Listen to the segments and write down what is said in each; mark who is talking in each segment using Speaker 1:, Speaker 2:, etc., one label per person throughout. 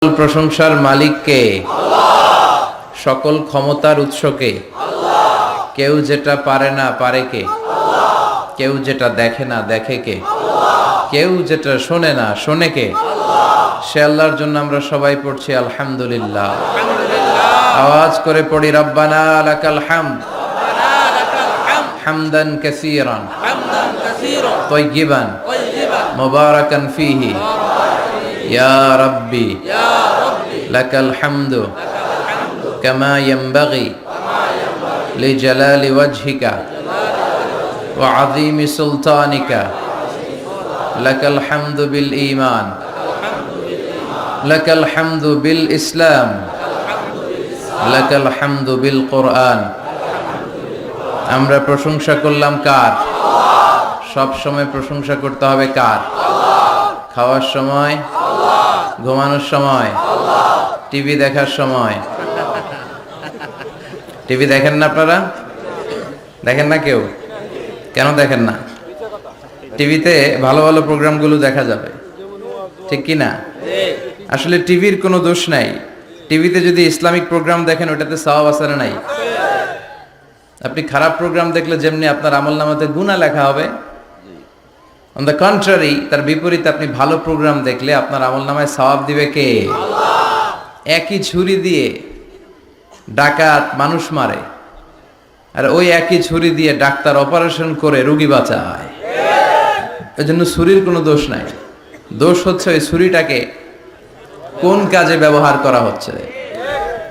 Speaker 1: সকল প্রশংসার মালিককে, সকল ক্ষমতার উৎসকে। কেউ যেটা পারে না পারে কে? কেউ যেটা দেখে না দেখে কে? কেউ যেটা শোনে না শোনে কে? সে আল্লাহর জন্য আমরা সবাই পড়ছি আলহামদুলিল্লাহ। আওয়াজ করে পড়ি রব্বানা লাকাল হামদ হামদান কাসীরান তাইয়িবান মুবারাকান ফীহি ইয়া রাব্বি লাকাল হামদু কামা ইয়ানবাগি লিজালালি ওয়াজহিকা ওয়া আযীমি সুলতানিকা লাকাল হামদু বিল ঈমান লাকাল হামদু বিল ইসলাম লাকাল হামদু বিল কোরআন। আমরা প্রশংসা করলাম কার? সব সময় প্রশংসা করতে হবে কার? খাওয়ার সময়, ঘুমানোর সময়, টিভি দেখার সময়। টিভি দেখেন না আপনারা? দেখেন না কেউ? কেন দেখেন না? টিভিতে ভালো ভালো প্রোগ্রামগুলো দেখা যাবে, ঠিক কি না? আসলে টিভির কোনো দোষ নাই। টিভিতে যদি ইসলামিক প্রোগ্রাম দেখেন ওটাতে সওয়াব আছে না নাই? আপনি খারাপ প্রোগ্রাম দেখলে যেমনি আপনার আমলনামাতে গুনাহ লেখা হবে, অন দ্য কন্ট্রারি তার বিপরীতে আপনি ভালো প্রোগ্রাম দেখলে আপনার আমলনামায় সওয়াব দিবে কে? একই ছুরি দিয়ে ডাকাত মানুষ মারে, আর ওই একই ছুরি দিয়ে ডাক্তার অপারেশন করে রোগী বাঁচায়। এজন্য ছুরির কোনো দোষ নাই, দোষ হচ্ছে ওই ছুরিটাকে কোন কাজে ব্যবহার করা হচ্ছে।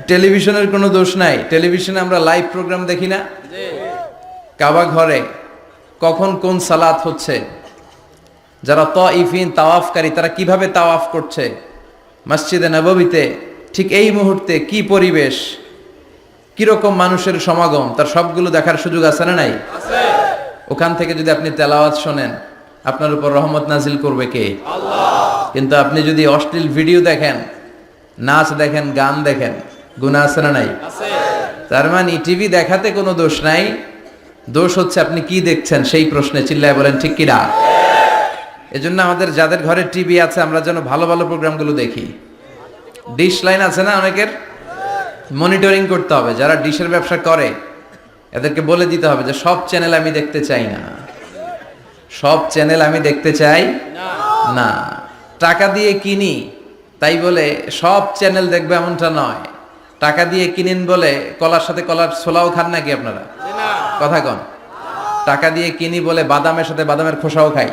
Speaker 1: টেলিভিশনের কোনো দোষ নাই। টেলিভিশনে আমরা লাইভ প্রোগ্রাম দেখি না? কাবা ঘরে কখন কোন সালাত হচ্ছে, যারা তাইফিন তাওয়াফকারী তারা কিভাবে তাওয়াফ করছে, মসজিদে নববীতে ঠিক এই মুহূর্তে কি পরিবেশ, কিরকম মানুষের সমাগম, তার সবগুলো দেখার সুযোগ আছে না নাই? ওখান থেকে যদি আপনি তেলাওয়াত শোনেন আপনার উপর রহমত নাজিল করবে কে? কিন্তু আপনি যদি অশ্লীল ভিডিও দেখেন, নাচ দেখেন, গান দেখেন, গুনাহ আছে না নাই? তার মানে টিভি দেখাতে কোনো দোষ নাই, দোষ হচ্ছে আপনি কি দেখছেন সেই প্রশ্নে। চিল্লায় বলেন ঠিক কি না? এজন্য আমাদের যাদের ঘরে টিভি আছে আমরা যেন ভালো ভালো প্রোগ্রামগুলো দেখি। ডিশ লাইন আছে না অনেকের, মনিটরিং করতে হবে। যারা ডিশের ব্যবসা করে এদেরকে বলে দিতে হবে যে সব চ্যানেল আমি দেখতে চাই না, সব চ্যানেল আমি দেখতে চাই না। টাকা দিয়ে কিনি তাই বলে সব চ্যানেল দেখবে এমনটা নয়। টাকা দিয়ে কিনেন বলে কলার সাথে কলার ছোলাও খান নাকি আপনারা? কথা কন। টাকা দিয়ে কিনি বলে বাদামের সাথে বাদামের খোসাও খাই,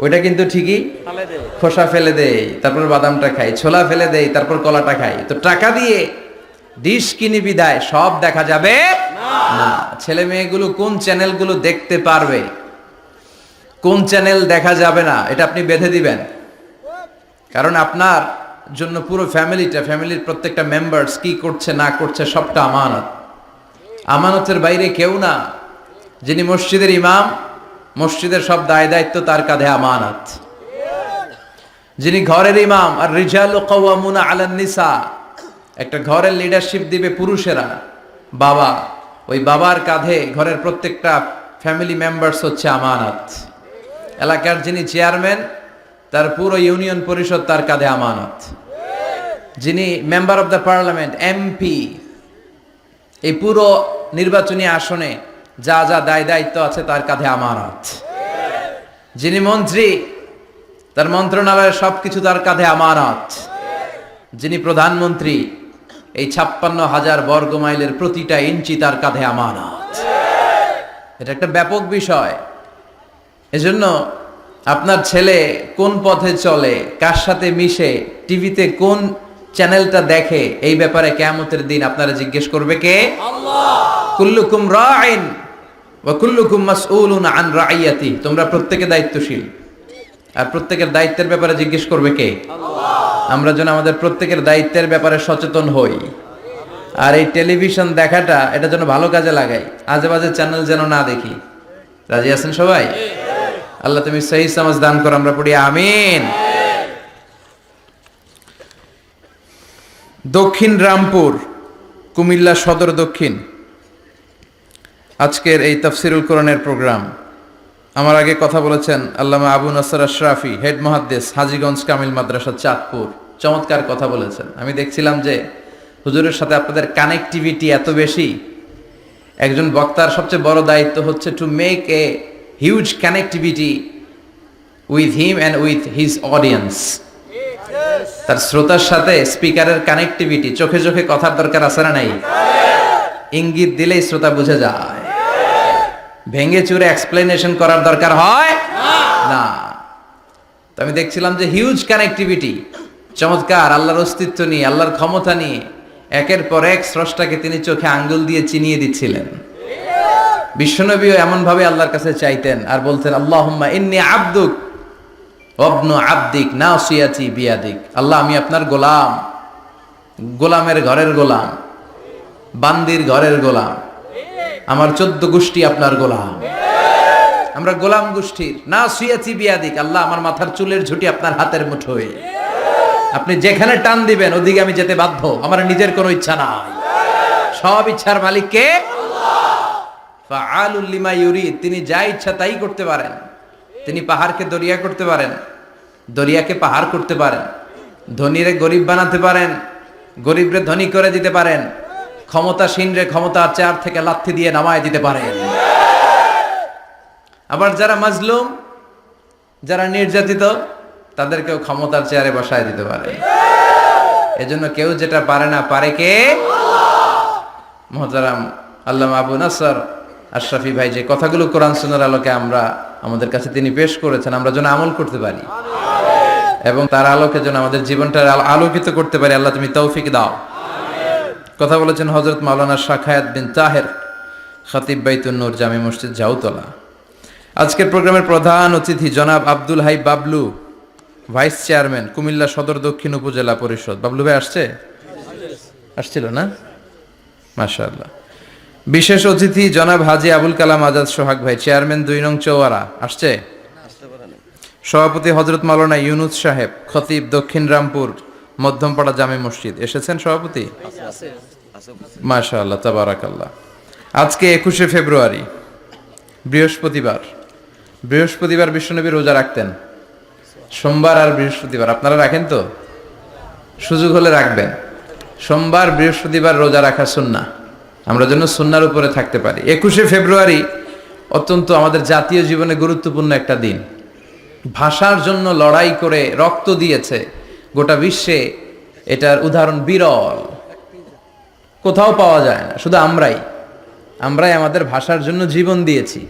Speaker 1: ওইটা কিন্তু ঠিকই খোসা ফেলে দেই তারপর বাদামটা খাই, ছোলা ফেলে দেই তারপর কলাটা খাই। তো টাকা দিয়ে ডিশ কিনি বিদায় সব দেখা যাবে না। ছেলে মেয়েগুলো কোন চ্যানেলগুলো দেখতে পারবে, কোন চ্যানেল দেখা যাবে না, এটা আপনি বেঁধে দিবেন। কারণ আপনার জন্য পুরো ফ্যামিলির প্রত্যেকটা মেম্বার্স কি করছে না করছে সবটা আমানত। আমানতের বাইরে কেউ না। যিনি মসজিদের ইমাম, মসজিদের সব দায় দায়িত্ব তার কাঁধে আমানত। যিনি ঘরের ইমাম, আর রিজালু কাওয়ামুনা আলান নিসা, একটা ঘরের লিডারশিপ দিবে পুরুষেরা, বাবা, ওই বাবার কাঁধে ঘরের প্রত্যেকটা ফ্যামিলি মেম্বার্স হচ্ছে আমানত। এলাকার যিনি চেয়ারম্যান তার পুরো ইউনিয়ন পরিষদ তার কাঁধে আমানত। যিনি member of the parliament, MP, এই পুরো নির্বাচনী আসনে যা যা দায় দায়িত্ব আছে তার কাঁধে আমানত। যিনি মন্ত্রী তার মন্ত্রণালয়ের সবকিছু তার কাঁধে আমানত। যিনি প্রধানমন্ত্রী এই 56,000 বর্গ মাইলের প্রতিটা ইঞ্চি তার কাঁধে আমানত। এটা একটা ব্যাপক বিষয়। এজন্য আপনার ছেলে কোন পথে চলে, কার সাথে মিশে, টিভিতে কোন চ্যানেলটা দেখে, এই ব্যাপারে কিয়ামতের দিন আপনারা জিজ্ঞেস করবে কে? আল্লাহ। কুল্লুকুম রাইন ওয়া কুল্লুকুম মাসউলুন আন রাইয়াতি। তোমরা প্রত্যেকে দায়িত্বশীল, আর প্রত্যেকের দায়িত্বের ব্যাপারে জিজ্ঞেস করবে কে? আল্লাহ। আমরা যেন আমাদের প্রত্যেকের দায়িত্বের ব্যাপারে সচেতন হই। আর এই টেলিভিশন দেখাটা এটা যেন ভালো কাজে লাগাই, আজে বাজে চ্যানেল যেন না দেখি। রাজি আছেন সবাই? আল্লাহ তুমি সহি সমাজ দান করো, আমরা পড়ি আমিন। দক্ষিণ রামপুর, কুমিল্লা সদর দক্ষিণ, আজকের এই তাফসিরুল কোরআনের প্রোগ্রাম। আমার আগে কথা বলেছেন আল্লামা আবু নাসর আশরাফি, হেড মুহাদ্দিস, হাজীগঞ্জ কামিল মাদ্রাসা, চাঁদপুর, চমৎকার কথা বলেছেন। আমি দেখছিলাম যে হুজুরের সাথে আপনাদের কানেক্টিভিটি এত বেশি, একজন বক্তার সবচেয়ে বড় দায়িত্ব হচ্ছে to make a huge connectivity with him and with his audience. তার শ্রোতার সাথে স্পিকারের কানেক্টিভিটি, চোখে চোখে কথার দরকার আছে না নাই? ইঙ্গিত দিলেই শ্রোতা বুঝে যায়। ভেঙে চুরে এক্সপ্লেনেশন করার দরকার হয় না। তো আমি দেখছিলাম যে হিউজ কানেক্টিভিটি, চমৎকার, আল্লাহর অস্তিত্ব নিয়ে, আল্লাহর ক্ষমতা নিয়ে একের পর এক স্রষ্টাকে তিনি চোখে আঙ্গুল দিয়ে চিনিয়ে দিচ্ছিলেন। বিশ্বনবীও এমন ভাবে আল্লাহর কাছে চাইতেন আর বলতেন, আল্লাহুম্মা ইন্নী আবদুক ওয়াবনু আবদিক নাসিয়াতি বিয়াদিক। আল্লাহ, আমি আপনার গোলাম, গোলামের ঘরের গোলাম, বান্দির ঘরের গোলাম, আমার 14 গোষ্ঠী আপনার গোলাম, আমরা গোলাম গোষ্ঠীর। নাসিয়াতি বিয়াদিক, আল্লাহ আমার মাথার চুলের ঝুঁটি আপনার হাতের মুঠোয়, আপনি যেখানে টান দিবেন ওদিকে আমি যেতে বাধ্য, আমার নিজের কোনো ইচ্ছা নাই, সব ইচ্ছার মালিক কে? ফাআলুল লিমা ইউরিদ, তিনি যা ইচ্ছা তাই করতে পারেন। তিনি পাহাড়কে দরিয়া করতে পারেন, দরিয়াকে পাহাড় করতে পারেন, ধনীরে গরিব বানাতে পারেন, গরিবরে ধনী করে দিতে পারেন, ক্ষমতাসীনরে ক্ষমতার চেয়ার থেকে লাথি দিয়ে নামায় দিতে পারেন। আবার যারা মাজলুম, যারা নির্যাতিত, তাদেরকেও ক্ষমতার চেয়ারে বসায় দিতে পারে। এজন্য কেউ যেটা পারে না, পারে কে? মুহতারাম আল্লামা আবু নাসর আশরাফি ভাই যে কথাগুলো কোরআন সুন্নাহর আলোকে আমাদের কাছে তিনি পেশ করেছেন, আমরা যেন আমল করতে পারি এবং তার আলোকে যেন আমাদের জীবনটা আলোকিত করতে পারি। আল্লাহ তুমি তৌফিক দাও। কথা বলেছেন হযরত মাওলানা শাখায়াত বিন তাহের, খতিব বাইতুন নূর জামি মসজিদ জাউতলা। আজকের প্রোগ্রামের প্রধান অতিথি জনাব আব্দুল হাই বাবলু, ভাইস চেয়ারম্যান কুমিল্লা সদর দক্ষিণ উপজেলা পরিষদ। বাবলু ভাই আসছিল না? মাশাআল্লাহ। বিশেষ অতিথি জনাব হাজী আবুল কালাম আজাদ সোহাগ ভাই, চেয়ারম্যান 2 নং চৌয়ারা। আসছে? সভাপতি হযরত মাওলানা ইউনুস সাহেব, খতিব দক্ষিণ রামপুর মধ্যমপাড়া জামে মসজিদ। এসেছেন সভাপতি? মাশাআল্লাহ, তাবারাকাল্লাহ। আজকে 21শে ফেব্রুয়ারি, বৃহস্পতিবার বিশ্বনবী রোজা রাখতেন। সোমবার আর বৃহস্পতিবার আপনারা রাখেন তো? সুযোগ হলে রাখবেন। সোমবার বৃহস্পতিবার রোজা রাখা সুন্নাহ, আমরা যেন সুন্নাহর উপরে থাকতে পারি। 21শে ফেব্রুয়ারি অত্যন্ত আমাদের জাতীয় জীবনে গুরুত্বপূর্ণ একটা দিন। ভাষার জন্য লড়াই করে রক্ত দিয়েছে গোটা বিশ্বে, এটার উদাহরণ বিরল, কোথাও পাওয়া যায় না। শুধু আমরাই আমাদের ভাষার জন্য জীবন দিয়েছি।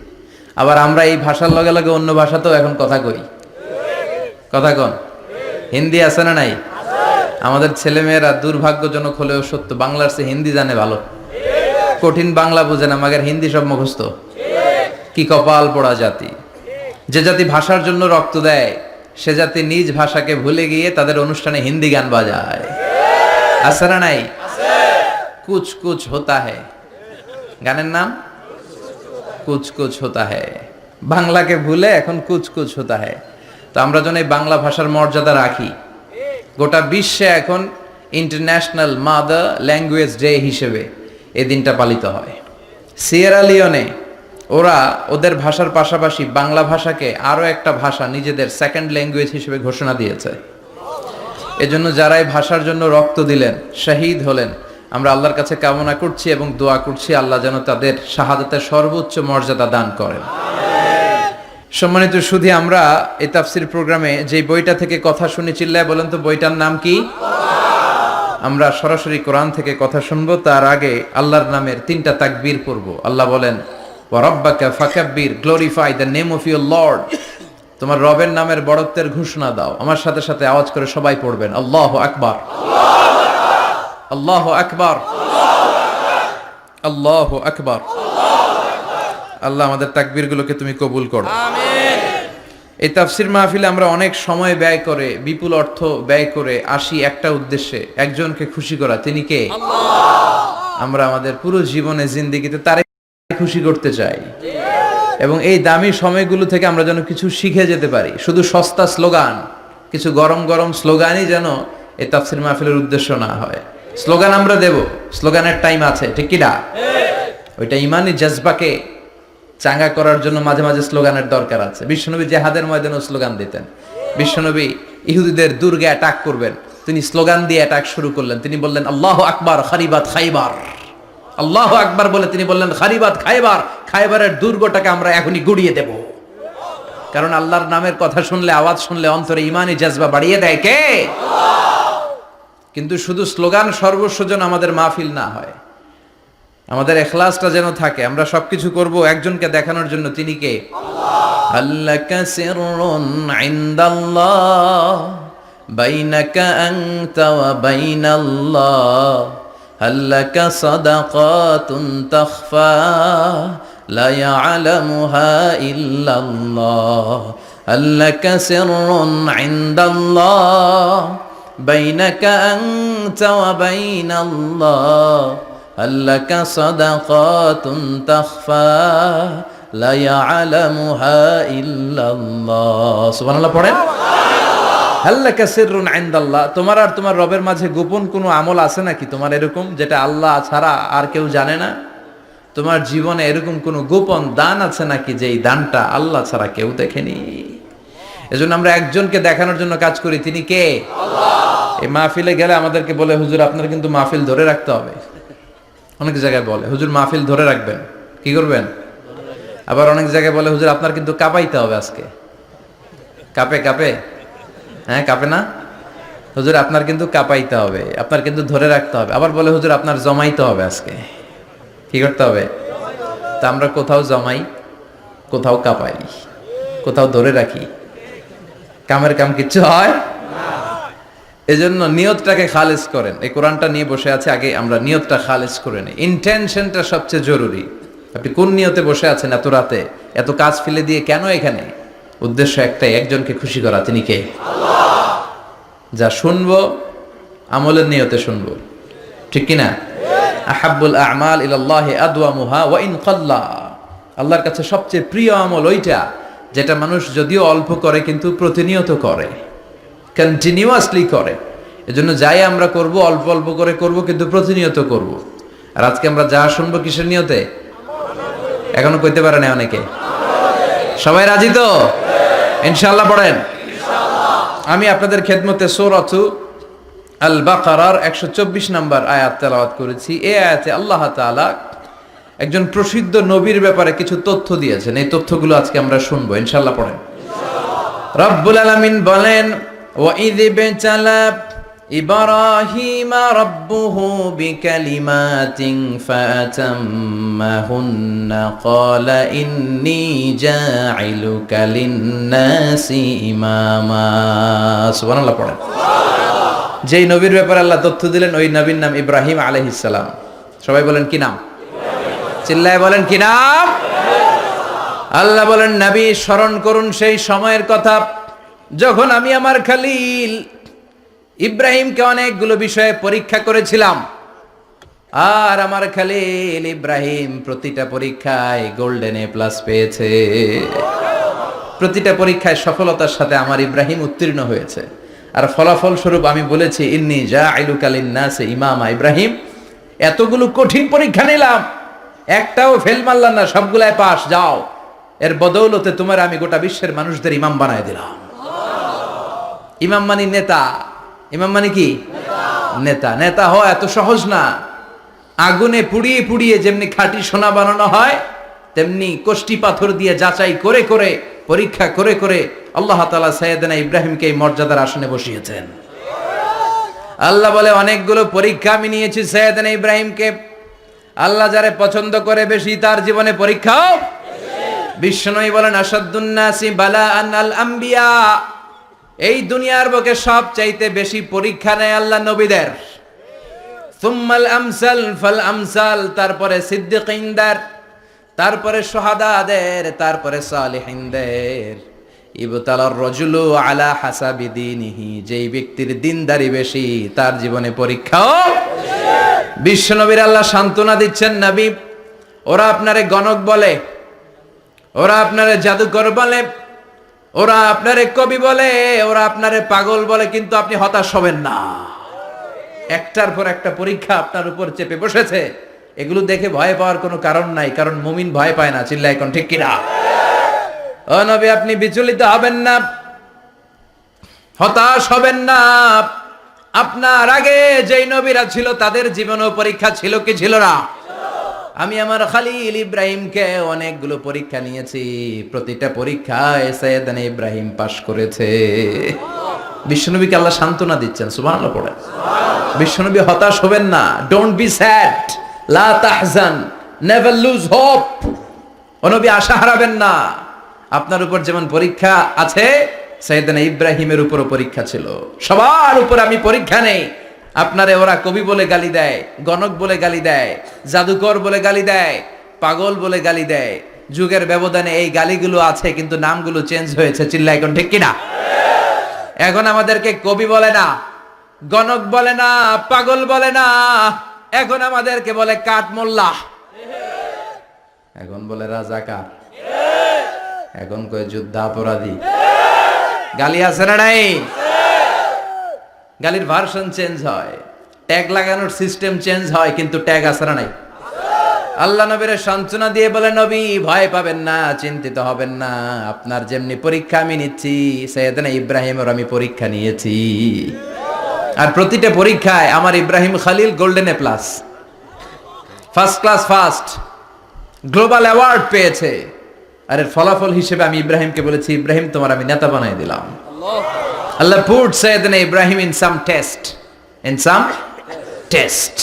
Speaker 1: আবার আমরা এই ভাষার লগে লগে অন্য ভাষাতেও এখন কথা কই। কথা কন, হিন্দি আছে না নাই? আমাদের ছেলেমেয়েরা দুর্ভাগ্যজনক হলেও সত্য বাংলার চেয়ে হিন্দি জানে ভালো। কঠিন বাংলা বুঝে না, মাগের হিন্দি সব মুখস্থ। কি কপাল পোড়া জাতি! যে জাতি ভাষার জন্য রক্ত দেয়, সে জাতি নিজ ভাষাকে ভুলে গিয়ে তাদের অনুষ্ঠানে হিন্দি গান বাজায়। আছে না নাই? কুছ কুছ হোতা হ্যায়, গানের নাম কুছ কুছ হোতা হ্যায়। বাংলাকে ভুলে এখন কুছ কুছ হোতা হ্যায়। তো আমরা যেন এই বাংলা ভাষার মর্যাদা রাখি। গোটা বিশ্বে এখন ইন্টারন্যাশনাল মাদার ল্যাঙ্গুয়েজ ডে হিসেবে এই দিনটা পালিত হয়। সিয়েরা লিওনে ওরা ওদের ভাষার পাশাপাশি বাংলা ভাষাকে আরো একটা ভাষা নিজেদের সেকেন্ড ল্যাঙ্গুয়েজ হিসেবে ঘোষণা দিয়েছে। এজন্য যারা এই ভাষার জন্য রক্ত দিলেন, শহীদ হলেন, আমরা আল্লাহর কাছে কামনা করছি এবং দোয়া করছি আল্লাহ যেন তাদের শাহাদাতের সর্বোচ্চ মর্যাদা দান করেন। সম্মানিত সুধী, আমরা এই তাফসীর প্রোগ্রামে যে বইটা থেকে কথা শুনি, চিল্লায় বলেন তো বইটার নাম কি? আমরা সরাসরি কোরআন থেকে কথা শুনবো। তার আগে আল্লাহর নামের 3টা তাকবীর পড়ব। আল্লাহ বলেন, ওয়া রাব্বাকা ফাকাব্বির, glorify the name of your Lord. তোমার রবের নামের বড়ত্বের ঘোষণা দাও। আমার সাথে সাথে আওয়াজ করে সবাই পড়বেন, আল্লাহু আকবার, আল্লাহু আকবার, আল্লাহু আকবার। আল্লাহ আমাদের তাকবীরগুলোকে তুমি কবুল করো, আমিন। এই তাফসীর মাহফিলে আমরা অনেক সময় ব্যয় করে, বিপুল অর্থ ব্যয় করে আসি একটা উদ্দেশ্যে, একজনকে খুশি করা। তিনি কে? আল্লাহ। আমরা আমাদের পুরো জীবনে জিন্দেগিতে তারে খুশি করতে চাই এবং এই দামি সময়গুলো থেকে আমরা যেন কিছু শিখে যেতে পারি। শুধু সস্তা স্লোগান, কিছু গরম গরম স্লোগানই যেন এই তাফসীর মাহফিলের উদ্দেশ্য না হয়। স্লোগান আমরা দেব, স্লোগানের টাইম আছে, ঠিক কি না? ওইটা ইমানি জজবাকে চাঙ্গা করার জন্য মাঝে মাঝে স্লোগানের দরকার আছে। বিশ্বনবী জিহাদের ময়দানে স্লোগান দিতেন। বিশ্বনবী ইহুদিদের দুর্গে অ্যাটাক করবেন, তিনি স্লোগান দিয়ে অ্যাটাক শুরু করলেন। তিনি বললেন আল্লাহু আকবার খারিবাত খাইবার, আল্লাহু আকবার বলে তিনি বললেন খারিবাত খাইবার, খাইবারের দুর্গটাকে আমরা এখনই গুড়িয়ে দেব। কারণ আল্লাহর নামের কথা শুনলে, আওয়াজ শুনলে অন্তরে ইমানি জাজবা বাড়িয়ে দেয় কে? কিন্তু শুধু স্লোগান সর্বস্ব যেন আমাদের মাহফিল না হয়, আমাদের ইখলাসটা যেন থাকে। আমরা সবকিছু করব একজনকে দেখানোর জন্য, তিনি কে? আল্লাকা সিররুন ইনদাল্লাহ বাইনাকা আনতা ওয়া বাইনাল্লাহ, আল্লাকা সাদাকাতুন তাখফা লা ইয়ালামুহা ইল্লাল্লাহ, আল্লাকা সিররুন ইনদাল্লাহ বাইনাকা আনতা ওয়া বাইনাল্লাহ, আল্লাকা সাদাকাতুন তাখফা লা ইয়ালামুহা ইল্লাল্লাহ। সুবহানাল্লাহ পড়েন। আল্লাকা সিররুন ইনদাল্লাহ, তোমার আর তোমার রবের মাঝে গোপন কোনো আমল আছে নাকি তোমার এরকম, যেটা আল্লাহ ছাড়া আর কেউ জানে না? তোমার জীবনে এরকম কোনো গোপন দান আছে নাকি যে এই দানটা আল্লাহ ছাড়া কেউ দেখেনি? এজন্য আমরা একজনকে দেখানোর জন্য কাজ করি, তিনি কে? আল্লাহ। এই মাহফিলে গেলে আমাদেরকে বলে হুজুর আপনার কিন্তু মাহফিল ধরে রাখতে হবে। অনেক জায়গায় বলে হুজুর মাহফিল ধরে রাখবেন, কি করবেন? আবার অনেক জায়গায় বলে হুজুর আপনার কিন্তু কাঁপাইতে হবে আজকে। কাঁপে কাঁপে? হ্যাঁ কাঁপে না? হুজুর আপনার কিন্তু কাঁপাইতে হবে, আপনার কিন্তু ধরে রাখতে হবে। আবার বলে হুজুর আপনার জমাইতে হবে আজকে। কি করতে হবে? তা আমরা কোথাও জমাই, কোথাও কাঁপাই, কোথাও ধরে রাখি, কামের কাম কিচ্ছু হয়। এজন্য নিয়তটাকে খালেজ করেন। এই কোরআনটা নিয়ে বসে আছে, আগে আমরা নিয়তটা খালেজ করে নিই। ইন্টেনশনটা সবচেয়ে জরুরি। আপনি কোন নিয়তে বসে আছেন এত রাতে, এত কাজ ফেলে দিয়ে কেন এখানে? উদ্দেশ্য একটাই, একজনকে খুশি করা। তিনি কে? আল্লাহ। যা শুনবো আমলের নিয়তে শুনবো, ঠিক কিনা? আহাব্বুল আ'মাল ইলাল্লাহি আদওয়ামুহা ওয়া ইন কাল্লা। আল্লাহর কাছে সবচেয়ে প্রিয় আমল ওইটা যেটা মানুষ যদিও অল্প করে কিন্তু প্রতিনিয়ত করে, কন্টিনিউয়াসলি করে। এজন্য যাই আমরা করব অল্প অল্প করে করব, কিন্তু প্রতিনিয়ত করব। আর আজকে আমরা যা শুনবো কিসের নিয়তে? এখনো কইতে পারে না অনেকে। সবাই রাজি তো? ইনশাআল্লাহ পড়েন। আমি আপনাদের খেদমতে সূরাতু আল বাকারার 124 নম্বর আয়াত তেলাওয়াত করেছি। এই আয়াতে আল্লাহ তাআলা একজন প্রসিদ্ধ নবীর ব্যাপারে কিছু তথ্য দিয়েছেন। এই তথ্যগুলো আজকে আমরা শুনবো, ইনশাআল্লাহ পড়েন। রব্বুল আলামিন বলেন وَإِذِ ابْتَلَى إِبْرَاهِيمَ رَبُّهُ بِكَلِمَاتٍ فَأَتَمَّهُنَّ قَالَ إِنِّي جَاعِلُكَ لِلنَّاسِ إِمَامًا। সুবহানাল্লাহ পড়েন। যেই নবীর ব্যাপারে আল্লাহ তথ্য দিলেন ওই নবীর নাম ইব্রাহিম আলাইহিস সালাম। সবাই বলেন কি নাম? চিল্লায় বলেন কি নাম? আল্লাহ বলেন নবী স্মরণ করুন সেই সময়ের কথা যখন আমি আমার খলিল ইব্রাহিমকে অনেকগুলো বিষয়ে পরীক্ষা করেছিলাম, আর আমার খলিল ইব্রাহিম প্রতিটা পরীক্ষায় গোল্ডেন এ প্লাস পেয়েছে। প্রতিটা পরীক্ষায় সফলতার সাথে আমার ইব্রাহিম উত্তীর্ণ হয়েছে। আর ফলাফল স্বরূপ আমি বলেছি ইন্নী জাইলুকা লিন্নাসি ইমামা। ইব্রাহিম এতগুলো কঠিন পরীক্ষা নিলাম, একটাও ফেল মারলাম না, সবগুলাই পাস। যাও, এর বদৌলতে তোমার আমি গোটা বিশ্বের মানুষদের ইমাম বানায় দিলাম। ইমাম মানে নেতা। ইমাম মানে কি? নেতা। নেতা হওয়া এত সহজ না। আগুনে পুড়িয়ে পুড়িয়ে যেমনি খাঁটি সোনা বানানো হয়, তেমনি কষ্টি পাথর দিয়ে যাচাই করে করে পরীক্ষা করে করে আল্লাহ তাআলা সাইয়েদনা ইব্রাহিমকে এই মর্যাদার আসনে বসিয়েছেন। আল্লাহ বলে অনেকগুলো পরীক্ষা আমি নিয়েছি সাইয়েদনা ইব্রাহিমকে। আল্লাহ যারে পছন্দ করে বেশি তার জীবনে পরীক্ষাও। বিশ্বনবী বলেন আসাদ্দুন নাসি বালাআন আল আম্বিয়া। এই দুনিয়ার বুকে সব চাইতে বেশি পরীক্ষা নেয় আল্লাহ নবীদের। সুম্মাল আমসাল ফাল আমসাল, তারপরে সিদ্দিকিনদের, তারপরে শুহাদাদের, তারপরে সালিহিনদের। ইবতালার রাজুলু আলা হাসাবি দীনিহি, যেই ব্যক্তির দিনদারি বেশি তার জীবনে পরীক্ষাও। বিশ্বনবীর আল্লাহ সান্ত্বনা দিচ্ছেন, নবী ওরা আপনারে গণক বলে, ওরা আপনারে জাদুকর বলে, ওরা আপনারে কবি বলে, ওরা আপনারে পাগল বলে, কিন্তু আপনি হতাশ হবেন না। একটার পর একটা পরীক্ষা আপনার উপর চেপে বসেছে, এগুলো দেখে ভয় পাওয়ার কোনো কারণ নাই, কারণ মুমিন ভয় পায় না। চিল্লায় এখন ঠিক কিনা? ও নবী আপনি বিচলিত হবেন না, হতাশ হবেন না। আপনার আগে যেই নবীরা ছিল তাদের জীবনেও পরীক্ষা ছিল কি ছিল না? আমি আমার খালিল ইব্রাহিমকে অনেকগুলো পরীক্ষা নিয়েছি, প্রতিটা পরীক্ষায় সাইয়েদনা ইব্রাহিম পাশ করেছে। বিশ্বনবীকে আল্লাহ সান্ত্বনা দিচ্ছেন, সুবহানাল্লাহ পড়েন। বিশ্বনবী হতাশ হবেন না, ডোন্ট বি স্যাড, লা তাহজান, নেভার লুজ হোপ। ও নবী আশা হারাবেন না। আপনার উপর যেমন পরীক্ষা আছে, সাইয়েদনা ইব্রাহিমের উপরও পরীক্ষা ছিল। সবার উপর আমি পরীক্ষা নেই। আপনারে ওরা কবি বলে গালি দেয়, গণক বলে গালি দেয়, জাদুকর বলে গালি দেয়, পাগল বলে গালি দেয়। যুগের ব্যবধানে এই গালিগুলো আছে, কিন্তু নামগুলো চেঞ্জ হয়েছে। চিল্লা এখন ঠিক কিনা? এখন আমাদেরকে কবি বলে না, গণক বলে না, পাগল বলে না, এখন আমাদেরকে বলে কাঠ মোল্লা, এখন বলে রাজাকার, এখন কয় যুদ্ধাপরাধী। গালি আছে না নাই? গালির ভার্সন চেঞ্জ হয়, ট্যাগ লাগানোর সিস্টেম চেঞ্জ হয়, কিন্তু ট্যাগ আছে না নাই? আল্লাহ নবীর সান্ত্বনা দিয়ে বলে, নবী ভয় পাবেন না, চিন্তিত হবেন না। আপনার যেমনি পরীক্ষা আমি নিচ্ছি, সাইয়েদনা ইব্রাহিমের আমি পরীক্ষা নিয়েছি। আর প্রতিটা পরীক্ষায় আমার Ibrahim Khalil golden A plus, first class first, global award পেয়েছে। আর এর ফলাফল হিসেবে আমি ইব্রাহিমকে বলেছি, ইব্রাহিম তোমার আমি নেতা বানাই দিলাম। Allah put Sayyidina Ibrahim in some test. In some test.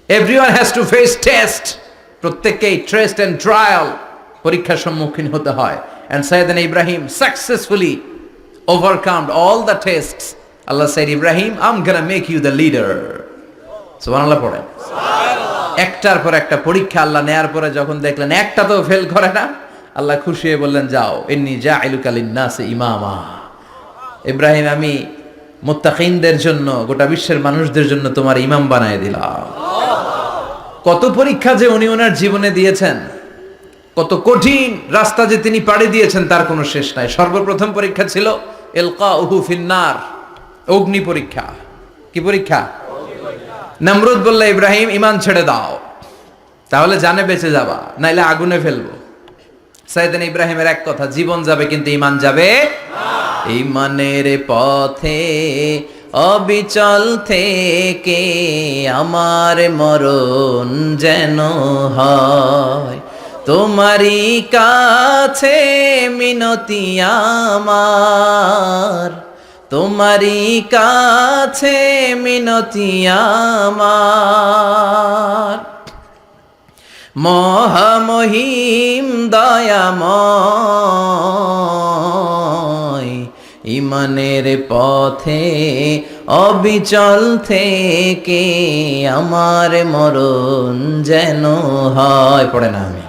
Speaker 1: Everyone has to face test. প্রত্যেককেই টেস্ট এন্ড ট্রায়াল, পরীক্ষার সম্মুখীন হতে হয়। And Sayyidina Ibrahim successfully overcome all the tests. Allah said, Ibrahim, I'm gonna make you the leader. সুবহানাল্লাহ পড়েন। একটার পর একটা পরীক্ষা আল্লাহ নেয়ার পরে যখন দেখলেন একটা তো ফেল করে না, আল্লাহ খুশি হয়ে বললেন, যাও, ইন্নী জাইলুকা লিন-নাসি ইমামা। ইব্রাহিম, আমি মুত্তাকিনদের জন্য, গোটা বিশ্বের মানুষদের জন্য তোমার ইমাম বানায় দিলাম। কত পরীক্ষা যে উনি ওনার জীবনে দিয়েছেন, কত কঠিন রাস্তা যে তিনি পাড়ি দিয়েছেন, তার কোনো শেষ নাই। সর্বপ্রথম পরীক্ষা ছিল ইলকাউহু ফিন্নার, অগ্নি পরীক্ষা। কি পরীক্ষা? নমরুদ বলল, ইব্রাহিম ঈমান ছেড়ে দাও, তাহলে জানে বেঁচে যাবা, নাইলে আগুনে ফেলবো। সাইয়েদনা ইব্রাহিমের এক কথা, জীবন যাবে কিন্তু ঈমান যাবে না। ঈমানের পথে অবিচল থেকে আমার মরণ যেন হয়, তোমারই কাছে মিনতি আমার, তোমারই কাছে মিনতি আমার। মহামহিম দয়াময়, ঈমানের পথে অবিচল থেকে আমার মরণ যেন হয়। পড়ে না আমি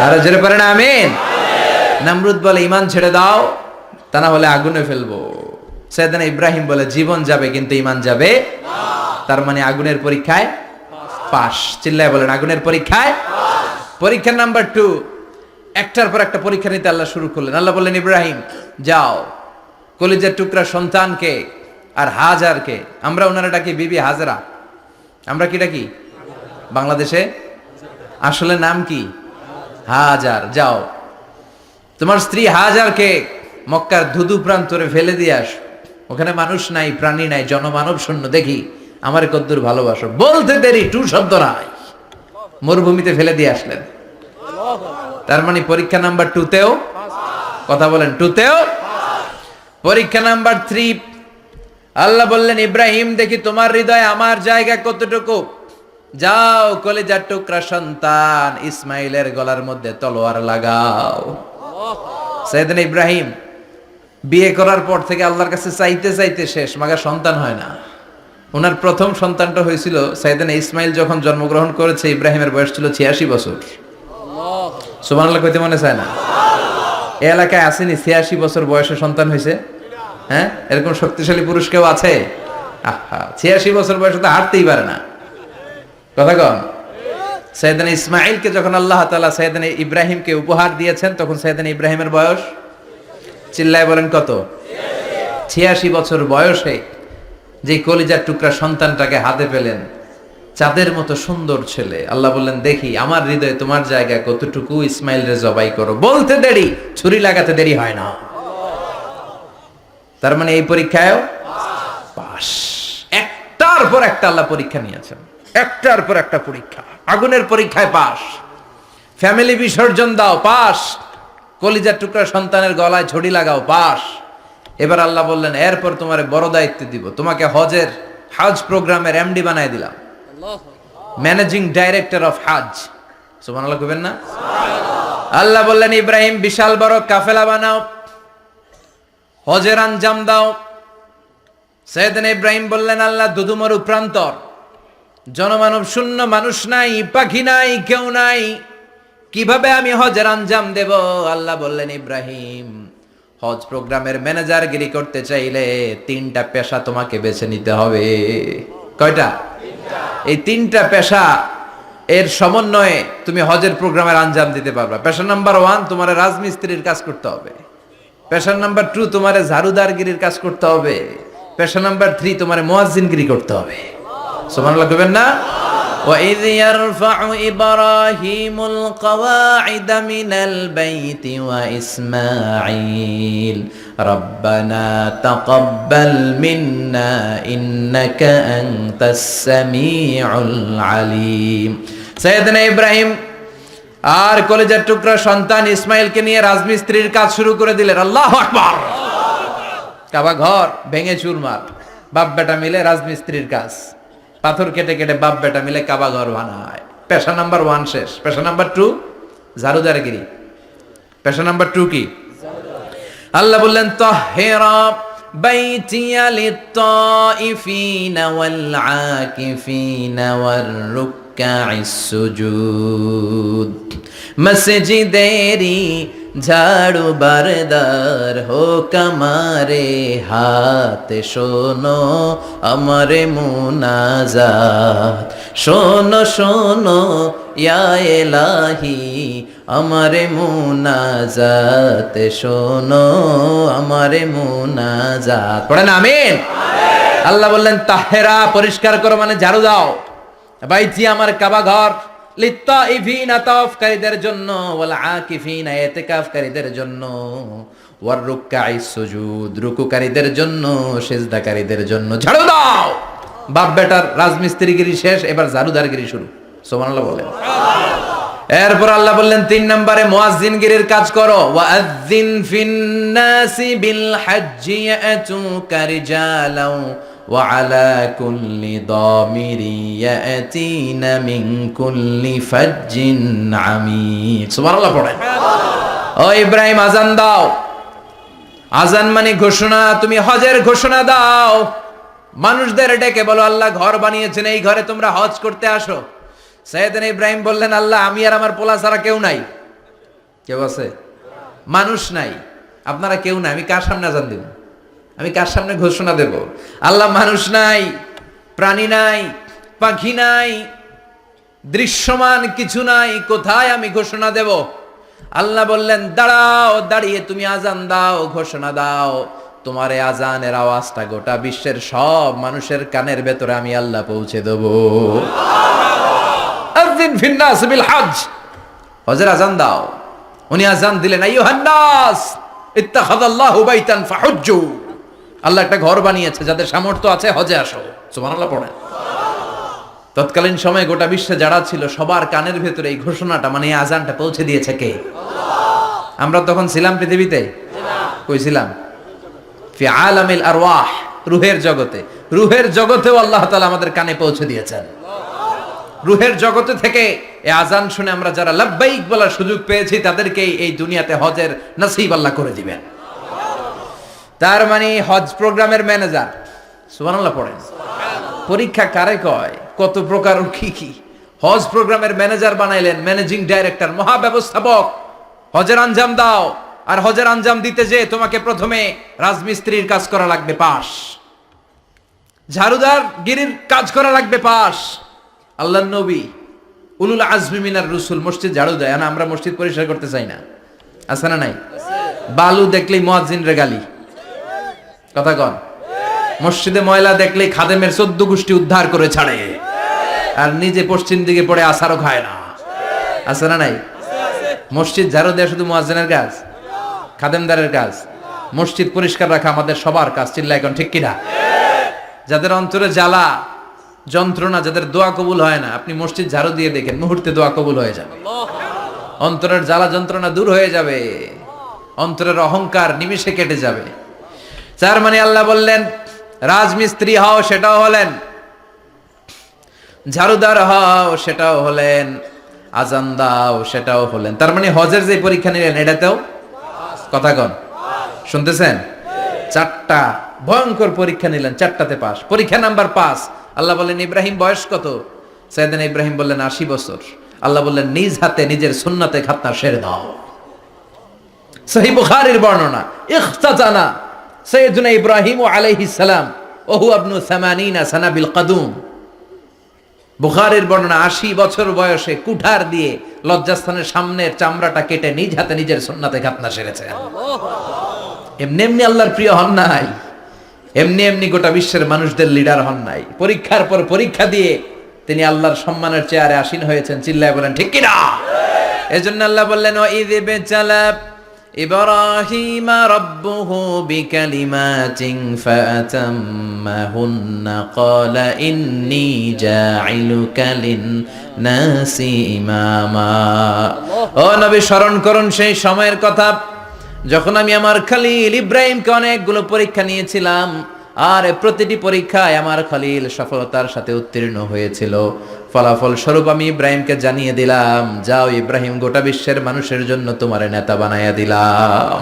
Speaker 1: আরো জোরে পড়ে না আমিন। নমরুদ বলে, ঈমান ছেড়ে দাও, তা না হলে আগুনে ফেলবো। সাইয়েদনা ইব্রাহিম বলে, জীবন যাবে কিন্তু ঈমান যাবে না। তার মানে আগুনের পরীক্ষায় পাস। চিল্লায় বলেন, আগুনের পরীক্ষায় পাস। পরীক্ষা নাম্বার 2, একটার পর একটা পরীক্ষা নিতে আল্লাহ শুরু করলেন। আল্লাহ বললেন, ইব্রাহিম যাও, কলিজার টুকরা সন্তানকে আর হাজারকে, আমরা ওনারা ডাকি বিবি হাজরা, আমরা কি ডাকি বাংলাদেশে? আসলে নাম কি? হাজার। যাও, তোমার স্ত্রী হাজারকে মক্কার ধুধু প্রান্তরে ফেলে দিয়ে আস। ওখানে মানুষ নাই, প্রাণী নাই, জনমানব শূন্য, দেখি আমার কদ্দুর ভালোবাসো। বলতে দেরি, টু শব্দ নাই, মরুভূমিতে ফেলে দিয়ে আসলেন। তার মানে পরীক্ষা নাম্বার 2তেও, কথা বলেন, 2তেও। পরীক্ষা নাম্বার 3, আল্লাহ বললেন, ইব্রাহিম দেখি তোমার হৃদয়ে আমার জায়গা কতটুকু। যাও, কলিজার টুকরা সন্তান ইসমাইলের গলার মধ্যে তলোয়ার লাগাও। সাইয়েদনা ইব্রাহিম বিয়ে করার পর থেকে আল্লাহর কাছে চাইতে চাইতে শেষ, মাগা সন্তান হয় না। ওনার প্রথম সন্তানটা হয়েছিল সাইয়েদনা ইসমাইল যখন জন্মগ্রহণ করেছে, ইব্রাহিমের বয়স ছিল 86 বছর। সুবহানাল্লাহ কইতে মনে চায় না? এই এলাকায় আসেনি 86 বছর বয়সে সন্তান হয়েছে? হ্যাঁ, এরকম শক্তিশালী পুরুষ কেউ আছে? আহা, 86 বছর বয়সে তো হাঁটতেই পারে না। কথা কন। সাইয়েদনা ইসমাইলকে যখন আল্লাহ তাআলা সাইয়েদনা ইব্রাহিমকে উপহার দিয়েছেন, তখন সাইয়েদনা ইব্রাহিমের বয়স, চিল্লায় বলেন কত? 86 বছর বয়সে যে কলিজার টুকরা সন্তানটাকে হাতে পেলেন, চাঁদের মতো সুন্দর ছেলে। আল্লাহ বললেন, দেখি আমার হৃদয়ে তোমার জায়গা কতটুকু, ইসমাইল রে জবাই করো। বলতে দেরি, ছুরি লাগাতে দেরি হয় না। তার মানে এই পরীক্ষায়ও পাস। একটার পর একটা আল্লাহ পরীক্ষা নিয়েছেন, একটার পর একটা পরীক্ষা। আগুনের পরীক্ষায় পাস, ফ্যামিলি বিসর্জন দাও পাস, কলিজার টুকরা সন্তানের গলায় ছড়ি লাগাও পাস। এবার আল্লাহ বললেন এরপর তোমারে বড় দায়িত্ব দিব, তোমাকে হজ প্রোগ্রামের এমডি বানাই দিলাম, ম্যানেজিং ডাইরেক্টর অফ হজ। সুবহানাল্লাহ কইবেন না? আল্লাহ বললেন ইব্রাহিম বিশাল বড় কাফেলা বানাও, হজের আঞ্জাম দাও। সাইয়েদনা ইব্রাহিম বললেন আল্লাহ দুদুমরু প্রান্তর, জনমানব শূন্য, মানুষ নাই, পাখি নাই, কেউ নাই, কিভাবে আমি হজের আঞ্জাম দেব? আল্লাহ বললেন ইব্রাহিম হজ প্রোগ্রামের ম্যানেজারগিরি করতে চাইলে তিনটা পেশা তোমাকে বেছে নিতে হবে। কয়টা? এই তিনটা পেশা এর সমন্বয়ে তুমি হজের প্রোগ্রামের আঞ্জাম দিতে পারবে। পেশা নাম্বার 1 তোমার রাজমিস্ত্রির কাজ করতে হবে, পেশা নাম্বার 2 তোমার ঝাড়ুদারগিরির কাজ করতে হবে, পেশা নাম্বার 3 তোমার মুয়াজ্জিনগিরি করতে হবে। সুবহানাল্লাহ কইবেন না? وَإِذْ يَرْفَعُ إِبْرَاهِيمُ الْقَوَاعِدَ مِنَ الْبَيْتِ وَإِسْمَاعِيلُ رَبَّنَا تَقَبَّلْ مِنَّا إِنَّكَ أَنْتَ السَّمِيعُ الْعَلِيمُ। সাইয়েদনা ইব্রাহিম আর কলেজের টুকরা সন্তান ইসমাইলকে নিয়ে রাজমিস্ত্রির কাজ শুরু করে দিলেন। আল্লাহু আকবার! কাবা ঘর ভেঙে চুরমার, বাপ বেটা মিলে রাজমিস্ত্রির কাজ, পাথর কেটে কেটে বাপ বেটা মিলে কাবা ঘর বানায়। পেশা নাম্বার 1 শেষ। পেশা নাম্বার 2 ঝাড়ুদারগিরি। পেশা নাম্বার 2 কি? আল্লাহ বললেন তাহহিরা বাইতিয়া লিত-তাইফিনা ওয়াল আকিফিনা ওয়ার রুকআইস সুজুদ। মসজিদেরি ঝাড়ু বারদার হোক আমারে হাত, শোনো আমারে মুনাজাত, শোনো শোনো ইয়া ইলাহি আমারে মুনাজাত, শোনো আমারে মুনাজাত। পড়েন আমিন। আল্লাহ বললেন তাহেরা পরিষ্কার করো, মানে ঝাড়ু দাও। বাইতি আমার কাবা ঘর, লিত্তাইফিনা তাওয়াফকারীদের জন্য, ওয়াল আকিফিনা ইতিকাফকারীদের জন্য, ওয়ার রুকআইস সুজুদ রুকুকারীদের জন্য, সিজদাকারীদের জন্য। ঝাড়ু দাও। বাপ বেটার রাজমিস্ত্রিগিরি শেষ, এবার ঝাড়ুদারগিরি শুরু। সুবহানাল্লাহ বলেন। এরপর আল্লাহ বললেন 3 নম্বরে মুয়াজ্জিনগিরির কাজ করো। ওয়াআযযিন ফিন-নাসি বিল হজ্জি ইয়াতুকা রিজালাও ওয়া আলা কুল্লি দামিরি ইয়াতিনা মিন কুল্লি ফাজ্জিন আমিক। সুবহানাল্লাহ পড়েন। ও ইব্রাহিম আযান দাও। আযান মানে ঘোষণা, তুমি হজের ঘোষণা দাও। মানুষদের ডেকে বলো আল্লাহ ঘর বানিয়েছেন, এই ঘরে তোমরা হজ করতে আসো। সাইয়েদনা ইব্রাহিম বললেন আল্লাহ আমি আর আমার পোলা ছাড়া কেউ নাই। কেউ আছে? মানুষ নাই, আপনারা কেউ নাই, আমি কার সামনে আযান দেব? আমি কার সামনে ঘোষণা দেব? আল্লাহ মানুষ নাই, প্রাণী নাই, পাখি নাই, দৃশ্যমান কিছু নাই, কোথায় আমি ঘোষণা দেব? আল্লাহ বললেন দাঁড়াও, দাঁড়িয়ে তুমি আযান দাও, ঘোষণা দাও। তোমার এই আযানের আওয়াজটা গোটা বিশ্বের সব মানুষের কানের ভেতরে আমি আল্লাহ পৌঁছে দেব। আযিন ফিন-নাস বিল হজ, হজের আযান দাও। উনি আযান দিলেন আইয়ুহান নাস ইত্তাখাযাল্লাহু বাইতান ফাহুজ্জু। আল্লাহ একটা ঘর বানিয়েছে, যাদের সামর্থ্য আছে হজে আসো। সুবহানাল্লাহ পড়েন। তৎকালীন সময়ে গোটা বিশ্বে যারা ছিল সবার কানের ভেতরে এই ঘোষণাটা, মানে এই আযানটা পৌঁছে দিয়েছে কে? আমরা তখন ছিলাম পৃথিবীতে? কই ছিলাম? ফি আলামিল আরওয়াহ, রূহের জগতে। রূহের জগতেও আল্লাহ তাআলা আমাদের কানে পৌঁছে দিয়েছেন। রূহের জগতে থেকে এই আযান শুনে আমরা যারা লাব্বাইক বলার সুযোগ পেয়েছি তাদেরকে এই দুনিয়াতে হজের নসিব আল্লাহ করে দিবেন। তার মানে হজ প্রোগ্রামের ম্যানেজার। সুবহানাল্লাহ পড়েন। পরীক্ষা কারে কয়? কত প্রকার কি কি। হজ প্রোগ্রামের ম্যানেজার বানাইলেন, ম্যানেজিং ডাইরেক্টর, মহাব্যবস্থাপক। হজের আঞ্জাম দাও, আর হজের আঞ্জাম দিতে যে তোমাকে প্রথমে রাজমিস্ত্রির কাজ করা লাগবে পাস, ঝাড়ুদার গিরির কাজ করা লাগবে পাস। আল্লাহর নবী উলুল আজমি মিনার রসুল মসজিদ ঝাড়ু দেয় না, আমরা মসজিদ পরিষ্কার করতে চাই না, আছে না নাই? বালু দেখলেই মুয়াজ্জিনের গালি, কথা কন। মসজিদে ময়লা দেখলেই খাদেমের 14 গোষ্ঠী উদ্ধার করে ছাড়ে, আর নিজে পশ্চিম দিকে পড়ে আসারও খায় না, আছে না নাই? মসজিদ ঝাড়ু দেয়া শুধু মুয়াজ্জিনের কাজ? খাদেমদারের কাজ? মসজিদ পরিষ্কার রাখা আমাদের সবার কাজ। চিল্লা এখন ঠিক কিনা? যাদের অন্তরে জ্বালা যন্ত্রণা, যাদের দোয়া কবুল হয় না, আপনি মসজিদ ঝাড়ু দিয়ে দেখেন মুহূর্তে দোয়া কবুল হয়ে যাবে। অন্তরের জ্বালা যন্ত্রণা দূর হয়ে যাবে, অন্তরের অহংকার নিমিষে কেটে যাবে। তার মানে আল্লাহ বললেন রাজমিস্ত্রি হও সেটাও হলেন, ঝাড়ুদার হও সেটাও হলেন, আজান দাও সেটাও হলেন। তার মানে হজের যে পরীক্ষা নিলেন এটাতেও কথা কন, শুনতেছেন? 4টা ভয়ঙ্কর পরীক্ষা নিলেন, 4টাতে পাস। পরীক্ষা নাম্বার 5। আল্লাহ বললেন ইব্রাহিম বয়স কত? সাইয়েদনা ইব্রাহিম বললেন 80 বছর। আল্লাহ বললেন নিজ হাতে নিজের সুন্নাতে খাতনা সেরে দাও। সহিহ বুখারীর বর্ণনা, ইখতাজানা সাইয়েদনা ইব্রাহিম আলাইহিস সালাম ওহু ইবনু 80 সানা বিল কাদুম। বুখারীর বর্ণনা, 80 বছর বয়সে কুঠার দিয়ে লজ্জাস্থানের সামনের চামড়াটা কেটে নিজ হাতে নিজের সুন্নাতে খাতনা সেরেছে। এমনি এমনি আল্লাহর প্রিয় হন নাই, এমনি এমনি গোটা বিশ্বের মানুষদের লিডার হন নাই। পরীক্ষার পর পরীক্ষা দিয়ে তিনি আল্লাহর সম্মানের চেয়ারে আসীন হয়েছেন। চিল্লায় বলেন ঠিক কিনা? এজন্য আল্লাহ বললেন ওয়াইয ইবতালা ইব্রাহিমা রাব্বুহু বিকালিমাতিন ফাআতাম্মাহুন্না ক্বালা ইন্নী জাঈলুকা লিন-নাসি ইমামা। ও নবী, স্মরণ করুন সেই সময়ের কথা যখন আমি আমার খলিল ইব্রাহিমকে অনেকগুলো পরীক্ষা নিয়েছিলাম, আর প্রতিটি পরীক্ষায় আমার খলিল সফলতার সাথে উত্তীর্ণ হয়েছিল। ফলাফল স্বরূপ আমি ইব্রাহিমকে জানিয়ে দিলাম, যাও ইব্রাহিম, গোটা বিশ্বের মানুষের জন্য তোমার নেতা বানাইয়া দিলাম।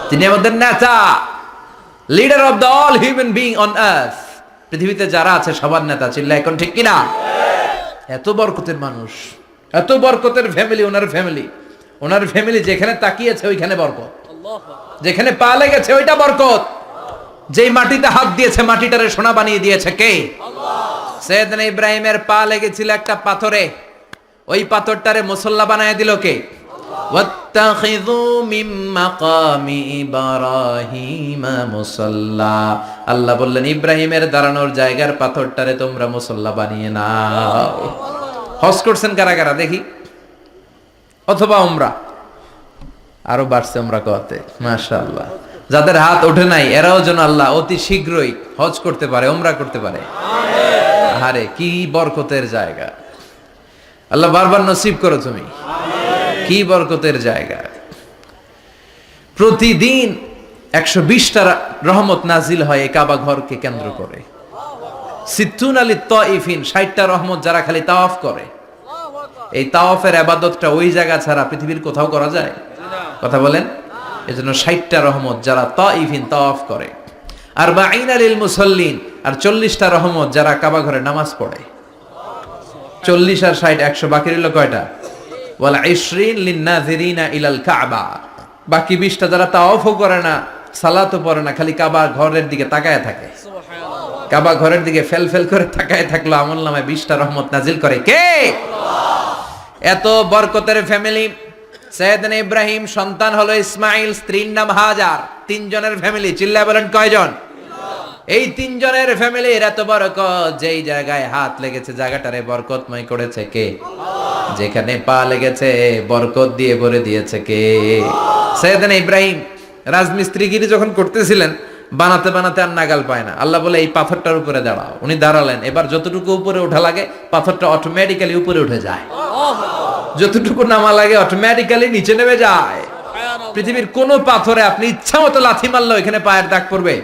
Speaker 1: তিনি আমাদের নেতা, leader of the all human being on earth. পৃথিবীতে যারা আছে সবার নেতা। চিল্লা এখন ঠিক কিনা? এত বরকতের মানুষ, এত বরকতের ফ্যামিলি, ওনার ফ্যামিলি যেখানে তাকিয়েছে ওইখানে বরকত, যেখানে পা লেগেছে ওইটা বরকত। যেই মাটিতে হাত দিয়েছে মাটিটারে সোনা বানিয়ে দিয়েছে কে? সাইয়েদনা ইব্রাহিমের পা লেগেছিল একটা পাথরে, ওই পাথরটারে মুসল্লা বানায় দিল কে? ওয়াত্তাখিযু মিন মাকামি ইব্রাহিমা মুসাল্লা। আল্লাহ বললেন ইব্রাহিমের দাঁড়ানোর জায়গার পাথরটারে তোমরা মুসল্লা বানিয়ে নাও। হজ করছেন কারা কারা দেখি? অথবা উমরা? আরো বাড়ছে উমরা করতে, মাশাআল্লাহ। যাদের হাত ওঠে নাই এরাও যেন আল্লাহ অতি শীঘ্রই হজ করতে পারে, উমরা করতে পারে। আরে কি বরকতের জায়গা! আল্লাহ বারবার নসিব করো তুমি। কি বরকতের জায়গা! প্রতিদিন 120টা রহমত নাজিল হয় এই কাবা ঘরকে কেন্দ্র করে। সিত্তুন আলী তাইফিন, 60টা রহমত যারা খালি তাওয়াফ করে। এই তাওয়াফের ইবাদতটা ওই জায়গা ছাড়া পৃথিবীর কোথাও করা যায়? কথা বলেন। এজন্য 60টা রহমত যারা তাইফিন তাওয়াফ করে, আর 40 লিল মুসাল্লিন, আর 40টা রহমত যারা কাবা ঘরে নামাজ পড়ে। 40 আর 60 100, বাকি রইল কয়টা? ওয়াল 20 লিন নাযিরিনা ইলাল কাবা। বাকি 20টা যারা তাওয়াফও করে না, সালাতও পড়ে না, খালি কাবা ঘরের দিকে তাকায় থাকে। কাবা ঘরের দিকে ফেল ফেল করে তাকায় থাকলো, আমলনামায় 20টা রহমত নাজিল করে কে? এত বরকতের ফ্যামিলি। সাইয়েদনা ইব্রাহিম সন্তান হলো ইসমাইল, স্ত্রীর নাম হাজার। 3 জনের ফ্যামিলি। চিল্লায় বলেন কয়জন? এই 3 জনের ফ্যামিলির এত বরকত, যেই জায়গায় হাত লেগেছে জায়গাটারে বরকতময় করেছে কে? যেখানে পা লেগেছে বরকত দিয়ে ভরে দিয়েছে কে? সাইয়েদনা ইব্রাহিম রাজমিস্ত্রিগিরি যখন করতেছিলেন, বানাতে বানাতে আর নাগাল পায় না। আল্লাহ বলে এই পাথরটার উপরে দাঁড়াও। উনি দাঁড়ালেন। এবার যতটুকু উপরে ওঠা লাগে পাথরটা অটোমেটিক্যালি উপরে উঠে যায়, যতটুকু নামা লাগে অটোমেটিক্যালি নিচে নেমে যায়। পৃথিবীর কোন পাথরে আপনি ইচ্ছা মতো লাথি মারলে এখানে পায়ের দাগ পড়বে?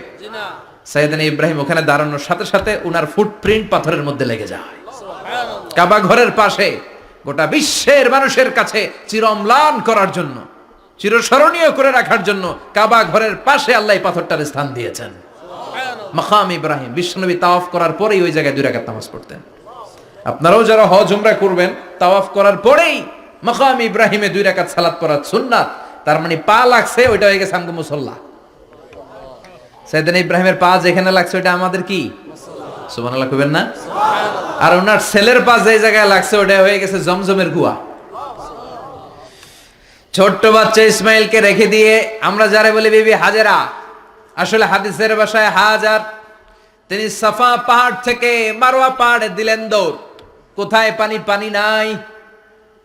Speaker 1: সাইয়েদনা ইব্রাহিম ওখানে দাঁড়ানোর সাথে সাথে উনার ফুটপ্রিন্ট পাথরের মধ্যে লেগে যায়। কাবা ঘরের পাশে গোটা বিশ্বের মানুষের কাছে চিরম্লান করার জন্য, চিরস্মরণীয় করে রাখার জন্য কাবা ঘরের পাশে আল্লাহ পাথরটার স্থান দিয়েছেন। মাকাম ইব্রাহিম। বিশ্বনবী তাওয়াফ করার পরেই ওই জায়গায় 2 রাকাত নামাজ পড়তেন। আপনারাও যারা হজ উমরা করবেন, তাওয়াফ করার পরেই মাকাম ইব্রাহিমে 2 রাকাত সালাত পড়া সুন্নাত। তার মানে পা লাগছে ওইটা হয়ে গেছে আমগো মুসল্লা। সাইয়েদনা ইব্রাহিমের পা যেখানে লাগছে ওটা আমাদের কি? সুবহানাল্লাহ কইবেন না? আর ওনার ছেলের পা যে জায়গায় লাগছে ওটা হয়ে গেছে জমজমের কুয়া। ছোট্ট বাচ্চা ইসমাইলকে রেখে দিয়ে আমরা যারা বলি বিবি হাজেরা, আসলে হাদিসের ভাষায় হাজার, তিনি সাফা পাহাড় থেকে মারওয়া পাহাড়ে দিলেন দৌড়। কোথায় পানি? পানি নাই।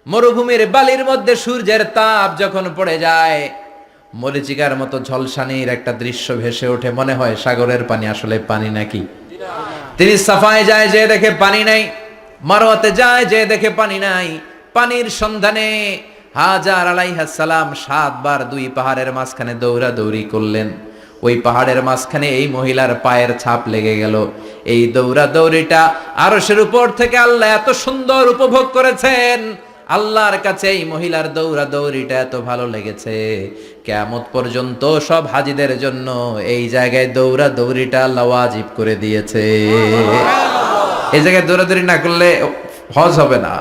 Speaker 1: মরুভূমির বালির মধ্যে সূর্যের তাপ যখন পড়ে যায়, মরিচিকার মতো ঝলসানির একটা দৃশ্য ভেসে ওঠে। মনে হয় সাগরের পানি আসলে পানি নাকি? তিনি সাফায় যায়, যে দেখে পানি নাই, মারওয়াতে যায়, যে দেখে পানি নাই। পানির সন্ধানে হাজার আলাইহিস সালাম 7 বার 2 পাহাড়ের মাঝখানে দৌড়াদৌড়ি করলেন। ওই পাহাড়ের মাঝখানে এই মহিলার পায়ের ছাপ লেগে গেল। এই দৌড়াদৌড়িটা আরশের উপর থেকে আল্লাহ এত সুন্দর উপভোগ করেছেন। আল্লাহর কাছে এই মহিলার দৌড়াদৌড়িটা এত ভালো লেগেছে, কিয়ামত পর্যন্ত সব হাজীদের জন্য এই জায়গায় দৌড়াদৌড়িটা আল্লাহ ওয়াজিব করে দিয়েছে। এই জায়গায় দৌড়াদৌড়ি না করলে হজ হবে না,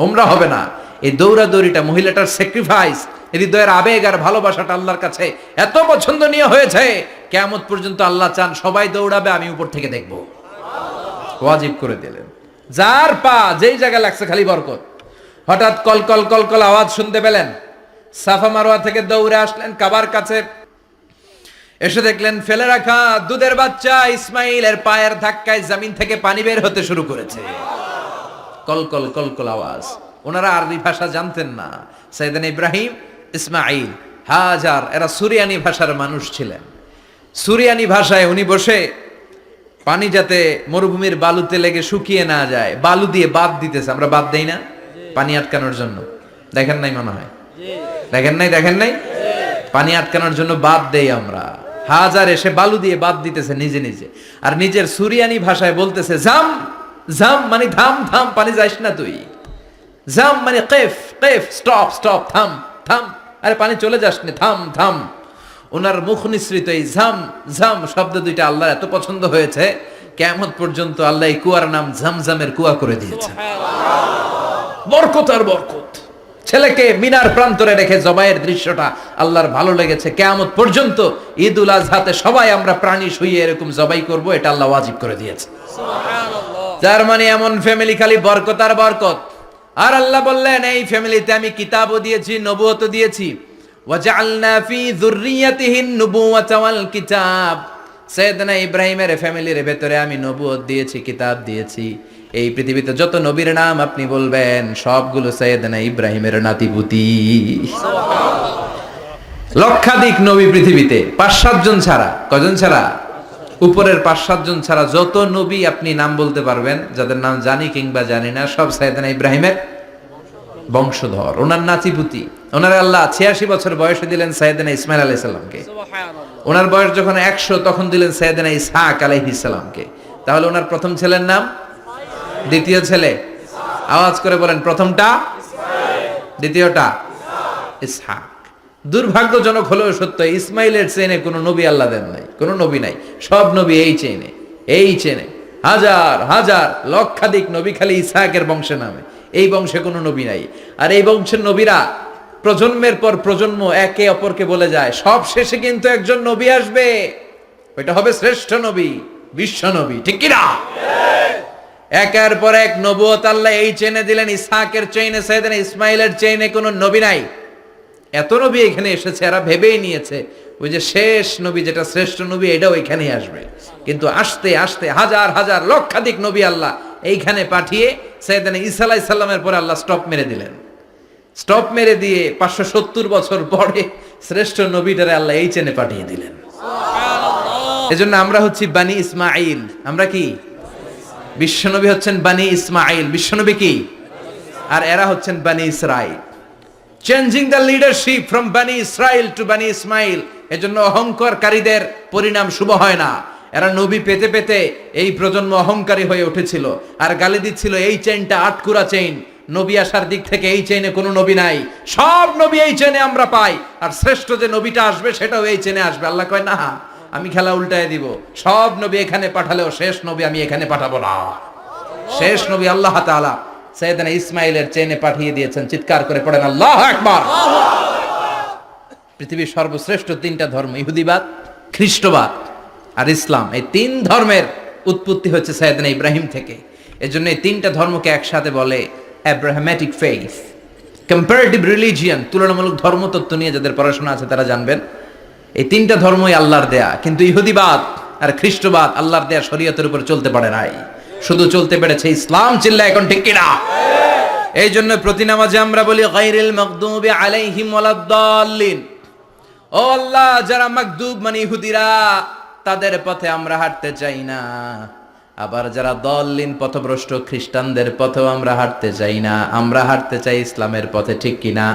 Speaker 1: উমরা হবে না। এই দৌড়াদৌড়িটা, মহিলাটার স্যাক্রিফাইস, হৃদয়ের আবেগ আর ভালোবাসাটা আল্লাহর কাছে এত পছন্দনীয় হয়েছে, কিয়ামত পর্যন্ত আল্লাহ চান সবাই দৌড়াবে, আমি উপর থেকে দেখব। ওয়াজিব করে দিলেন। যার পা যেই জায়গায় লাগছে খালি বরকত। হঠাৎ কল কল কল কল আওয়াজ শুনতে পেলেন। সাফা মারওয়া থেকে দৌড়ে আসলেন কাবার কাছে। এসে দেখলেন ফেলে রাখা দুধের বাচ্চা ইসমাইলের পায়ের ধাক্কায় জমিন থেকে পানি বের হতে শুরু করেছে। কল কল কল কল আওয়াজ। ওনারা আরবি ভাষা জানতেন না। সাইয়েদনা ইব্রাহিম, ইসমাইল, হাজার এরা সুরিয়ানি ভাষার মানুষ ছিলেন। সুরিয়ানি ভাষায় উনি বসে পানি যাতে মরুভূমির বালুতে লেগে শুকিয়ে না যায়, বালু দিয়ে বাদ দিতেছে। আমরা বাদ দেই না পানি আটকানোর জন্য? দেখেন নাই মনে হয়? দেখেন নাই পানি আটকানোর জন্য বাদ দেই আমরা। হাজার এসে বালু দিয়ে বাদ দিতেছে নিজে নিজে, আর নিজের সুরিয়ানি ভাষায় বলতেছে জাম জাম, মানে থাম থাম, পানি যাইস না তুই। জাম মানে কেফ কেফ, স্টপ স্টপ, থাম থাম, আরে পানি চলে যাস না, থাম থাম। ওনার মুখ নিঃসৃত এই ঝাম ঝাম শব্দ দুইটা আল্লাহর এত পছন্দ হয়েছে, কিয়ামত পর্যন্ত আল্লাহ এই কুয়ার নাম ঝমঝমের কুয়া করে দিয়েছে। বরকত আর বরকত। ছেলেকে মিনার প্রান্তরে রেখে জবাইয়ের দৃশ্যটা আল্লাহর ভালো লেগেছে। কিয়ামত পর্যন্ত ঈদ উল আজহাতে সবাই আমরা প্রাণী শুইয়ে এরকম জবাই করব, এটা আল্লাহ ওয়াজিব করে দিয়েছে। যার মানে এমন ফ্যামিলি খালি বরকত আর বরকত। আর আল্লাহ বললেন এই ফ্যামিলিতে আমি কিতাবও দিয়েছি, নবুয়তও দিয়েছি। ওয়াজআলনা ফি যুররিয়াতিহিন নুবুওয়াতা ওয়াল কিতাব। সাইয়েদনা ইব্রাহিমের ফ্যামিলির ভেতরে আমি নবুয়ত দিয়েছি, কিতাব দিয়েছি। এই পৃথিবীতে যত নবীর নাম আপনি বলবেন সবগুলো সাইয়েদনা ইব্রাহিমের নাতিপুতি। লক্ষাধিক নবী পৃথিবীতে, 5-7 জন ছাড়া। কজন ছাড়া? উপরের 5-7 জন ছাড়া যত নবী আপনি নাম বলতে পারবেন, যাদের নাম জানি কিংবা জানি না, সব সাইয়েদনা ইব্রাহিমের বংশধর, ওনার নাতিপুতি। ওনার আল্লাহ 86 বছর বয়সে দিলেন সাইয়েদনা ইসমাইল আলাইহিস সালামকে। ওনার বয়স যখন 100 তখন দিলেন সাইয়েদনা ইসহাক আলাইহিস সালামকে। তাহলে ওনার প্রথম ছেলের নাম, দ্বিতীয় ছেলে, আওয়াজ করে বলেন, প্রথমটা দ্বিতীয়টা ইসহাক। দুর্ভাগ্যজনক হলেও সত্য, ইসমাইলের চেনে কোনো নবী আল্লাহ দেন নাই, কোনো নবী নাই। সব নবী এই চেনে হাজার হাজার লক্ষাধিক নবী খালি ইসহাকের বংশে নামে। এই বংশে কোনো নবী নাই। আর এই বংশের নবীরা প্রজন্মের পর প্রজন্ম একে অপরকে বলে যায়, সব শেষে কিন্তু একজন নবী আসবে, ওইটা হবে শ্রেষ্ঠ নবী, বিশ্ব নবী। ঠিক কিনা? একের পর এক নবুয়ত আল্লাহ এই চেনে দিলেন। ইসহাকের চেইনে, সাইয়েদনা ইসমাইলের চেইনে কোনো নবী নাই। এত নবী এখানে এসেছে, এরা ভেবেই নিয়েছে ওই যে শেষ নবী, যেটা শ্রেষ্ঠ নবী, এটাও এখানেই আসবে। কিন্তু আস্তে আস্তে হাজার হাজার লক্ষাধিক নবী আল্লাহ এইখানে পাঠিয়ে সাইয়েদনা ঈসা আলাইহিস সালামের পরে আল্লাহ স্টপ মেরে দিলেন। স্টপ মেরে দিয়ে 570 বছর পরে শ্রেষ্ঠ নবীটারে আল্লাহ এই চেনে পাঠিয়ে দিলেন। এজন্য আমরা হচ্ছি বানি ইসমাইল। আমরা কি? বিশ্বনবী হচ্ছেন বানি ইসমাইল। বিশ্বনবী কি? আর এরা হচ্ছেন বানি Israil. Changing the leadership from বানি ইসরাইল টু বানি ইসমাইল। এজন্য অহংকারকারীদের পরিণাম শুভ হয় না। এরা নবী পেতে পেতে এই প্রজন্ম অহংকারী হয়ে উঠেছিল, আর গালি দিচ্ছিল এই চেইনটা আটকুরা চেইন, নবী আসার দিক থেকে এই চেইনে কোনো নবী নাই, সব নবী এই চেইনে আমরা পাই, আর শ্রেষ্ঠ যে নবীটা আসবে সেটাও এই চেইনে আসবে। আল্লাহ কয় না, আমি খেলা উল্টায় দিব, সব নবী এখানে পাঠালেও শেষ নবী আমি এখানে পাঠাবো না। শেষ নবী আল্লাহ তাআলা সাইয়েদনা ইসমাইলের চেইনে পাঠিয়ে দিয়েছেন। চিৎকার করে পড়েন আল্লাহু আকবার। পৃথিবীর সর্বশ্রেষ্ঠ 3টা ধর্ম, ইহুদিবাদ, খ্রিস্টবাদ আর ইসলাম, এই 3 ধর্মের উৎপত্তি হচ্ছে সাইয়েদনা ইব্রাহিম থেকে। এজন্য এই 3টা ধর্মকে একসাথে বলে অ্যাব্রাহামেটিক ফেইথ, কম্পারেটিভ রিলিজিয়ন। তুলনামূলক ধর্মতত্ত্ব নিয়ে যাদের পড়াশোনা আছে তারা জানবেন এই 3টা ধর্মই আল্লাহর দেয়া। কিন্তু ইহুদিবাদ আর খ্রিস্টবাদ আল্লাহর দেয়া শরীয়তের উপর চলতে পারে নাই, শুধু চলতে পেরেছে ইসলাম। চিল্লা এখন ঠিক কিনা? এই জন্য প্রতি নামাজে আমরা বলি গায়রিল মাগদুবি আলাইহিম ওয়ালাদ-দাল্লিন। ও আল্লাহ, যারা মাগদুব মানে ইহুদিরা, তাদের পথে আমরা হাঁটতে চাই না। আবার যারা দললিন পথভ্রষ্ট খ্রিস্টানদের পথেও আমরা হাঁটতে চাই না, আমরা হাঁটতে চাই ইসলামের পথে, ঠিক কিনা?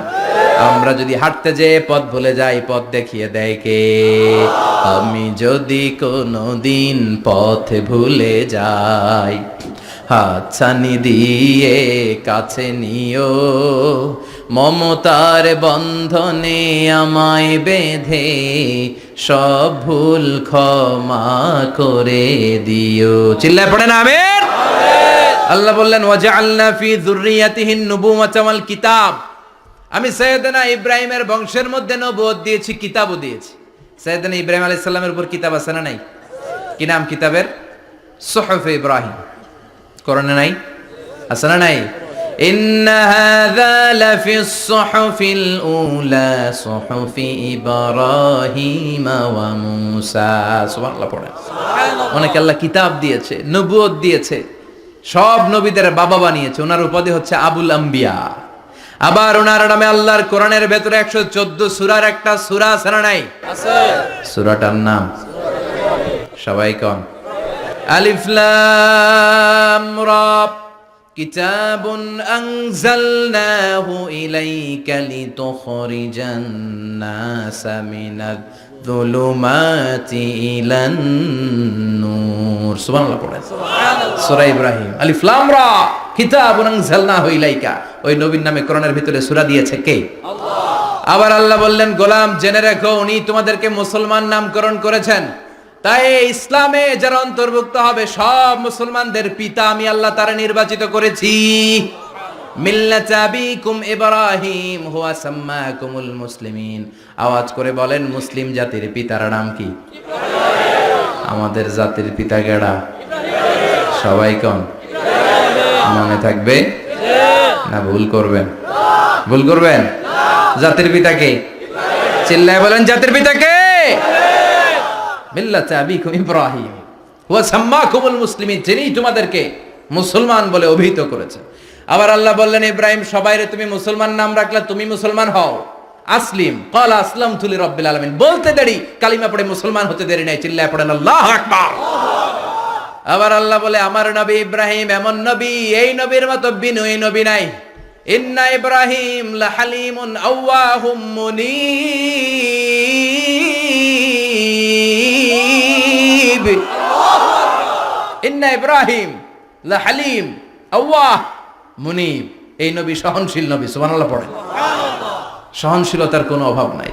Speaker 1: আমরা যদি হাঁটতে যেয়ে পথ ভুলে যাই, পথ দেখিয়ে দেয় কে? আমি যদি কোনোদিন পথ ভুলে যাই, হাতছানি দিয়ে কাছে নিও, মমতার বন্ধনে আমায় বেঁধে সব ভুল ক্ষমা করে দিও। চিল্লায় পড়েন আমিন। আল্লাহ বললেন ওয়াজআলনা ফি যুররিয়াতিহিন নুবুওয়াতা ওয়াল কিতাব, আমি সাইয়েদনা ইব্রাহিমের বংশের মধ্যে নবুয়ত দিয়েছি, কিতাবও দিয়েছি। সাইয়েদনা ইব্রাহিম আলাইহিস সালামের উপর কিতাব আছে না নাই? কি নাম কিতাবের? সুহুফে ইব্রাহিম। কোরআনে নাই? আছে না নাই? ইন্না হাযা লাফিস সুহুফিল উলা সুহুফি ইব্রাহিম ওয়া মূসা। সুবহানাল্লাহ পড়েন। অনেক আল্লাহ কিতাব দিয়েছে, নবুয়ত দিয়েছে, সব নবীদের বাবা বানিয়েছে। ওনার উপাধি হচ্ছে আবুল আম্বিয়া। আবার ওনার নামে আল্লাহর কোরআনের ভেতরে 114 সূরার একটা সূরা আছে না নাই? আছে। সূরাটার নাম সবাই কোন? আলিফ লাম রা। কিতাবুন আনজালনাহু ইলাইকা লিতুখরিজান নাসা মিনাজ যুলুমাতি ইলান নূর। সুবহানাল্লাহ পড়েন। সুবহানাল্লাহ। সূরা ইব্রাহিম। আলিফ লাম রা। কিতাবুন আনজালনাহু ইলাইকা। ওই নবীর নামে কোরআনের ভিতরে সূরা দিয়েছে কে? আল্লাহ। আবার আল্লাহ বললেন, গোলাম জেনে রাখো, উনি তোমাদেরকে মুসলমান নামকরণ করেছেন। তাই ইসলামে যারা অন্তর্ভুক্ত হবে সব মুসলমানদের পিতা আমি আল্লাহ তারা নির্বাচিত করেছি। মিল্লাত আবিকুম ইব্রাহিম হুয়া সাম্মাকুমুল মুসলিমিন। আওয়াজ করে বলেন, মুসলিম জাতির পিতার নাম কি? আমাদের জাতির পিতা কেডা? সবাই কোন? মনে থাকবে না ভুল করবেন? ভুল করবেন? জাতির পিতা কে? চিল্লায় বলেন, জাতির পিতা কে? মিল্লাত আবিকুম ইব্রাহিম ওয়া সাম্মাকুমুল মুসলিমিন, যিনি তোমাদেরকে মুসলমান বলে অভিহিত করেছেন। আবার আল্লাহ বললেন, ইব্রাহিম সবাইরে তুমি মুসলমান নাম রাখলে, তুমি মুসলমান হও। আসলিম ক্বালা আসলামতু লিরাব্বিল আলামিন, বলতে দেরি, কালিমা পড়ে মুসলমান হতে দেরি নাই। চিল্লায় পড়েন আল্লাহু আকবার। আবার আল্লাহ বলে, আমার নবী ইব্রাহিম এমন নবী, এই নবীর মতো বিনয়ী নবী নাই। ইন্না ইব্রাহিম লাহালিমুন আওয়াহুম মুনীব। ইন্না ইব্রাহিম লাহালিম আওয়াহ মুনীব। এই নবী সহনশীল নবী। সুবহানাল্লাহ পড়েন। সহনশীলতার কোনো অভাব নাই,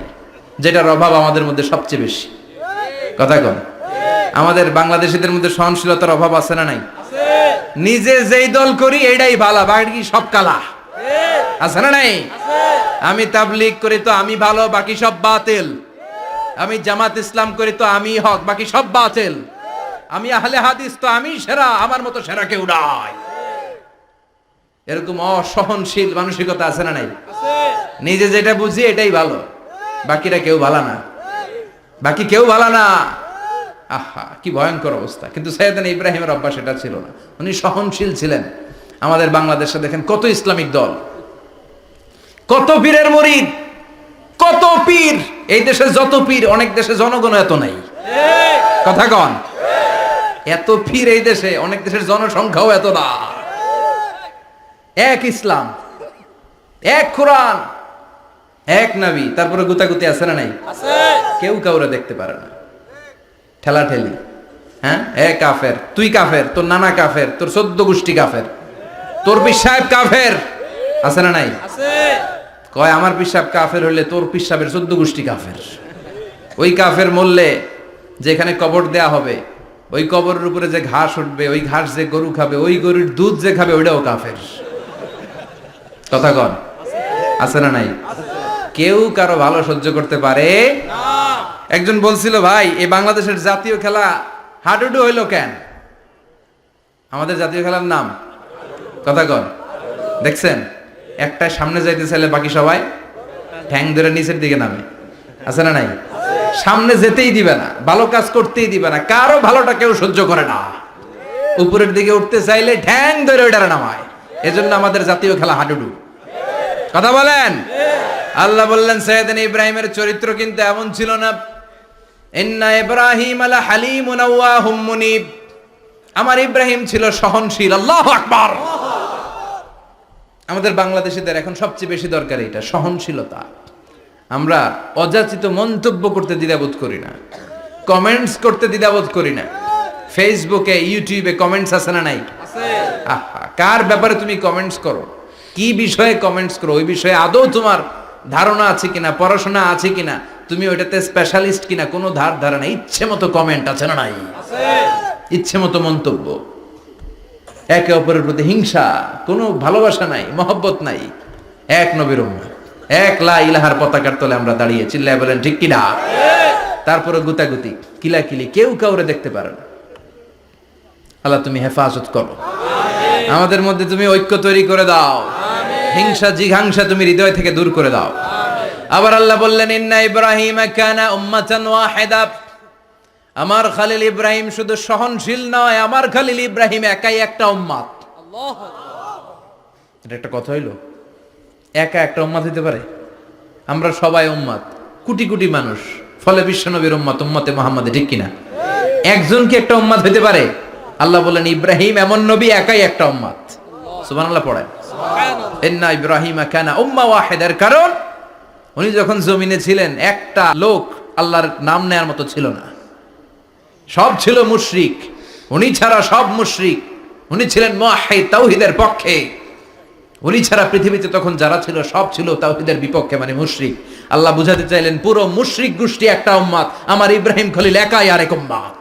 Speaker 1: যেটার অভাব আমাদের মধ্যে সবচেয়ে বেশি। কথা কন, আমাদের বাংলাদেশীদের মধ্যে সহনশীলতার অভাব আছে না নাই? নিজে যেই দল করি এটাই ভালো, বাকি সব কালা। আছে না নাই? আমি তাবলীগ করি তো আমি ভালো, বাকি সব বাতিল। আমি জামাত ইসলাম করি তো আমি হক, বাকি সব বাতিল। আমি আহলে হাদিস তো আমি সেরা, আমার মতো সেরা কেউ নাই। এরকম অসহনশীল মানসিকতা আছে না নাই? নিজে যেটা বুঝি এটাই ভালো, বাকিরা কেউ ভালো না, বাকি কেউ ভালো না। আহা, কি ভয়ঙ্কর অবস্থা। কিন্তু সাইয়েদনা ইব্রাহিমের অভ্যাস এটা ছিল না, উনি সহনশীল ছিলেন। আমাদের বাংলাদেশে দেখেন কত ইসলামিক দল, কত পীরের মুরিদ, কত পীর। এই দেশে যত পীর, অনেক দেশে জনগণ এত নাই। কথা কন, এত পীর এই দেশে, অনেক দেশের জনসংখ্যাও এত না। এক ইসলাম, এক কোরআন, এক নবী, তারপরে গুতাগুতি আছে না নাই? কেউ কাউরে দেখতে পারে না, ঠেলা ঠেলি। হ্যাঁ, এ কাফের, তুই কাফের, তোর নানা কাফের, তোর 14 গোষ্ঠী কাফের, তোর পীর সাহেব কাফের। আছে না নাই? কয় আমার পীর সাহেব কাফের হলে তোর পীর সাহেবের 14 গোষ্ঠী কাফের। ওই কাফের মরলে যেখানে কবর দেয়া হবে, ওই কবরের উপরে যে ঘাস উঠবে, ওই ঘাস যে গরু খাবে, ওই গরুর দুধ যে খাবে, ওইটাও কাফের। কথা কন, আছে না নাই? কেউ কারো ভালো সহ্য করতে পারে না। একজন বলছিল, ভাই এই বাংলাদেশের জাতীয় খেলা হাডুডু হইলো কেন? আমাদের জাতীয় খেলার নাম, কথা কন, দেখছেন একটা সামনে যাইতে চাইলে বাকি সবাই ঠ্যাং ধরে নিচের দিকে নামে। আছে না নাই? সামনে যেতেই দিবে না, ভালো কাজ করতেই দিবে না, কারো ভালোটা কেউ সহ্য করে না। উপরের দিকে উঠতে চাইলে ঠ্যাং ধরে ওইটারে নামায়। এজন্য আমাদের জাতীয় খেলা হাডুডু। কথা বলেন। আল্লাহ বললেন, সাইয়েদনা ইব্রাহিমের চরিত্র কিন্তু এমন ছিল না। ইন্না ইব্রাহিম আলা হালিমুন আওয়াহুম মুনীব। আমার ইব্রাহিম ছিল সহনশীল। আল্লাহু আকবার। আমাদের বাংলাদেশিদের এখন সবচেয়ে বেশি দরকার এটা, সহনশীলতা। আমরা অযাচিত মন্তব্য করতে দ্বিধাবোধ করি না, কমেন্টস করতে দ্বিধাবোধ করি না। ফেসবুকে ইউটিউবে কমেন্টস আছে না নাই? আহা, কার ব্যাপারে তুমি কমেন্টস করো, কি বিষয়ে কমেন্টস করো, ওই বিষয়ে আদৌ তোমার ধারণা আছে কিনা, পড়াশোনা আছে কিনা, তুমি ওইটাতে স্পেশালিস্ট কিনা, কোনো ধারণা। ইচ্ছে মতো কমেন্ট আছে না নাই? ইচ্ছে মতো মন্তব্য, একে অপরের প্রতি হিংসা, কোনো ভালোবাসা নাই, মহব্বত নাই। এক নবীর উম্মত, এক লা ইলাহার পতাকার তলে আমরা দাঁড়িয়ে, চিল্লায় বলেন ঠিক কিনা? তারপরে গুতাগুতি, কিলাকিলি, কেউ কাউরে দেখতে পারে না। আল্লাহ তুমি হেফাজত করো, আমাদের মধ্যে তুমি ঐক্য তৈরি করে দাও, হিংসা জিঘাংসা তুমি হৃদয় থেকে দূর করে দাও। আবার আল্লাহ বললেন ইন্না ইব্রাহিম কানা উম্মাতান ওয়াহিদা, আমার খলিল ইব্রাহিম শুধু সহনশীল নয়, আমার খলিল ইব্রাহিম একাই একটা উম্মত। এটা একটা কথা হইল? একা একটা উম্মত হইতে পারে? আমরা সবাই উম্মত, কোটি কোটি মানুষ, ফলে বিশ্বনবীর উম্মত, উম্মতে মুহাম্মাদে, ঠিক কিনা? একজন কি একটা উম্মত হইতে পারে? আল্লাহ বলেন ইব্রাহিম এমন নবী, একাই একটা উম্মত। সুবহানাল্লাহ পড়েন। ইন্না ইব্রাহিম কানা উম্মাহ ওয়াহিদার, কারণ উনি যখন জমিনে ছিলেন একটা লোক আল্লাহর নাম নেয়ার মতো ছিল না, সব ছিল মুশরিক, উনি ছাড়া সব মুশরিক। উনি ছিলেন মুওয়াহহিদ, তাওহীদের পক্ষে। উনি ছাড়া পৃথিবীতে তখন যারা ছিল সব ছিল তাওহীদের বিপক্ষে, মানে মুশরিক। আল্লাহ বুঝাতে চাইলেন পুরো মুশরিক গোষ্ঠী একটা উম্মত, আমার ইব্রাহিম খলিল একাই আরেক উম্মত।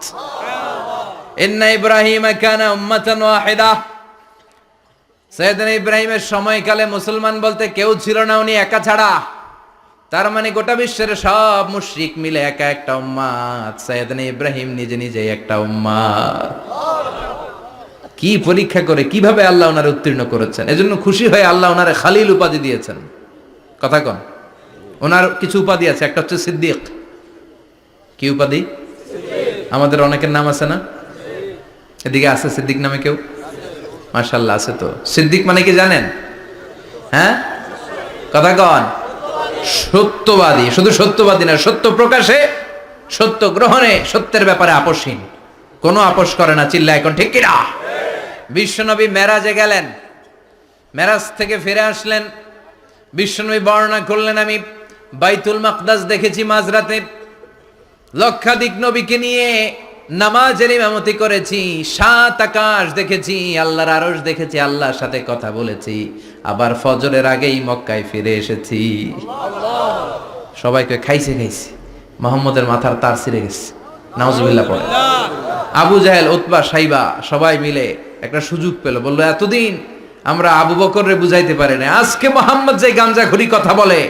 Speaker 1: ইন্না ইব্রাহিম কানা উম্মাতান ওয়াহিদা, সাইয়েদনা ইব্রাহিমের সময়কালে মুসলমান বলতে কেউ ছিল না, উনি একা ছাড়া। তার মানে গোটা বিশ্বের সব মুশরিক মিলে একা একটা উম্মত, সাইয়েদনা ইব্রাহিম নিজে নিজে একটা উম্মত। কি পরীক্ষা করে কিভাবে আল্লাহ ওনারে উত্তীর্ণ করেছেন, এজন্য খুশি হয়ে আল্লাহ ওনারে খালিল উপাধি দিয়েছেন। কথা কন, ওনার কিছু উপাধি আছে, একটা হচ্ছে সিদ্দিক। কি উপাধি? আমাদের অনেকের নাম আছে না? এদিকে আছে সিদ্দিক নামে কেউ? মাশাআল্লাহ আছে তো। সিদ্দিক মানে কি জানেন? হ্যাঁ, কথা কন। সত্যবাদী, শুধু সত্যবাদী না, সত্য প্রকাশে, সত্য গ্রহণে, সত্যের ব্যাপারে আপোষহীন, কোনো আপোষ করে না। চিল্লা এখন ঠিক কিনা? বিশ্বনবী মেরাজে গেলেন, মেরাজ থেকে ফিরে আসলেন, বিশ্বনবী বর্ণনা করলেন আমি বাইতুল মাকদাস দেখেছি মাঝরাতে, লক্ষাধিক নবীকে নিয়ে নামাজের ইমামতি করেছি, 7 আকাশ দেখেছি, আল্লাহর আরশ দেখেছি, আল্লাহর সাথে কথা বলেছি, আবার ফজরের আগেই মক্কায় ফিরে এসেছি। সবাইকে খাইছে খাইছে, মুহাম্মদের মাথার তার ছিঁড়ে গেছে, নাউজুবিল্লাহ পড়ে। আবু জাহেল, উতবা, সাইবা সবাই মিলে একটা সুযোগ পেল, বললো এতদিন আমরা আবু বকররে বুঝাইতে পারি না, আজকে মুহাম্মদ যে গাঞ্জাখুরি কথা বলে,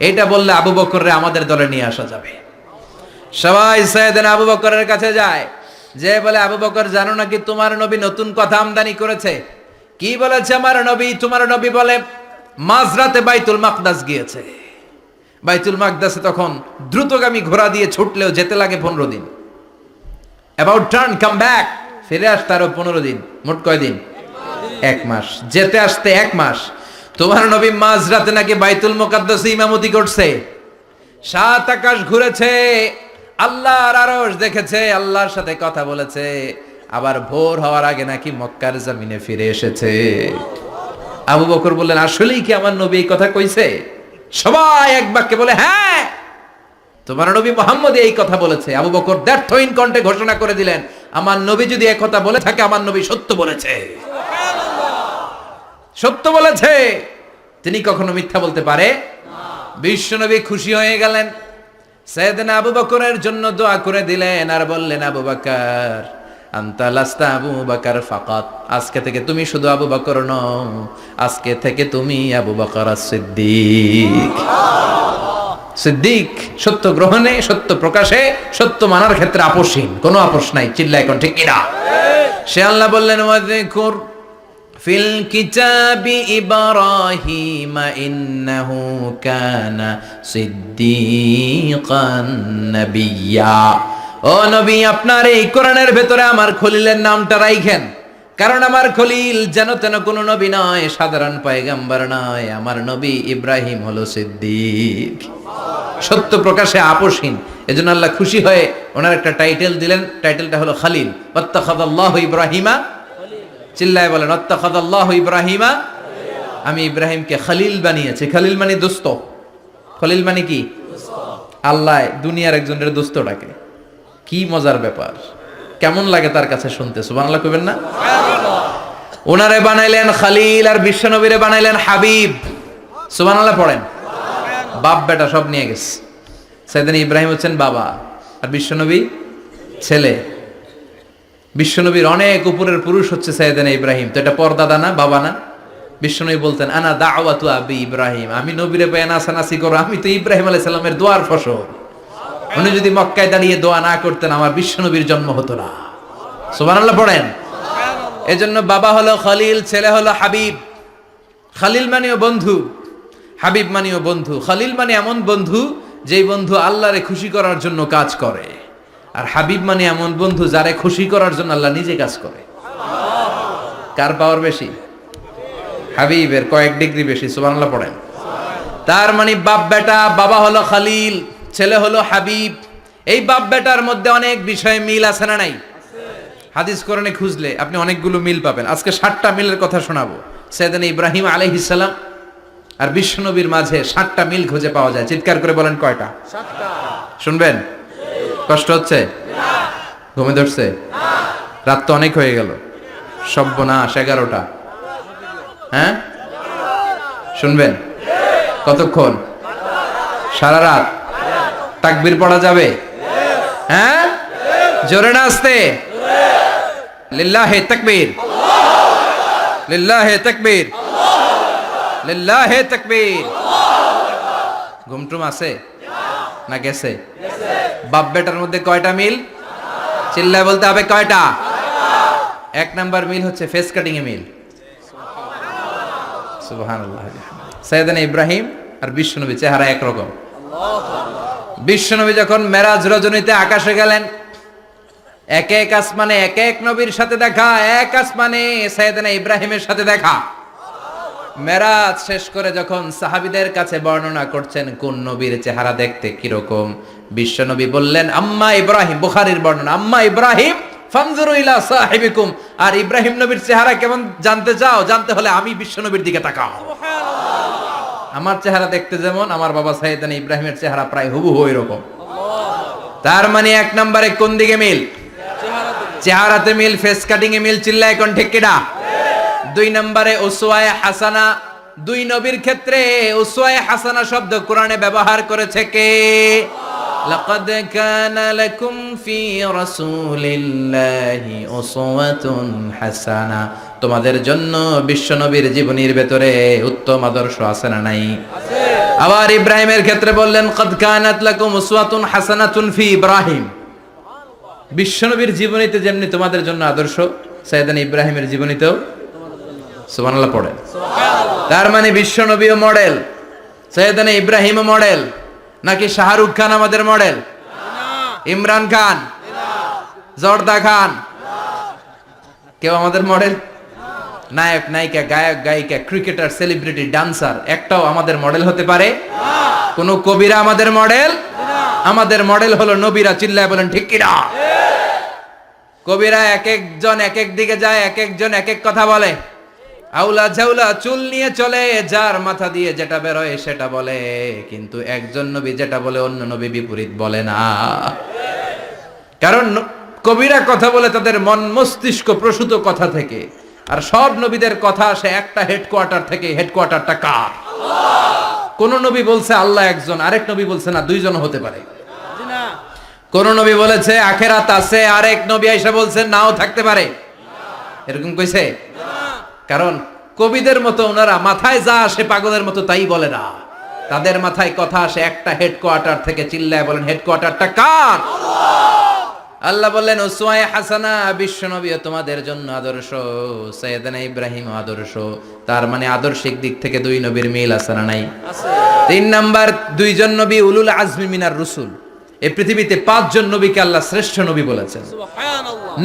Speaker 1: এটা বললে আবু বকররে আমাদের দলে নিয়ে আসা যাবে। সবাই সাইয়েদনা আবু বকরের কাছে যায়, যে বলে আবু বকর জানো নাকি তোমার নবী নতুন কথা আমদানি করেছে? কি বলেছে আমার নবী? তোমার নবী বলে মাঝরাতে বাইতুল মাকদাস গিয়েছে। বাইতুল মাকদাসে তখন দ্রুতগামী ঘোড়া দিয়ে ছুটলেও যেতে লাগে 15 দিন। অ্যাবাউট টার্ন কাম ব্যাক, ফিরে আসতে আরো 15 দিন, মোট কয় দিন? 1 মাস, যেতে আসতে 1 মাস। তোমার নবী মাঝরাতে নাকি বাইতুল মুকাদ্দাসে ইমামতি করছে, 7 আকাশ ঘুরেছে, আল্লাহর আরশ দেখেছে, আল্লাহর সাথে কথা বলেছে, আবার ভোর হওয়ার আগে নাকি মক্কার জমিনে ফিরে এসেছে। আবু বকর বললেন আসলেই কি আমার নবী এই কথা কইছে? সবাই এক বাক্যে বলে হ্যাঁ, তোমার নবী মুহাম্মদ এই কথা বলেছে। আবু বকর দ্ব্যর্থহীন কণ্ঠে ঘোষণা করে দিলেন, আমার নবী যদি এই কথা বলে থাকে, আমার নবী সত্য বলেছে, সত্য বলেছে, তিনি কখনো মিথ্যা বলতে পারে না। বিশ্বনবী খুশি হয়ে গেলেন, সাইয়েদনা আবু বকরের জন্য দোয়া করে দিলেন, আর বললেন আবু বকর আনতা লাস্তা আবু বকর ফাকাত, আজকে থেকে তুমি শুধু আবু বকর নও, আজকে থেকে তুমি আবু বকর সিদ্দিক। সিদ্দিক সত্য গ্রহণে, সত্য প্রকাশে, সত্য মানার ক্ষেত্রে আপোষহীন, কোনো আপোষ নাই। চিল্লা এখন ঠিক কিনা? সে আল্লাহ বললেন ওয়াযকুর ফিল কিতাবি ইব্রাহিম ইন্নাহু কানা সিদ্দিকান নাবিয়্যা। ও নবী, আপনার এই কোরআনের ভেতরে আমার খলিলের নামটা রাখেন, কারণ আমার খলিল যেন তেন কোন নবী নয়, সাধারণ পয়গম্বর নয়, আমার নবী ইব্রাহিম হলো সিদ্দিক, সত্য প্রকাশে আপোষহীন। এজন্য আল্লাহ খুশি হয়ে ওনার একটা টাইটেল দিলেন, টাইটেলটা হলো খলিল। ওয়াত্তাখাযাল্লাহু ইব্রাহিমা, চিল্লায় বলেন ওয়াত্তাখাযাল্লাহু ইব্রাহিমা, আমি ইব্রাহিমকে খলিল বানিয়েছি। খলিল মানে দোস্ত। খলিল মানে কি? আল্লাহ দুনিয়ার একজনের দোস্ত ডাকে। কি মজার ব্যাপার, কেমন লাগে তার কাছে শুনতে, সুবহানাল্লাহ কইবেন না? ওনারে বানাইলেন খলিল আর বিশ্বনবীরে বানাইলেন হাবিব, সুবহানাল্লাহ পড়েন। বাপ বেটা সব নিয়ে গেছে। সাইয়েদনা ইব্রাহিম হচ্ছেন বাবা আর বিশ্বনবী ছেলে। বিশ্বনবীর অনেক উপরের পুরুষ হচ্ছে সাইয়েদনা ইব্রাহিম, তো এটা পরদাদা না, বাবা না? বিশ্বনবী বলতেন আনা দাওয়াতু আবি ইব্রাহিম, আমি নবীরে পেয়ে নাসানাসি করো, আমি তো ইব্রাহিম আলাইহিস সালামের দোয়ার ফসল। উনি যদি মক্কায় দাঁড়িয়ে দোয়া না করতেন আমার বিশ্বনবীর জন্ম হতো না। সুবহানাল্লাহ পড়েন। এজন্য বাবা হলো খলিল, ছেলে হলো হাবিব। খলিল মানেও বন্ধু, হাবিব মানেও বন্ধু। খলিল মানে এমন বন্ধু যেই বন্ধু আল্লাহরে খুশি করার জন্য কাজ করে, আর হাবিব মানে এমন বন্ধু যারে খুশি করার জন্য আল্লাহ নিজে কাজ করে। কার পাওয়ার বেশি? হাবিবের কয়েক ডিগ্রি বেশি। সুবহানাল্লাহ পড়েন। তার মানে বাপ বেটা, বাবা হলো খলিল, ছেলে হলো হাবিব। এই বাপ বেটার মধ্যে অনেক বিষয়ে মিল আছে না নাই? হাদিস কোরআনে খুঁজলে আপনি অনেকগুলো মিল পাবেন। আজকে 7টা মিলের কথা শোনাবো। সাইয়েদনা ইব্রাহিম আলাইহিস সালাম আর বিশ্বনবীর মাঝে 7টা মিল খুঁজে পাওয়া যায়। চিৎকার করে বলেন কয়টা? 7টা। শুনবেন? কষ্ট হচ্ছে? ঘুমে ধরছে? রাত তো অনেক হয়ে গেল। সর্বনাশ, 11টা। হ্যাঁ শুনবেন? কতক্ষণ? সারা রাত। তাকবীর পড়া যাবে? হ্যাঁ জোরে না আস্তে? লিল্লাহে তাকবীর, লিল্লাহে তাকবীর, লিল্লাহে তাকবীর। ঘুমটুম আছে না গেছে? বাপ বেটার মধ্যে কয়টা মিল? চিল্লায় বলতে হবে কয়টা? 1 নাম্বার মিল হচ্ছে ফেস কাটিং এ মিল। সুবহানাল্লাহ। সাইয়েদনা ইব্রাহিম আর বিশ্বনবী চেহারা একরকম। বিশ্বনবী যখন মেরাজ রজনীতে আকাশে গেলেন, এক এক আসমানে এক এক নবীর সাথে দেখা, এক আসমানে সাইয়েদনা ইব্রাহিমের সাথে দেখা। মেরাজ শেষ করে যখন সাহাবীদের কাছে বর্ণনা করছেন কোন নবীর চেহারা দেখতে কিরকম, বিশ্বনবী বললেন আম্মা ইব্রাহিম, বুখারীর বর্ণনা, আম্মা ইব্রাহিম ফানজুরু ইলা সাহিবিকুম, আর ইব্রাহিম নবীর চেহারা কেমন জানতে চাও? জানতে হলে আমি বিশ্বনবীর দিকে তাকাও। আমার চেহারা দেখতে যেমন, আমার বাবা সাইয়েদনা ইব্রাহিমের চেহারা প্রায় হুবহু এরকম। তার মানে 1 নম্বরে কোন দিকে মিল? চেহারাতে মিল, ফেস কাটিং এ মিল। চিল্লায় কোন ঠিক কিনা? 2 নম্বরে উসওয়ায়ে হাসানা। 2 নবীর ক্ষেত্রে উসওয়ায়ে হাসানা শব্দ কোরআনে ব্যবহার করেছে কে? লাকাদ কানা লাকুম ফি রাসূলিল্লাহি উসওয়াতুন হাসানা, তোমাদের জন্য বিশ্বনবীর জীবনীর ভেতরে উত্তম আদর্শ আছে না নাই? আছে। আবার ইব্রাহিমের ক্ষেত্রে বললেন কাদ কানাত লাকুম উসওয়াতুন হাসানাতুন ফি ইব্রাহিম। বিশ্বনবীর জীবনীতে যেমনি তোমাদের জন্য আদর্শ, সাইয়েদনা ইব্রাহিমের জীবনীতেও। সুবহানাল্লাহ পড়েন। সুবহানাল্লাহ। তার মানে বিশ্বনবীও মডেল, সাইয়েদনা ইব্রাহিমও মডেল। নাকি শাহরুখ খান আমাদের মডেল? না। ইমরান খান? না। জর্দা খান? না। কেউ আমাদের মডেল? নায়ক নায়িকা, গায়ক গায়িকা, ক্রিকেটার, সেলিব্রিটি, ডান্সার একটাও আমাদের মডেল হতে পারে না। কোন কবিরা আমাদের মডেল না। আমাদের মডেল হলো নবীরা। চিল্লায় বলেন ঠিক কি না? কবিরা এক একজন এক এক দিকে যায়, এক একজন এক এক কথা বলে। আউলা ঝাউলা চুল নিয়ে চলে, যার মাথা দিয়ে যেটা বেরোয় সেটা বলে, কিন্তু একজন নবী যেটা বলে অন্য নবী বিপরীত বলে না। কারণ কবিরা কথা বলে তাদের মন মস্তিষ্ক প্রসূত কথা থেকে, আর সব নবীদের কথা আসে একটা হেডকোয়ার্টার থেকে। হেডকোয়ার্টারটা কার? কোন নবী বলছে আল্লাহ একজন, আরেক নবী বলছে না 2 জন হতে পারে। কোন নবী বলেছে আখেরাত আছে, আরেক নবী আইসা বলছে নাও থাকতে পারে। এরকম কইছে? কারণ কবিদের মতো ওনারা মাথায় যা আসে পাগলের মতো তাই বলে না। তাদের মাথায় কথা আসে একটা হেডকোয়ার্টার থেকে। চিল্লায় বলেন হেডকোয়ার্টারটা কার? আল্লাহ বললেন উসওয়ায়ে হাসানা, বিশ্বনবী তোমাদের জন্য আদর্শ, সাইয়েদনা ইব্রাহিম আদর্শ। তার মানে আদর্শিক দিক থেকে 2 নবীর মিল আছে না নাই? আছে। 3 নাম্বার, 2 জন নবী উলুল আজমি মিনার রুসুল। এই পৃথিবীতে 5 জন নবীকে আল্লাহ শ্রেষ্ঠ নবী বলেছেন।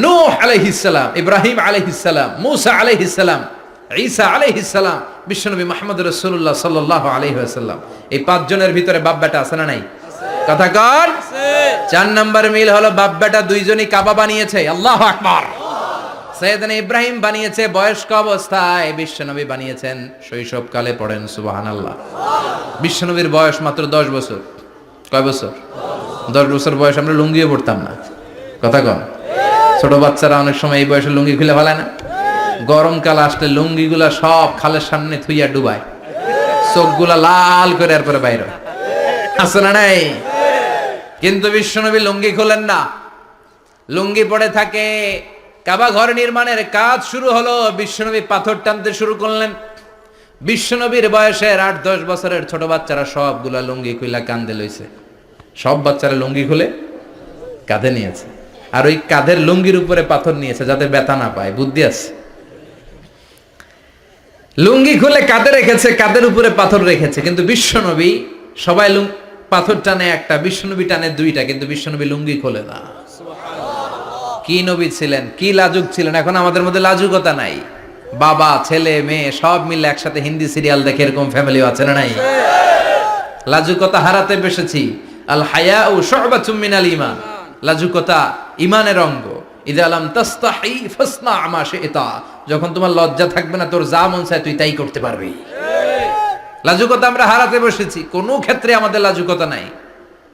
Speaker 1: নূহ আলাইহিস সালাম, ইব্রাহিম আলাইহিস সালাম, মূসা আলাইহিস সালাম, ঈসা আলাইহিস সালাম, বিশ্বনবী মুহাম্মদ রাসূলুল্লাহ সাল্লাল্লাহু আলাইহি ওয়াসাল্লাম। এই 5 জনের ভিতরে বাপ বেটা আছে না নাই? কথা কর। 4 নাম্বার মিল হলো বাপ বেটা দুইজনই কাবা বানিয়েছে। আল্লাহু আকবার। সাইয়েদনা ইব্রাহিম বানিয়েছে বয়স্ক অবস্থায়, বিশ্বনবী বানিয়েছেন শৈশবকালে। পড়েন সুবহানাল্লাহ। বিশ্বনবীর বয়স মাত্র 10 বছর। কয় বছর? 10 বছর বয়স আমরা লুঙ্গিও পড়তাম না। কথা কন। ছোট বাচ্চারা অনেক সময় এই বয়সে লুঙ্গি খুলে ফেলায় না? গরমকাল আসলে লুঙ্গিগুলা সব খালের সামনে থুইয়া ডুবায়, চোখগুলা লাল করে এরপরে বাইরে আছে না নাই? কিন্তু বিশ্বনবী লুঙ্গি খোলেন না, লুঙ্গি পড়ে থাকে। কাবা ঘর নির্মাণের কাজ শুরু হলো, বিশ্বনবী পাথর টানতে শুরু করলেন। বিশ্বনবীর বয়সের 8-10 বছরের ছোট বাচ্চারা সবগুলা লুঙ্গি খুইলা কাঁধে লইছে। সব বাচ্চারা লুঙ্গি খুলে কাঁধে নিয়েছে, আর ওই কাঁধের লুঙ্গির উপরে পাথর নিয়েছে যাতে ব্যথা না পায়। বুদ্ধি আছে। লুঙ্গি খুলে কাঁধে রেখেছে, কাঁধের উপরে পাথর রেখেছে। কিন্তু বিশ্বনবী, সবাই পাথর টানে একটা, বিশ্বনবী টানে 2টা, কিন্তু বিশ্বনবী লুঙ্গি খোলে না। কি নবী ছিলেন, কি লাজুক ছিলেন। এখন আমাদের মধ্যে লাজুকতা নাই। বাবা ছেলে মেয়ে সব মিলে একসাথে হিন্দি সিরিয়াল দেখে এরকম ফ্যামিলিও আছে না নাই? লাজুকতা হারাতে বসেছি। আল হায়াউ শু'বাতুম মিনাল ঈমান। লাজুকতা ঈমানের অঙ্গ। ইযা লাম তাস্তাহি ফাসনা মা শি'তা। যখন তোমার লজ্জা থাকবে না, তোর যা মন চায় তুই তাই করতে পারবি। লাজুকতা আমরা হারাতে বসেছি, কোনো ক্ষেত্রে আমাদের লাজুকতা নাই।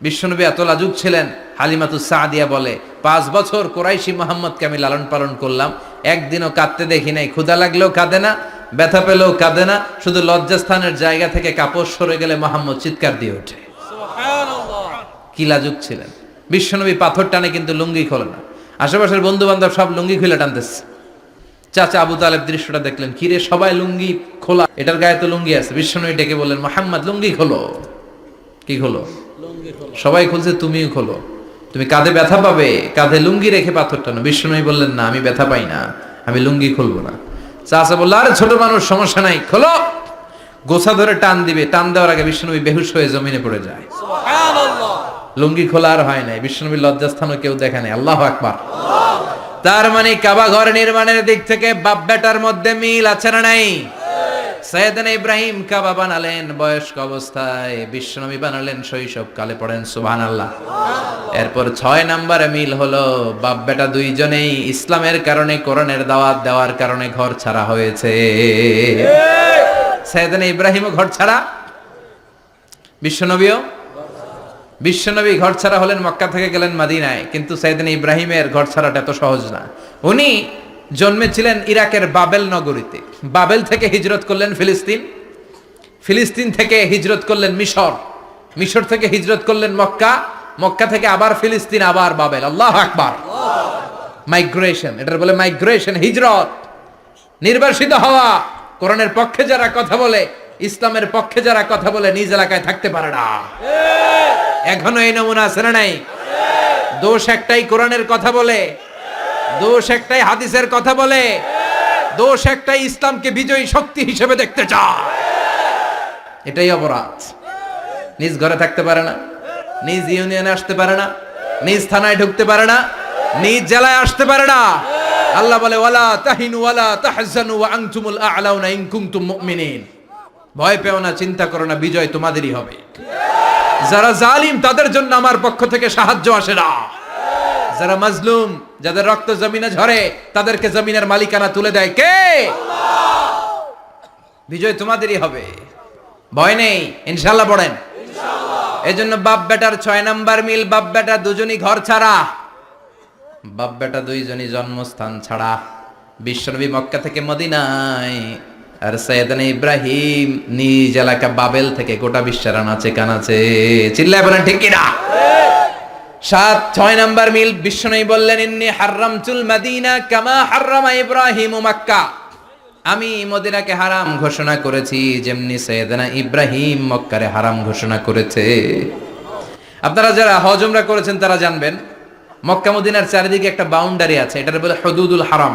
Speaker 1: বিশ্বনবী এত লাজুক ছিলেন, হালিমাতুস সাদিয়া বলে 5 বছর কুরাইশি মুহাম্মদকে আমি লালন পালন করলাম, একদিনও কাঁদতে দেখি নাই। ক্ষুধা লাগলেও কাঁদে না, ব্যথা পেলেও কাঁদে না, শুধু লজ্জাস্থানের জায়গা থেকে কাপড় সরে গেলে মুহাম্মদ চিৎকার দিয়ে ওঠে। সুবহানাল্লাহ। কি লাজুক ছিলেন বিশ্বনবী। পাথর টানে কিন্তু লুঙ্গি খোলে না। আশেপাশের বন্ধু বান্ধব সব লুঙ্গি খুলে টানতেছে। চাচা আবু তালেব দৃশ্যটা দেখলেন, কিরে সবাই লুঙ্গি খোলা, এটার গায়ে তো লুঙ্গি আছে। বিশ্বনবী ডেকে বললেন, মুহাম্মদ লুঙ্গি খোলো। কি খোলো? সবাই খুলছে, তুমিও খোলো। তুমি কাঁধে ব্যথা পাবে, কাঁধে লুঙ্গি রেখে পাথর টানো। বিশ্বনবী বললেন, না আমি ব্যথা পাই না, আমি লুঙ্গি খুলবো না। চাচা বলল, আরে ছোট মানুষ, সমস্যা নাই, খোলো। গোছা ধরে টান দিবে, টান দেওয়ার আগে বিশ্বনবী বেহুশ হয়ে জমিনে পড়ে যায়। সুবহানাল্লাহ। লুঙ্গি খোলা আর হয় নাই। বিশ্বনবীর লজ্জাস্থানও কেউ দেখে নাই। আল্লাহু আকবার। তার মানে কাবা ঘর নির্মাণের দিক থেকে বাপ বেটার মধ্যে মিল আছে না নাই? সাইয়েদনা ইব্রাহিম কাবা বানালেন বয়স্ক অবস্থায়, বিশ্বনবী বানালেন শৈশবকালে। পড়েন সুবহানাল্লাহ। এরপর 6 নম্বরে মিল হলো, বাপ বেটা দুইজনেই ইসলামের কারণে, কোরআনের দাওয়াত দেওয়ার কারণে ঘর ছাড়া হয়েছে। সাইয়েদনা ইব্রাহিমও ঘর ছাড়া, বিশ্বনবী ঘর ছাড়া হলেন, মক্কা থেকে গেলেন মদিনায়। কিন্তু সাইয়েদনা ইব্রাহিমের ঘর ছাড়াটা এত সহজ না। উনি জন্মেছিলেন ইরাকের বাবেল নগরীতে। বাবেল থেকে হিজরত করলেন ফিলিস্তিন, ফিলিস্তিন থেকে হিজরত করলেন মিশর, মিশর থেকে হিজরত করলেন মক্কা, মক্কা থেকে আবার ফিলিস্তিন, আবার বাবেল। আল্লাহু আকবার। মাইগ্রেশন, এটার বলে মাইগ্রেশন, হিজরত, নির্বাসিত হওয়া। কোরআনের পক্ষে যারা কথা বলে, ইসলামের পক্ষে যারা কথা বলে, নিজ এলাকায় থাকতে পারে না। এখনো এই নমুনা আছে না নাই? দোষ একটাই, কোরআনের কথা বলে। দোষ একটাই, হাদিসের কথা বলে। দোষ একটাই, ইসলামকে বিজয়ী শক্তি হিসেবে দেখতে চায়। এটাই অপরাধ। নিজ ঘরে থাকতে পারে না, নিজ ইউনিয়নে আসতে পারে না, নিজ থানায় ঢুকতে পারে না, নিজ জেলায় আসতে পারে না। আল্লাহ বলে, ওয়ালা তাহিনু ওয়ালা তাহজানু ওয়া আনতুমুল আ'লাউনা ইন কুনতুম মুমিনিন। ভয় পেও না, চিন্তা করো না, বিজয় তোমাদেরই হবে। যারা জালিম তাদের জন্য আমার পক্ষ থেকে সাহায্য আসে না। যারা মাজলুম, যাদের রক্ত জমিনে ঝরে, তাদেরকে জমিনের মালিকানা তুলে দেয় কে? আল্লাহ। বিজয় তোমাদেরই হবে, ভয় নেই, ইনশাআল্লাহ। পড়েন ইনশাআল্লাহ। এজন্য বাপ বেটার 6 নাম্বার মিল, বাপ বেটা দুজনই ঘর ছাড়া, বাপ বেটা দুইজনই জন্মস্থান ছাড়া। বিশ্বনবী মক্কা থেকে মদিনায়, আর সাইয়েদনা ইব্রাহিম নিজ এলাকা বাবেল থেকে গোটা বিশ্বের আনাচে কানাচে। চিল্লায় বলেন ঠিক কিনা? 6 নাম্বার মিল, বিশ্বনবী বললেন, ইন্নী হারামতুল মদিনা কামা হারামা ইব্রাহিম মক্কা। আমি মদিনাকে হারাম ঘোষণা করেছি যেমনি সাইয়েদনা ইব্রাহিম মক্কারে হারাম ঘোষণা করেছে। আপনারা যারা হজ উমরা করেছেন তারা জানবেন, মক্কা মদিনার চারিদিকে একটা বাউন্ডারি আছে, এটার বলে হুদুদুল হারাম।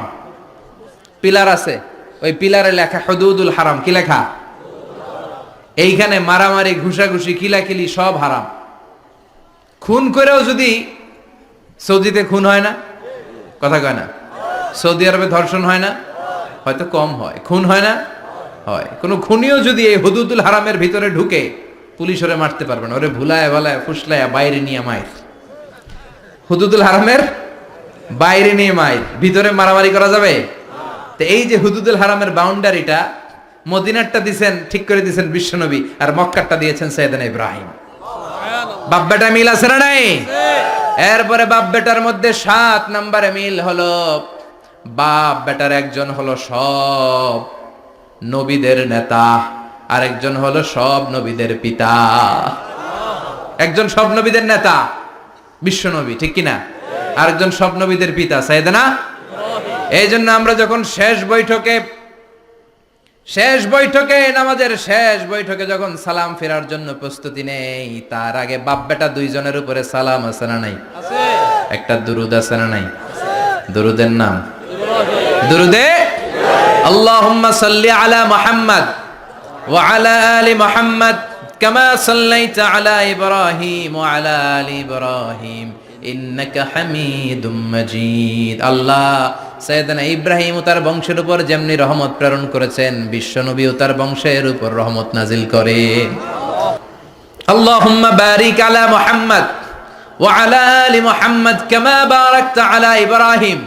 Speaker 1: পিলার আছে, ওই পিলারে লেখা হুদুদুল হারাম। কি লেখা? এইখানে মারামারি, ঘুষাঘুষি, কিলাকিলি সব হারাম। খুন করেও যদি সৌদিতে খুন হয় না, কথা কয় না, সৌদি আরবে ধর্ষণ হয় না, হয়তো কম হয়, খুন হয় না, হয়। কোন খুনিও যদি এই হুদুদুল হারামের ভিতরে ঢুকে, পুলিশ ওরে মারতে পারবে না, ওরে ভুলায় ভালায় ফুসলায় বাইরে নিয়ে মায়ের, হুদুদুল হারামের বাইরে নিয়ে মায়ের, ভিতরে মারামারি করা যাবে? তো এই যে হুদুদুল হারামের বাউন্ডারিটা, মদিনারটা দিছেন, ঠিক করে দিছেন বিশ্বনবী, আর মক্কারটা দিয়েছেন সাইয়েদনা ইব্রাহিম। বাপ বেটা মিল আছে না নাই? এরপরে বাপ বেটার মধ্যে 7 নম্বরে মিল হলো, বাপ বেটার একজন হলো সব নবীদের নেতা, আর একজন হলো সব নবীদের পিতা। একজন সব নবীদের নেতা বিশ্বনবী, ঠিক কিনা? আরেকজন সব নবীদের পিতা সাইয়েদনা। এই জন্য আমরা যখন শেষ বৈঠকে নামাজের শেষ বৈঠকে যখন সালাম ফেরার জন্য প্রস্তুতি নেই, তার আগে বাপ বেটা দুইজনের উপরে সালাম আছে না নাই? একটা দুরুদ আছে না নাই? দুরুদের নাম দুরুদে আল্লাহুম্মা সাল্লি আলা মুহাম্মদ ওয়া আলা আলি মুহাম্মদ কামা সাল্লাইতা আলা ইব্রাহিম ওয়া আলা আলি ইব্রাহিম ইন্নাকা হামিদুম মাজিদ। আল্লাহ সাইয়েদনা ইব্রাহিম ও তার বংশের উপর যেমনি রহমত প্রেরণ করেছেন, বিশ্বনবী ও তার বংশের উপর রহমত নাজিল করেন। আল্লাহুম্মা বারিক আলা মুহাম্মদ ওয়া আলা আলি মুহাম্মদ কামা বারাকতা আলা ইব্রাহিম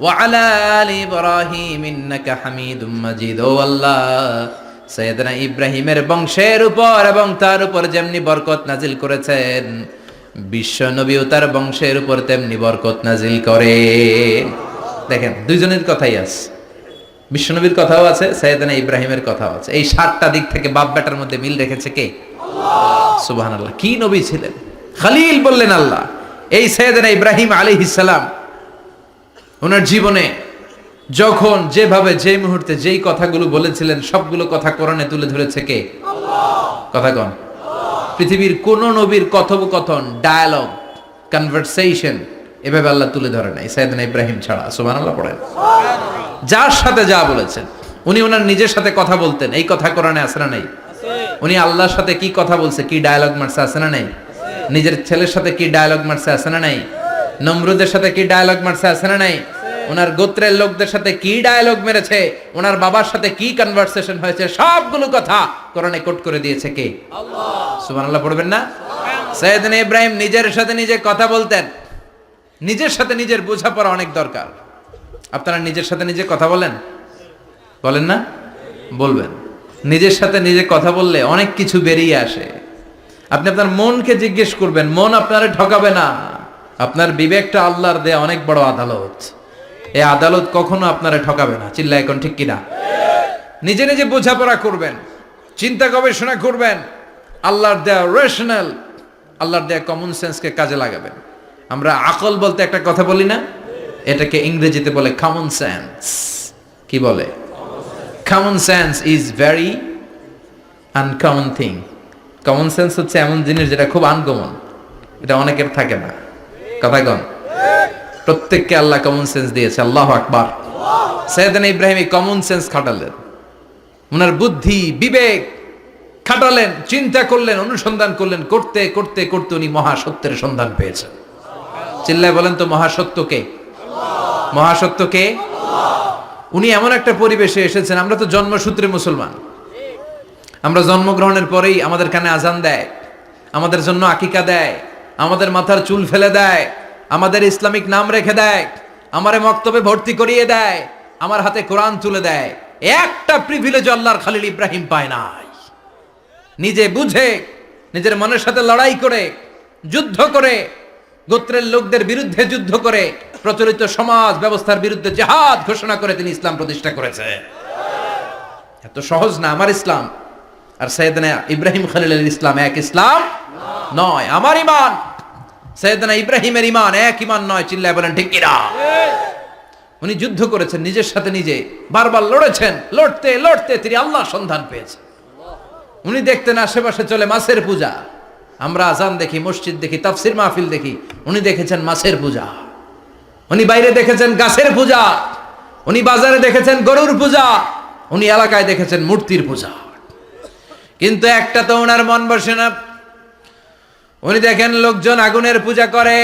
Speaker 1: ওয়া আলা আলি ইব্রাহিম ইন্নাকা হামিদুম মাজিদ। ও আল্লাহ, সাইয়েদনা ইব্রাহিমের বংশের উপর এবং তার উপর যেমনি বরকত নাজিল করেছেন, বিশ্বনবী ও তার বংশের উপর তেমনি বরকত নাজিল করে। দেখেন, দুইজনের কথাই আছে, বিশ্বনবীর কথাও আছে, সাইয়েদনা ইব্রাহিমের কথাও আছে। এই 7টা দিক থেকে বাপ বেটার মধ্যে মিল রেখেছে কে? আল্লাহ। সুবহানাল্লাহ। কি নবী ছিলেন! খলিল বললেন আল্লাহ। এই সাইয়েদনা ইব্রাহিম আলাইহিস সালাম ওনার জীবনে যখন যেভাবে যে মুহূর্তে যেই কথাগুলো বলেছিলেন, সবগুলো কথা কোরআনে তুলে ধরেছে কে? আল্লাহ। কথা কন। পৃথিবীর কোন নবীর কথোপকথন, ডায়ালগ, কনভারসেশন এভাবে আল্লাহ তুলে ধরে নাই সাইয়েদনা ইব্রাহিম ছাড়া। সুবহানাল্লাহ পড়েন। যার সাথে যা বলেছেন, উনি ওনার নিজের সাথে কথা বলতেন, এই কথা কোরআনে আছে না নাই? উনি আল্লাহর সাথে কি কথা বলছে, কি ডায়ালগ মারছে, আছে না নাই? নিজের ছেলের সাথে কি ডায়ালগ মারছে, আছে না নাই? নমরুদের সাথে কি ডায়ালগ মারছে, আছে না নাই? ওনার গোত্রের লোকদের সাথে কি ডায়ালগ মেরেছে, ওনার বাবার সাথে কি কনভারসেশন হয়েছে, সবগুলো কথা কোরআনে কোট করে দিয়েছে কে? আল্লাহ। সুবহানাল্লাহ পড়বেন না? সাইয়েদনা ইব্রাহিম নিজের সাথে নিজে কথা বলতেন। নিজের সাথে নিজের বোঝাপড়া অনেক দরকার। আপনারা নিজের সাথে নিজে কথা বলেন? বলেন না? বলবেন। নিজের সাথে নিজে কথা বললে অনেক কিছু বেরিয়ে আসে। আপনি আপনার মনকে জিজ্ঞেস করবেন, মন আপনারে ঠকাবে না। আপনার বিবেকটা আল্লাহর দেয়া অনেক বড় আদালত। এই আদালত কখনো আপনারে ঠকাবে না। চিল্লা এখন ঠিক কিনা? নিজে নিজে বোঝাপড়া করবেন, চিন্তা গবেষণা করবেন, আল্লাহর দেয়া রেশনাল, আল্লাহর দেয়া কমন সেন্সকে কাজে লাগাবেন। আমরা আকল বলতে একটা কথা বলি না, এটাকে ইংরেজিতে বলে কমন সেন্স। কি বলে? Common sense is very uncommon thing. Common sense হচ্ছে এমন জিনিস যেটা খুব আনকমন, এটা অনেকের থাকে না। কথা কন। প্রত্যেককে আল্লাহ কমন সেন্স দিয়েছে। আল্লাহু আকবার। সাইয়েদনা ইব্রাহিম কমন সেন্স খাটালেন, ওনার বুদ্ধি বিবেক খাটালেন, চিন্তা করলেন, অনুসন্ধান করলেন, করতে করতে করতে উনি মহাসত্যের সন্ধান পেয়েছেন। চিল্লায় বলেন তো, মহাসত্যকে? মহাসত্যকে? উনি এমন একটা পরিবেশে এসেছেন, আমরা তো জন্মসূত্রে মুসলমান, আমরা জন্মগ্রহণের পরেই আমাদের কানে আজান দেয়, আমাদের জন্য আকিকা দেয়, আমাদের মাথার চুল ফেলে দেয়, আমাদের ইসলামিক নাম রেখে দেয়, আমারে মক্তবে ভর্তি করিয়ে দেয়, আমার হাতে কোরআন তুলে দেয়। একটা প্রিভিলেজ আল্লাহর খলিল ইব্রাহিম পায় নাই। নিজে বুঝে, নিজের মনের সাথে লড়াই করে, যুদ্ধ করে, গোত্রের লোকদের বিরুদ্ধে যুদ্ধ করে, প্রচলিত সমাজ ব্যবস্থার বিরুদ্ধে জিহাদ ঘোষণা করে তিনি ইসলাম প্রতিষ্ঠা করেছে। এত সহজ না আমার ইসলাম আর সাইয়েদনা ইব্রাহিম খলিলের ইসলাম এক ইসলাম নয়। আমার ঈমান সাইয়েদনা ইব্রাহিমের ঈমান এক ঈমান নয়। চিল্লায় বলেন ঠিক কিনা? উনি যুদ্ধ করেছেন, নিজের সাথে নিজে বারবার লড়েছেন, লড়তে লড়তে তিনি আল্লাহর সন্ধান পেয়েছেন। উনি দেখতেন আশেপাশে চলে মাছের পূজা, আমরা আজান দেখি, মসজিদ দেখি, তাফসির মাহফিল দেখি, উনি দেখেছেন মাছের পূজা। উনি বাইরে দেখেছেন গাছের পূজা, উনি বাজারে দেখেছেন গরুর পূজা, উনি এলাকায় দেখেছেন মূর্তির পূজা। কিন্তু একটা তো ওনার মন বসে না, উনি দেখেন লোকজন আগুনের পূজা করে।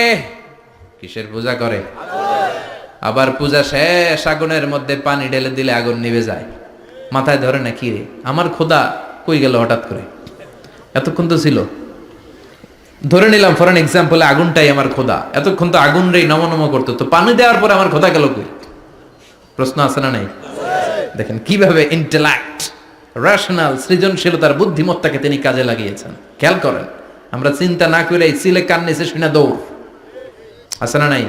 Speaker 1: কিসের পূজা করে? আবার পূজা শেষ, আগুনের মধ্যে পানি ঢেলে দিলে আগুন নিভে যায়। মাথায় ধরে না, কি রে আমার খোদা কই গেল হঠাৎ করে, এতক্ষণ তো ছিল। ধরে নিলাম ফর এন এক্সাম্পল আগুনটাই আমার খোদা, এতক্ষণ তো আগুন রে নম নম করতো, তো পানি দেওয়ার পরে আমার খোদা গেল কই? প্রশ্ন আছে না নাই? দেখেন কিভাবে ইন্টেলেক্ট, রেশনাল, সৃজনশীলতার বুদ্ধিমত্তাকে তিনি কাজে লাগিয়েছেন। খেয়াল করেন, আমরা চিন্তা না করে সিলে কান নিচে শুনে দৌড়, আছে না নাই?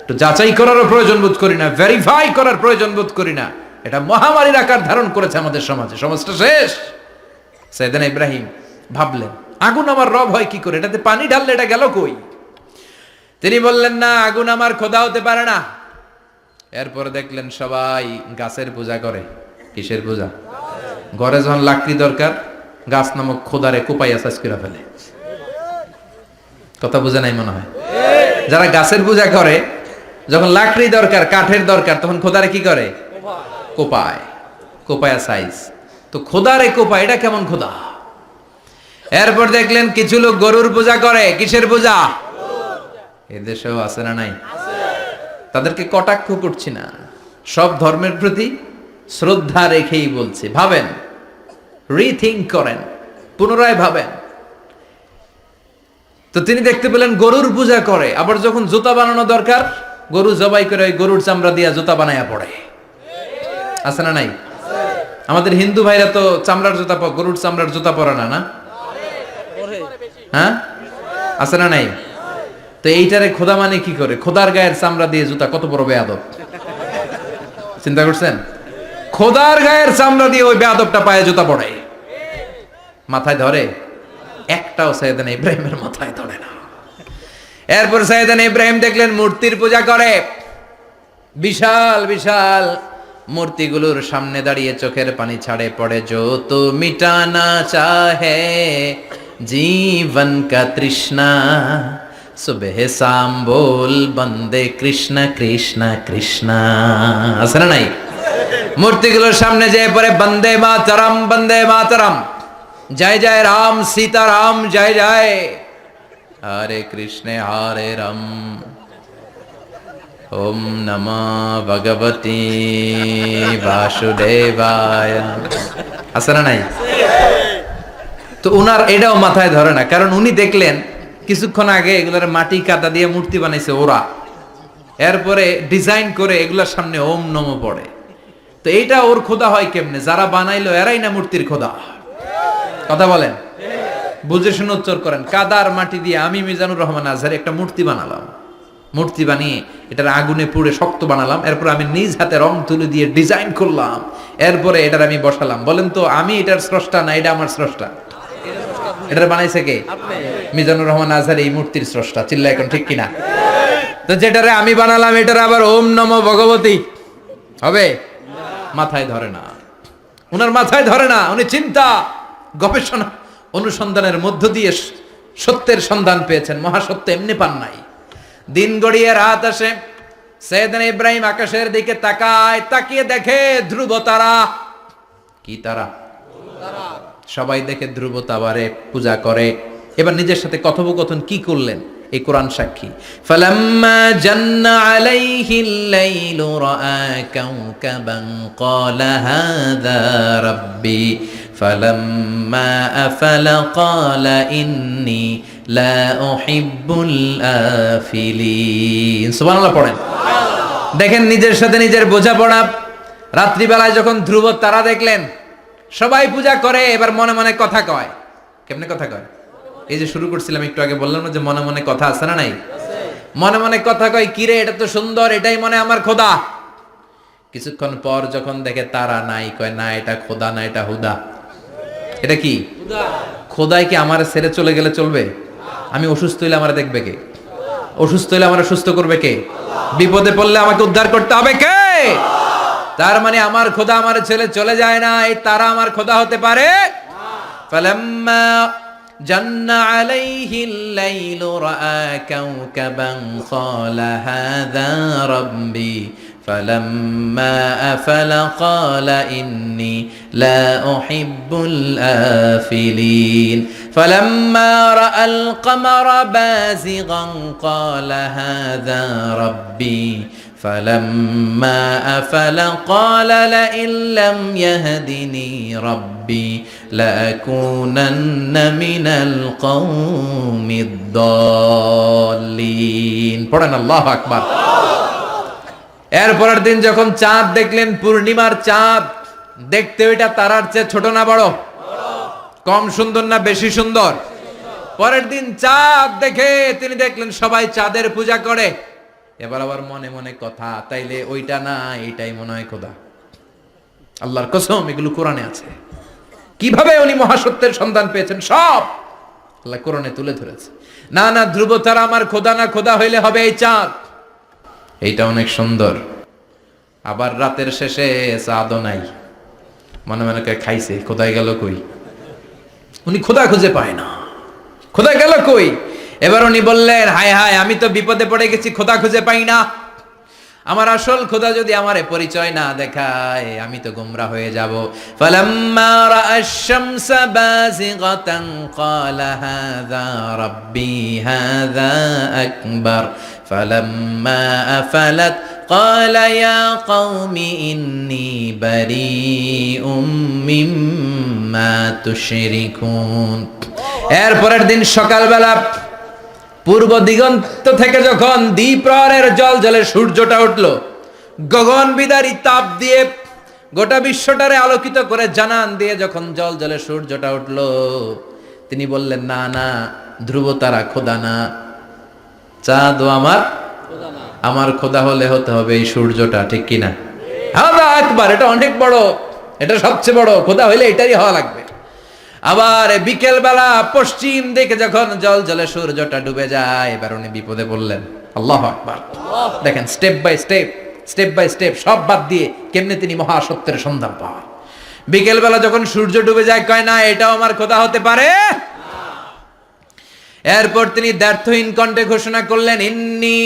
Speaker 1: তো যাচাই করারও প্রয়োজন বোধ করি না, ভেরিফাই করার প্রয়োজন বোধ করি না। এটা মহামারীর আকার ধারণ করেছে আমাদের সমাজে, সমাজটা শেষ। সাইয়েদনা ইব্রাহিম ভাবলেন আগুন আমার রব হয় কি করে, এটাতে পানি ঢাললে এটা গেল কই? তিনি বললেন না, আগুন আমার খোদা হতে পারে না। এরপরে দেখলেন সবাই গাছের পূজা করে। কিসের পূজা? ঘরে যখন লাকড়ি দরকার, গাছ নামক খোদারে কোপাইয়া সাজ করে ফেলে। কথা বুঝে নাই মনে হয়? যারা গাছের পূজা করে, যখন লাকড়ি দরকার, কাঠের দরকার, তখন খোদারে কি করে? কোপায়, কোপায়া সাইজ। তো খোদারে কোপায়, এটা কেমন খোদা? এরপর দেখলেন কিছু লোক গরুর পূজা করে। কিসের পূজা? এদেশেও আছে না নাই? তাদেরকে কটাক্ষ করছি না, সব ধর্মের প্রতি শ্রদ্ধা রেখেই বলছি। ভাবেন, রিথিঙ্ক করেন, পুনরায় ভাবেন। তো তিনি দেখতে পেলেন গরুর পূজা করে, আবার যখন জুতা বানানো দরকার, গরু জবাই করে ওই গরুর চামড়া দিয়া জুতা বানায়া পড়ে। আছে না নাই? আমাদের হিন্দু ভাইরা তো চামড়ার জুতা, গরুর চামড়ার জুতা পরে না, না? হ্যাঁ, আছে না নাই? তো এইটারে খোদা মানে কি করে? খোদার গায়ের চামড়া দিয়ে জুতা, কত বড় বেয়াদব! চিন্তা করছেন? খোদার গায়ের চামড়া দিয়ে ওই বেয়াদবটা পায়ে জুতা পড়ে। মাথায় ধরে? একটাও সাইয়েদনা ইব্রাহিমের মাথায় ধরে না। এরপর সাইয়েদনা ইব্রাহিম দেখলেন মূর্তির পূজা করে। বিশাল বিশাল মূর্তিগুলোর সামনে দাঁড়িয়ে চোখের পানি ছাড়ে পড়ে। যো তো মিটানা চাহে জীবন কা তৃষ্ণা, সুবহ শাম বল বন্দে কৃষ্ণ কৃষ্ণ কৃষ্ণ। আছে না নাই? মূর্তিগুলোর সামনে যেয়ে পড়ে বন্দে মাতরম, বন্দে মাতরম, জয় জয় রাম সীতারাম, জয় জয় হরে কৃষ্ণ হরে রাম, ওম নমঃ ভগবতে বাসুদেবায়। আছে না নাই? তো উনার এটাও মাথায় ধরে না, কারণ উনি দেখলেন কিছুক্ষণ আগে এগুলোর মাটি কাদা দিয়ে মূর্তি বানাইছে ওরা, এরপরে ডিজাইন করে এগুলোর সামনে ওম নমঃ পড়ে। তো এইটা ওর খোদা হয় কেমনে? যারা বানাইলো এরাই না মূর্তির খোদা। কথা বলেন, বুঝে শুনে উত্তর করেন। কাদার মাটি দিয়ে আমি মিজানুর রহমান আজহারি একটা মূর্তি বানালাম, মূর্তি বানিয়ে এটার আগুনে পুড়ে শক্ত বানালাম, এরপর আমি নিজ হাতে রং তুলে দিয়ে ডিজাইন করলাম, এরপরে এটার আমি বসালাম। বলেন তো আমি এটার স্রষ্টা না এটা আমার স্রষ্টা? এটার বানাইছে কে? মিজানুর রহমান আজহারি এই মূর্তির স্রষ্টা। চিল্লা এখন ঠিক কিনা? তো যেটারে আমি বানালাম এটার আবার ওম নমঃ ভগবতী হবে? মাথায় ধরে না, উনার মাথায় ধরে না। উনি চিন্তা, গবেষণা, অনুসন্ধানের মধ্য দিয়ে সত্যের সন্ধান পেয়েছেন। মহাসত্য এমনি পান নাই। দিন গড়িয়ে রাত আসে, সাইয়েদনা ইব্রাহিম আকাশের দিকে তাকায়, তাকিয়ে দেখে ধ্রুব তারা। কি তারা? সবাই দেখে ধ্রুব তারারে পূজা করে। এবার নিজের সাথে কথোপকথন কি করলেন এই কোরআন সাক্ষী। ফালাম্মা জান্না আলাইহিল লাইলু রাআ কাওকাবান ক্বালা হাযা রাব্বি ফালাম্মা আফালা ক্বালা ইন্নী লা উহিব্বুল আফিলিন। সুবহানাল্লাহ পড়েন। দেখেন নিজের সাথে নিজের বোঝাপড়া। রাত্রিবেলায় যখন ধ্রুব তারা দেখলেন, সবাই পূজা করে, এবার মনে মনে কথা কয়। কেমনে কথা কয়? এই যে শুরু করছিলাম একটু আগে, বললাম না যে মনে মনে কথা আছে না নাই? মনে মনে কথা কয়, কিরে এটা তো সুন্দর, এটাই মনে আমার খোদা। কিছুক্ষণ পর যখন দেখে তারা নাই, কয় না এটা খোদা না, এটা হুদা। এটা কি? খোদাই কি আমার ছেড়ে চলে গেলে চলবে? আমি অসুস্থ হইলে আমার দেখবে কে? অসুস্থ হইলে আমার সুস্থ করবে কে? বিপদে পড়লে আমাকে উদ্ধার করতে হবে কে? তার মানে আমার খোদা আমার ছেলে চলে যায় না, এই তারা আমার খোদা হতে পারে? ফালাম্মা জান্না আলাইহিল লাইলু রাআ কাওকাবান ক্বালা হাযা রাব্বি فلما أفل قال إني لا أحب الآفلين فلما رأى القمر بازغا قال هذا ربي فلما أفل قال لئن لم يهدني ربي لأكونن من القوم الضالين পড়েন আল্লাহু আকবার। এরপরের দিন যখন চাঁদ দেখলেন, পূর্ণিমার চাঁদ, দেখতে ওইটা তারার চেয়ে ছোট না বড়? কম সুন্দর না বেশি সুন্দর? পরের দিন চাঁদ দেখে তিনি দেখলেন সবাই চাঁদের পূজা করে। এবার আবার মনে মনে কথা, তাইলে ওইটা না এইটাই মনে হয় খোদা। আল্লাহর কসম, এগুলো কোরআনে আছে। কিভাবে উনি মহাসত্যের সন্ধান পেয়েছেন সব আল্লাহ কোরআনে তুলে ধরেছে। না না, ধ্রুব তারা আমার খোদা না, খোদা হইলে হবে এই চাঁদ। এইটা অনেক সুন্দর। আবার রাতের শেষে চাঁদও নাই, মনে মনে খাইছে, খোদাই গেল কই? উনি খোদা খুঁজে পায় না, খোদা গেল কই? এবার উনি বললেন, হায় হায়, আমি তো বিপদে পড়ে গেছি, খোদা খুঁজে পাই না। আমার আসল খোদা যদি আমারে পরিচয় না দেখায়, আমি তো গোমরাহ হয়ে যাব। ফালাম্মা রাআশ শামসা বাযিগাতান ক্বালা হাযা রাব্বি হাযা আকবার ফালাম্মা আফালাত ক্বালা ইয়া কওমি ইন্নী বারীউম মিম্মা তুশরিকুন। এরপরের দিন সকালবেলা পূর্ব দিগন্ত থেকে যখন দ্বিপ্রহরের জলজলে সূর্যটা উঠলো, গগন বিদারী তাপ দিয়ে গোটা বিশ্বটারে আলোকিত করে জানান দিয়ে যখন জলজলে সূর্যটা উঠলো, তিনি বললেন, না না, ধ্রুব তারা খোদা না, চাঁদ আমার খোদা হলে হতে হবে এই সূর্যটা, ঠিক কিনা? হাদা আকবার, এটা অনেক বড়, এটা সবচেয়ে বড়, খোদা হইলে এটারই হওয়া লাগবে। আবার বিকেল বেলা পশ্চিম দিকে যখন জল জলে সূর্যটা ডুবে যায়, এবার উনি বিপদে পড়লেন। আল্লাহু আকবার। দেখেন, স্টেপ বাই স্টেপ সব বাদ দিয়ে কেমনে তিনি মহাসত্যের সন্ধান পান। বিকেল বেলা যখন সূর্য ডুবে যায়, কয় না এটাও আমার খোদা হতে পারে। এরপর তিনি দ্ব্যর্থহীন কণ্ঠে ঘোষণা করলেন, ইন্নী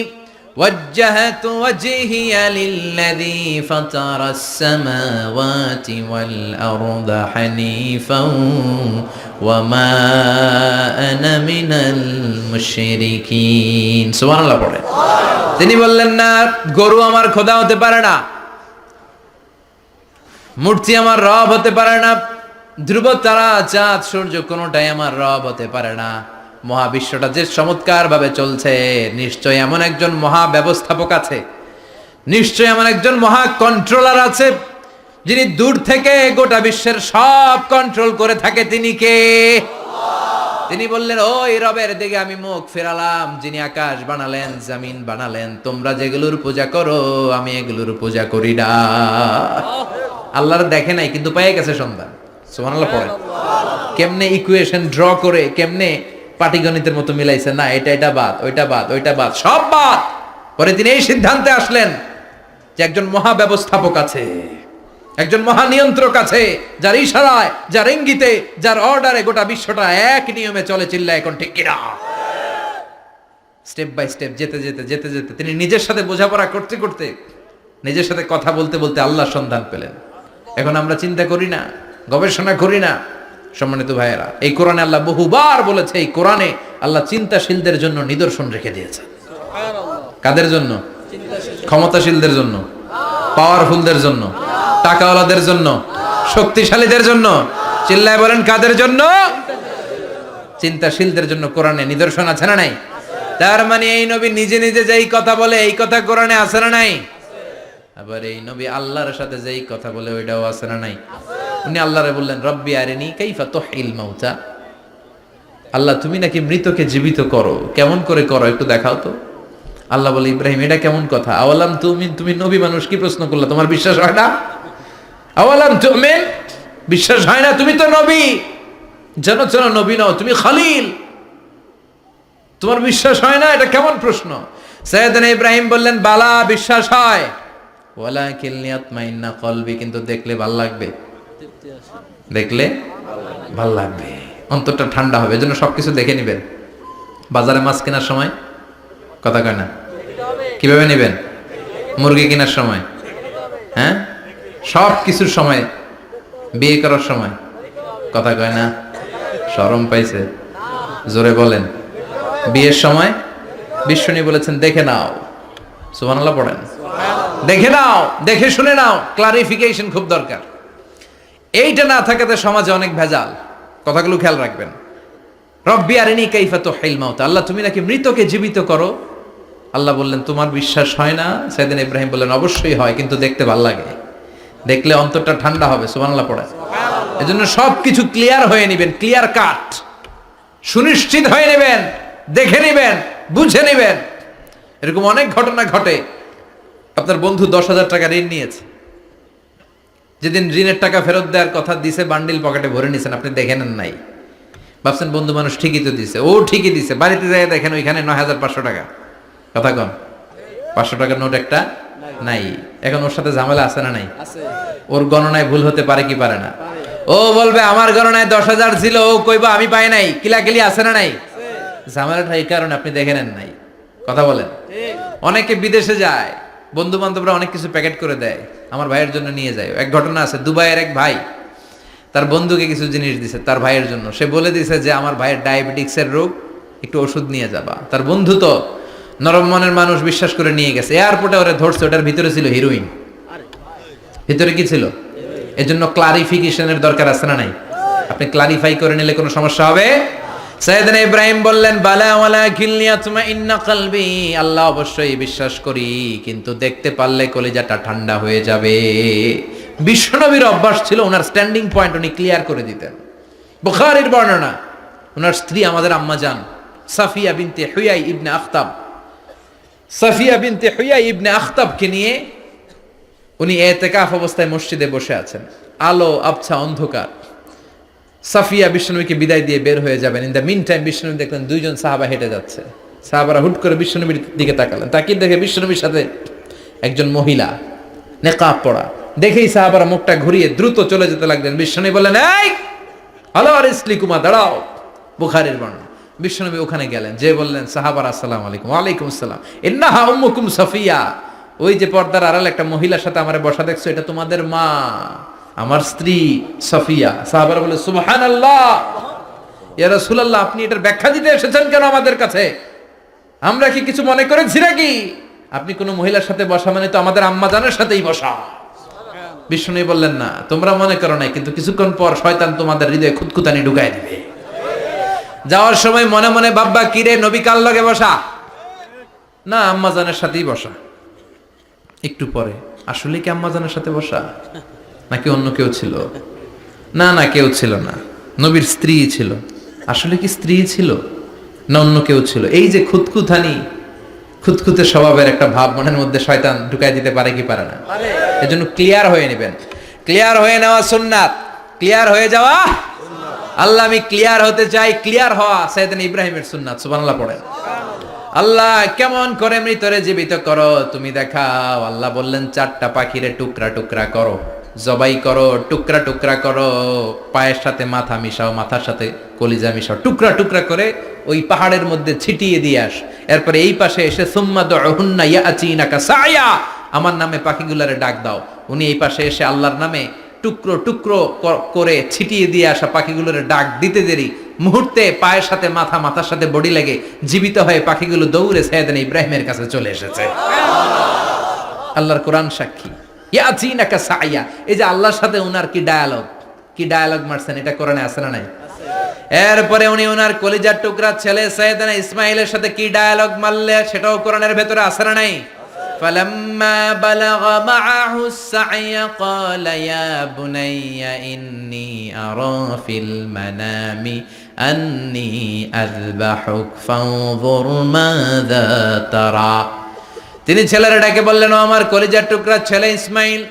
Speaker 1: وجهت وجهي للذي فطر السماوات والأرض حنيفا وما أنا من المشركين। সুবহান আল্লাহ পড়ে। তিনি বললেন, না, গরু আমার খোদা হতে পারে না, মূর্তি আমার রব হতে পারে না, ধ্রুব তারা চাঁদ সূর্য কোনোটাই আমার রব হতে পারে না। মহাবিশ্বটা যে চমৎকার ভাবে চলছে, নিশ্চয় এমন একজন মহা ব্যবস্থাপক আছে, নিশ্চয় এমন একজন মহা কন্ট্রোলার আছে, যিনি দূর থেকে গোটা বিশ্বের সব কন্ট্রোল করে থাকে। তিনি কে? তিনি বললেন, ওই রবের দিকে আমি মুখ ফেরালাম, যিনি আকাশ বানালেন, জমিন বানালেন। তোমরা যেগুলোর পূজা করো, আমি এগুলোর পূজা করি না। আল্লাহর দেখে নাই, কিন্তু পেয়ে গেছে সন্ধান। সুবহানাল্লাহ পড়েন। কেমনে ইকুয়েশন ড্র করে, কেমনে পাটিগণিতের মতো মিলাইছে, না এটা বাদ, ওইটা বাদ, ওইটা বাদ, সব বাদ। পরে তিনি এই সিদ্ধান্তে আসলেন যে একজন মহা ব্যবস্থাপক আছে, একজন মহা নিয়ন্ত্রক আছে, যার ইশারায়, যার ইঙ্গিতে, যার অর্ডারে গোটা বিশ্বটা এক নিয়মে চলে। চিল্লা এখন ঠিক কিনা? স্টেপ বাই স্টেপ যেতে যেতে তিনি নিজের সাথে বোঝাপড়া করতে করতে, নিজের সাথে কথা বলতে বলতে আল্লাহর সন্ধান পেলেন। এখন আমরা চিন্তা করি না, গবেষণা করি না। সম্মানিত ভাইয়েরা, এই কোরআনে আল্লাহ বহুবার বলেছে, এই কোরআনে আল্লাহ চিন্তাশীলদের জন্য নিদর্শন রেখে দিয়েছে। কাদের জন্য? ক্ষমতাশীলদের জন্য, পাওয়ারফুলদের জন্য, টাকাওয়ালাদের জন্য, শক্তিশালীদের জন্য। চিল্লায় বলেন, কাদের জন্য? চিন্তাশীলদের জন্য কোরআনে নিদর্শন আছে না নাই? তার মানে এই নবী নিজে নিজে যেই কথা বলে, এই কথা কোরআনে আছে না নাই? আবার এই নবী আল্লাহর সাথে যেই কথা বলে, ওইটাও আছে না নাই? উনি আল্লাহরে বললেন, রব্বি আরিনি কাইফা তুহিল মাউতা। আল্লাহ, তুমি নাকি মৃতকে জীবিত করো, কেমন করে করো একটু দেখাও তো। আল্লাহ বলে, ইব্রাহিম, এটা কেমন কথা? আওয়ালাম তুমি নবী মানুষ, কি প্রশ্ন করলা? তোমার বিশ্বাস হয় না? আওয়ালাম তুমিন, বিশ্বাস হয় না? তুমি তো নবী, জানো নবী নও, তুমি খলিল, তোমার বিশ্বাস হয় না? এটা কেমন প্রশ্ন? সাইয়েদনা ইব্রাহিম বললেন, বালা, বিশ্বাস হয়, ওয়ালাকিন লিয়াতমাইন্না কলবি, কিন্তু দেখলে ভাল লাগবে, দেখলে ভাল লাগবে, অন্তরটা ঠান্ডা হবে। এজন্য সবকিছু দেখে নিবেন। বাজারে মাছ কেনার সময় কথা কয় না, কিভাবে নিবেন? মুরগি কেনার সময় হ্যাঁ, সব কিছুর সময়, বিয়ে করার সময় কথা কয় না, শরম পাইছে, জোরে বলেন। বিয়ের সময় বিশ্বনী বলেছেন দেখে নাও, সুবহানাল্লাহ পড়েন, দেখে নাও, দেখে শুনে নাও, ক্লারিফিকেশন খুব দরকার। এইটা না থাকাতে সমাজে অনেক ভেজাল। কথাগুলো খেয়াল রাখবেন। রব্বি আরিনি কাইফা তুহিল মাউত, আল্লাহ তুমি নাকি মৃতকে জীবিত করো। আল্লাহ বললেন তোমার বিশ্বাস হয় না? সাইয়েদনা ইব্রাহিম বললেন অবশ্যই হয়, কিন্তু দেখতে ভালো লাগে, দেখলে অন্তরটা ঠান্ডা হবে। সুবহানাল্লাহ পড়েন। এজন্য সবকিছু ক্লিয়ার হয়ে নেবেন, ক্লিয়ার কাট, সুনিশ্চিত হয়ে নেবেন, দেখে নেবেন, বুঝে নেবেন। এরকম অনেক ঘটনা ঘটে। আপনার বন্ধু 10,000 টাকা ঋণ নিয়েছে, যেদিন ঋণের টাকা ফেরত দেওয়ার কথা দিছে বান্ডিল পকেটে ভরে নিছেন, আপনি দেখে নেন নাই, ভাবছেন বন্ধু মানুষ ঠিকই তো দিছে, ও ঠিকই দিছে, বাড়িতে যাই দেখেন ওইখানে 9,500 টাকা। কথা কন, 500 টাকার নোট একটা নাই। এখন ওর সাথে ঝামেলা আছে না নাই? ওর গণনায় ভুল হতে পারে কি পারে না? ও বলবে আমার গণনায় 10,000 ছিল, ও কইবা আমি পাই নাই, কিলাকিলি আছে না নাই? ঝামেলাটা এই কারণে আপনি দেখে নেন নাই। কথা বলেন। অনেকে বিদেশে যায়, বন্ধু বান্ধবরা অনেক কিছু প্যাকেট করে দেয়, আমার ভাইয়ের জন্য নিয়ে যায়। এক ঘটনা আছে, দুবাইয়ের এক ভাই তার বন্ধুকে কিছু জিনিস দিছে তার ভাইয়ের জন্য। সে বলে দিছে যে আমার ভাইয়ের ডায়াবেটিক্সের রোগ, একটু ওষুধ নিয়ে যাবা। তার বন্ধু তো নরম মনের মানুষ, বিশ্বাস করে নিয়ে গেছে। এয়ারপোর্টে ওরে ধরছে, ওটার ভিতরে ছিল হিরোইন। ভিতরে কি ছিল? এজন্য ক্লারিফিকেশনের দরকার আছে না নাই? আপনি ক্লারিফাই করে নিলে কোনো সমস্যা হবে? সাইয়েদনা ইব্রাহিম বললেন বালা ওয়ালাকিন লিয়াতমাইন্না কলবি, আল্লাহ অবশ্যই বিশ্বাস করি, কিন্তু দেখতে পারলে কলিজাটা ঠান্ডা হয়ে যাবে। বিশ্বনবীর অভ্যাস ছিল, ওনার স্ট্যান্ডিং পয়েন্ট উনি ক্লিয়ার করে দিতেন। বুখারীর বর্ণনা, ওনার স্ত্রী আমাদের আম্মা জান সাফিয়া বিনতে হুয়াই ইবনে আখতাব, সাফিয়া বিনতে হুয়াই ইবনে আখতাবকে নিয়ে উনি ইতিকাফ অবস্থায় মসজিদে বসে আছেন। আলো আবছা অন্ধকার। সাফিয়া বিশ্বনবীকে বিদায় দিয়ে বের হয়ে যাবেন। ইন দ্য মিন টাইম বিশ্বনবী দেখলেন দুইজন সাহাবা হেঁটে যাচ্ছে। সাহাবারা হুট করে বিশ্বনবীর দিকে তাকালেন, তাকিয়ে দেখে বিশ্বনবীর সাথে একজন মহিলা, নেকাব পরা। দেখেই সাহাবারা মুখটা ঘুরিয়ে দ্রুত চলে যেতে লাগলেন। বিশ্বনবী বললেন এই হ্যালো আরিসলিকুমা, দাঁড়াও। বুখারীর বর্ণনা। বিশ্বনবী ওখানে গেলেন, যে বললেন সাহাবারা আসসালামু আলাইকুম। ওয়ালাইকুম আসসালাম। ইন্নাহা উম্মুকুম সাফিয়া, ওই যে পর্দার আড়ালে একটা মহিলার সাথে আমারে বসা দেখছো, এটা তোমাদের মা, আমার স্ত্রী সাফিয়া। সাহাবারা বলে সুবহানাল্লাহ, ইয়া রাসূলুল্লাহ আপনি এটার ব্যাখ্যা দিতে এসেছেন কেন আমাদের কাছে? আমরা কি কিছু মনে করেছি নাকি? আপনি কোনো মহিলার সাথে বসা মানে তো আমাদের আম্মা জানের সাথেই বসা। বিষ্ণু বললেন না, তোমরা মনে করো নাই, কিন্তু কিছুক্ষণ পর শয়তান তোমাদের হৃদয়ে খুঁতখুঁতানি ঢুকাই দিবে। যাওয়ার সময় মনে মনে ভাববা কিরে নবী কার লগে বসা? না, আম্মা জানের সাথেই বসা। একটু পরে আসলে কি আম্মা জানের সাথে বসা নাকি অন্য কেউ ছিল? না না, কেউ ছিল না, নবীর স্ত্রী ছিল। আসলে কি স্ত্রী ছিল না অন্য কেউ ছিল? এই যে খুঁতখুঁতানি, খুঁতখুঁতে স্বভাবের একটা ভাব মনের মধ্যে শয়তান ঢুকাই দিতে পারে কি পারে না? এজন্য ক্লিয়ার হয়ে নেবেন। ক্লিয়ার হয়ে নেওয়া সুন্নাত, ক্লিয়ার হয়ে যাওয়া। আল্লাহ আমি ক্লিয়ার হতে চাই, ক্লিয়ার হওয়া সাইয়েদনা ইব্রাহিমের সুন্নাত। সুবহানাল্লাহ পড়েন। আল্লাহ কেমন করে মৃতরে জীবিত করো তুমি দেখাও। আল্লাহ বললেন 4টা পাখিরে টুকরা টুকরা করো, জবাই করো, টুকরা টুকরা করো, পায়ের সাথে মাথা মিশাও, মাথার সাথে কলিজা মিশাও, টুকরা টুকরা করে ওই পাহাড়ের মধ্যে ছিটিয়ে দিয়ে আস। এরপরে এই পাশে এসে সুম্মা দুহুন্না ইয়াতিনাকা সায়া, আমার নামে পাখিগুলারে ডাক দাও। উনি এই পাশে এসে আল্লাহর নামে টুকরো টুকরো করে ছিটিয়ে দিয়ে আসা পাখিগুলোর ডাক দিতে দেরি, মুহূর্তে পায়ের সাথে মাথা, মাথার সাথে বডি লেগে জীবিত হয়ে পাখিগুলো দৌড়ে সাইয়েদনা ইব্রাহিমের কাছে চলে এসেছে। আল্লাহর কোরআন সাক্ষী। ইয়াতিনাকা সায়া, এই যে আল্লাহর সাথে উনার কি ডায়ালগ মারছেন, এটা কোরআনে আছে না নাই? এরপরে উনি ওনার কলিজার টুকরা ছেলে সাইয়েদনা ইসমাইলের সাথে কি ডায়ালগ মারলে, সেটাও কোরআনের ভেতরে আছে না নাই? فلما بلغ معه السعي قال يا بني إني أرى في المنام أني أذبحك فانظر ماذا ترى। তিনি ছেলের ডাকে বললেন, ও আমার কলিজার টুকরা ছেলে ইসমাইল,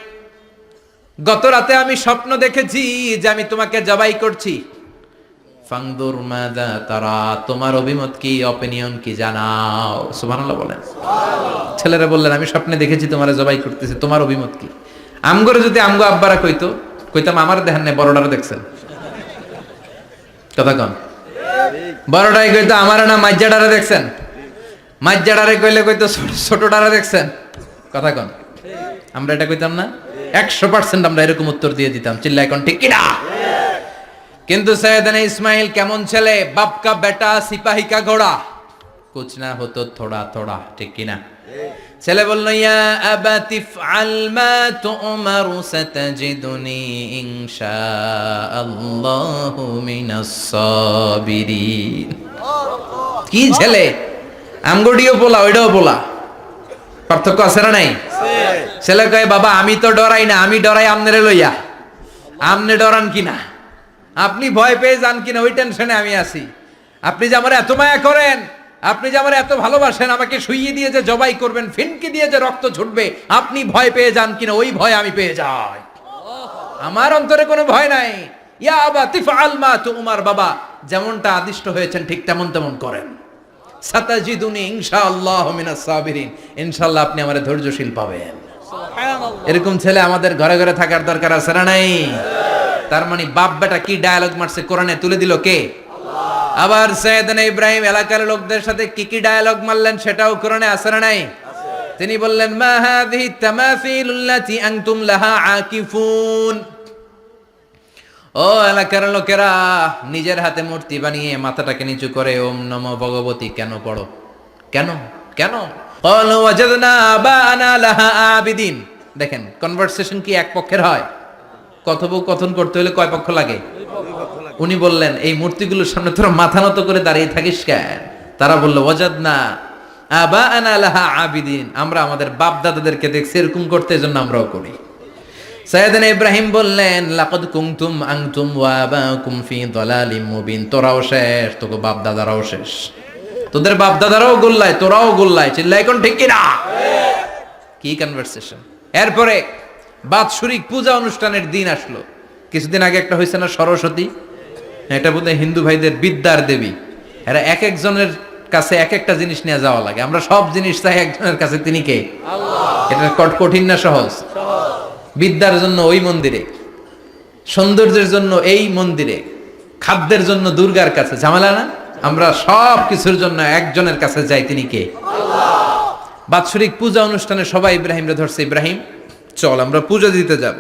Speaker 1: গত রাতে আমি স্বপ্ন দেখেছি যে আমি তোমাকে জবাই করছি। ফাংদুর মাযা তারা, তোমার অভিমত কি, অপিনিয়ন কি জানাও। সুবহানাল্লাহ বলেন। ছেলেরা বললেন আমি স্বপ্নে দেখেছি তোমারে জবাই করতেছি, তোমার অভিমত কি? আমগরে যদি আমগো আব্বারা কইতাম আমার দেখেন না, বড়ডারে দেখছেন। কথা কন, বড়ডাই কইতো আমার না মাজ্জাডারে দেখছেন, মাজ্জাডারে কইলে কইতো ছোটডারে দেখছেন। কথা কন, আমরা এটা কইতাম না? 100% আমরা এরকম উত্তর দিয়ে দিতাম, চিল্লা এখন ঠিক কিনা? কিন্তু সৈয়দনা ইসমাইল কেমন ছেলে, বাপ কা বেটা সিপাহী কা ঘোড়া, কুছ না হতো থোড়া থোড়া, ঠিক কিনা? ছেলে বলল, ইয়া আবাতি ফআল মা তুমারু সাতাজিদুনি ইনশাআল্লাহু মিনাস সাবিরিন। কি ছেলে, আমগডিও বলা ওইটাও বলা, পার্থক্য আছে না নাই? ছেলে কয়, বাবা আমি তো ডরাই না, আমি ডরাই আমনেরে লইয়া, আমনে ডরান কিনা, আপনি ভয় পেয়ে যান কিনা ওই টেনশনে আমি আছি। আপনি যে আমার এত মায়া করেন, আপনি যে আমার এত ভালোবাসেন, আমাকে শুইয়ে দিয়ে যে জবাই করবেন, ফিনকি দিয়ে যে রক্ত ছুটবে, আপনি ভয় পেয়ে যান কিনা ওই ভয় আমি পেয়ে যাই। আমার অন্তরে কোনো ভয় নাই। ইয়া আবাতি ফাআল মা তুমার, বাবা যেমনটা আদিষ্ট হয়েছেন ঠিক তেমন তেমন করেন। সাতাজিদুনি ইনশাআল্লাহু মিনাস সাবিরিন, ইনশাআল্লাহ আপনি আমারে ধৈর্যশীল পাবেন। সুবহানাল্লাহ। এরকম ছেলে আমাদের ঘরে ঘরে থাকার দরকার আছে না নাই? তার মানে বাপ বেটা কি ডায়ালগ মারছে কোরআনে তুলে দিল কে? আল্লাহ। আবার সাইয়েদনা ইব্রাহিম এলাকার লোকদের সাথে কি কি ডায়ালগ মারলেন সেটাও কোরআনে আছে না নাই? তিনি বললেন, মা হাযিহি তামাসিলুল্লাতী আনতুম লাহা আকিফুন। ও এলাকার লোকেরা, নিজের হাতে মূর্তি বানিয়ে মাথাটাকে নিচু করে ওম নমো ভগবতী কেন পড়ো? কেন কেন? ক্বালু ওয়াজাদনা আবানা লাহা আবিদিন। দেখেন কনভারসেশন কি এক পক্ষের হয়? কথোপকথন করতে হলে কয় পক্ষ লাগে? উনি বললেন, এই মূর্তিগুলোর সামনে তোরা মাথা নত করে দাঁড়িয়ে থাকিস কেন? তারা বলল, ওয়াজাদনা আবানা লাহা আবিদিন, আমরা আমাদের বাপ দাদাদেরকে দেখছি এরকম করতে, এজন্য আমরাও করি। সাইয়েদনা ইব্রাহিম বললেন, লাকাদ কুনতুম আনতুম ওয়া আবাকুম ফি দালালিম মুবিন। তোরাও শেষ, তোকে বাপ দাদারাও শেষ, তোদের বাপ দাদারাও গোল্লায়, তোরাও গোল্লায়, চিল্লা এখন ঠিক কিনা? কি কনভারসেশন! এরপরে বাৎসরিক পূজা অনুষ্ঠানের দিন আসলো। কিছুদিন আগে একটা হয়েছে না সরস্বতী, এটা বোধহয় হিন্দু ভাইদের বিদ্যার দেবী। এরা এক একজনের কাছে এক একটা জিনিস নিয়ে যাওয়া লাগে, আমরা সব জিনিস চাই একজনের কাছে, তিনি কে? আল্লাহ। এটা কঠিন না সহজ? বিদ্যার জন্য ওই মন্দিরে, সৌন্দর্যের জন্য এই মন্দিরে, খাদ্যের জন্য দুর্গার কাছে, ঝামেলা না? আমরা সব কিছুর জন্য একজনের কাছে যাই, তিনি কে? আল্লাহ। বাৎসরিক পূজা অনুষ্ঠানে সবাই ইব্রাহিমরে ধরছে, ইব্রাহিম চল আমরা পূজা দিতে যাব।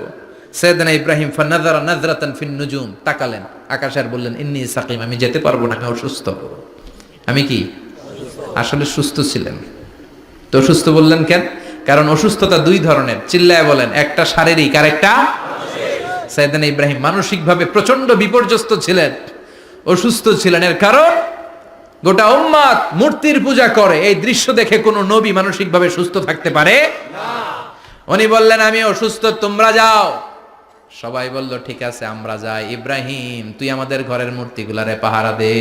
Speaker 1: সাইয়েদনা ইব্রাহিম ফানাযারা নাযরাতান ফিন নুজুম, তাকালেন আকাশে আর বললেন, ইন্নী সাকিম, আমি যেতে পারবো না, আমি অসুস্থ। আমি কি? আসলে সুস্থ ছিলেন তো। অসুস্থ বললেন কেন? কারণ অসুস্থতা দুই ধরনের, চিল্লায় বলেন, একটা শারীরিক আর একটা মানসিক। সাইয়েদনা ইব্রাহিম মানসিকভাবে প্রচন্ড বিপর্যস্ত ছিলেন, অসুস্থ ছিলেন। এর কারণ গোটা উম্মাত মূর্তির পূজা করে, এই দৃশ্য দেখে কোন নবী মানসিকভাবে সুস্থ থাকতে পারে না। উনি বললেন, আমি অসুস্থ, তোমরা যাও। সবাই বলল, ঠিক আছে আমরা যাই। ইব্রাহিম তুই আমাদের ঘরের মূর্তিগুলারে পাহারা দে।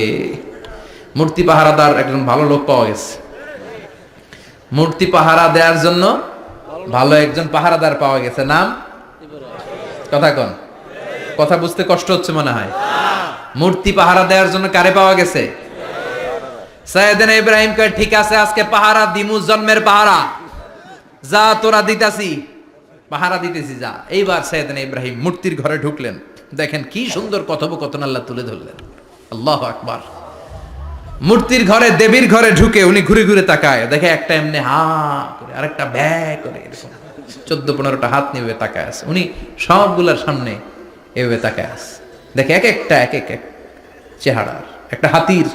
Speaker 1: মূর্তি পাহারাদার একজন ভালো লোক পাওয়া গেছে, মূর্তি পাহারা দেওয়ার জন্য ভালো একজন পাহারাদার পাওয়া গেছে। নাম? কথা কন, কথা বুঝতে কষ্ট হচ্ছে মনে হয়। মূর্তি পাহারা দেওয়ার জন্য কারে পাওয়া গেছে? সাইয়েদনা ইব্রাহিম কয়, ঠিক আছে আজকে পাহারা দিমু, জন্মের পাহারা, যা তোরা দিতাছি, পাহারা দিতেছি যা। এইবার সাইয়েদনা ইব্রাহিম মূর্তির ঘরে ঢুকলেন। দেখেন কি সুন্দর কথোপকথন আল্লাহ তুলে ধরলেন। আল্লাহু আকবার। মূর্তির ঘরে, দেবীর ঘরে ঢুকে উনি ঘুরে ঘুরে তাকায়, দেখে একটা এমনি হা করে, আরেকটা ব্যা করে, এরকম 14-15টা হাত নিয়ে তাকায় আছে। উনি সবগুলার সামনে এভাবে তাকায় আছে, দেখে এক একটা এক এক এক চেহারার, একটা হাতির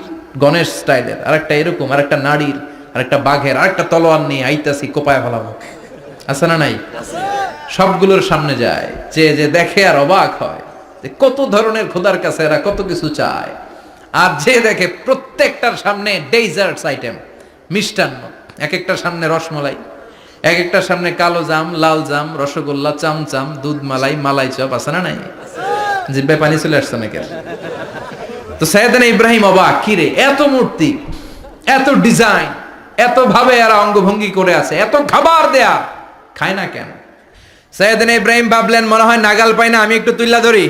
Speaker 1: গণেশ স্টাইলের, আরেকটা এরকম, আরেকটা নারীর, আরেকটা বাঘের, আরেকটা তলোয়ার নিয়ে আইতাছি, কোপায় ফেলাবো, আছে না নাই? সবগুলোর সামনে যায়, যে দেখে আর অবাক হয় যে কত ধরনের খোদার কাছে এরা কত কিছু চায়। আর যে দেখে প্রত্যেকটার সামনে ডেজার্টস আইটেম, মিষ্টান্ন, এক একটার সামনে রসমালাই, এক একটার সামনে কালো জাম, লাল জাম, রসগোল্লা, চামচাম, দুধ মালাই, মালাই চপ, আছে না নাই? জিব্বায় পানি চলে আসছে নাকি? তো সাইয়েদনা ইব্রাহিম অবাক, কি রে এত মূর্তি, এত ডিজাইন, এত ভাবে এরা অঙ্গভঙ্গি করে আছে, এত খাবার দেয়া, খায় না কেন? সাইয়েদনা ইব্রাহিম ভাবলেন, মনে হয় নাগাল পাই না, আমি একটু তুল্লা ধরি।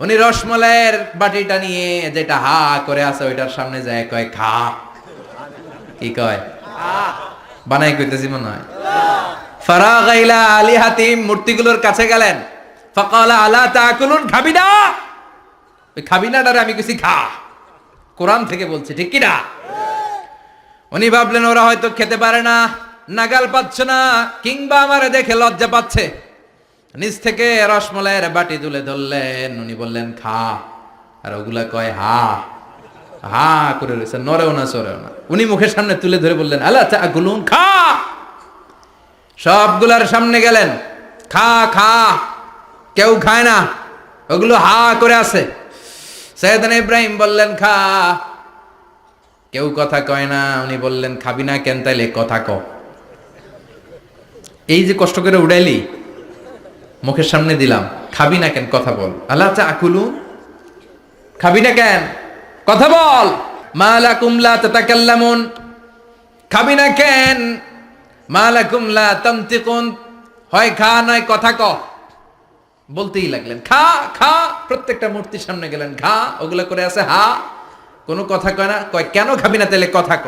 Speaker 1: উনি রসমালাইয়ের বাটিটা নিয়ে, যেটা হা করে আছে ওইটার সামনে যায়, কয় খা। কি কয়? বানাই কইতেছি মনে হয়। ফারাগা ইলা আলিহাতিম, মূর্তিগুলোর কাছে গেলেন। ফাকালা আলা তাকুলুন, খাবি না? ওই খাবি নাটারে আমি কিছু খা, কোরআন থেকে বলছে, ঠিক কি না? উনি ভাবলেন ওরা হয়তো খেতে পারে না, নাগাল পাচ্ছে না, কিংবা আমারে দেখে লজ্জা পাচ্ছে, নিচ থেকে রসমলাইয়ের বাটি তুলে ধরলেন, উনি বললেন খা, আর ওগুলা কয় হা হা করে রয়েছে, নড়েও না চড়েও না। উনি মুখের সামনে তুলে ধরে বললেন আল্লাহ তাকুলুন, খা। সবগুলার সামনে গেলেন, খা খা, কেউ খায় না, ওগুলো হা করে আছে। সাইয়েদনা ইব্রাহিম বললেন খা, কেউ কথা কয় না। উনি বললেন খাবি না কেন, তাইলে কথা ক। এই যে কষ্ট করে উড়াইলি, মুখের সামনে দিলাম, খাবি না কেন, কথা বল। আল্লাহ তাকুলুন, খাবি না কেন, কথা বল। মা লাকুম লা তাতাকাল্লামুন, খাবি না কেন, মা লাকুম লা তানতিকুন, হয় খা নয় কথা ক। বলতেই লাগলেন খা খা, প্রত্যেকটা মূর্তির সামনে গেলেন, খা, ওগুলা করে আছে হা, কোনো কথা কয় না। কয় কেন খাবি না, তাহলে কথা ক।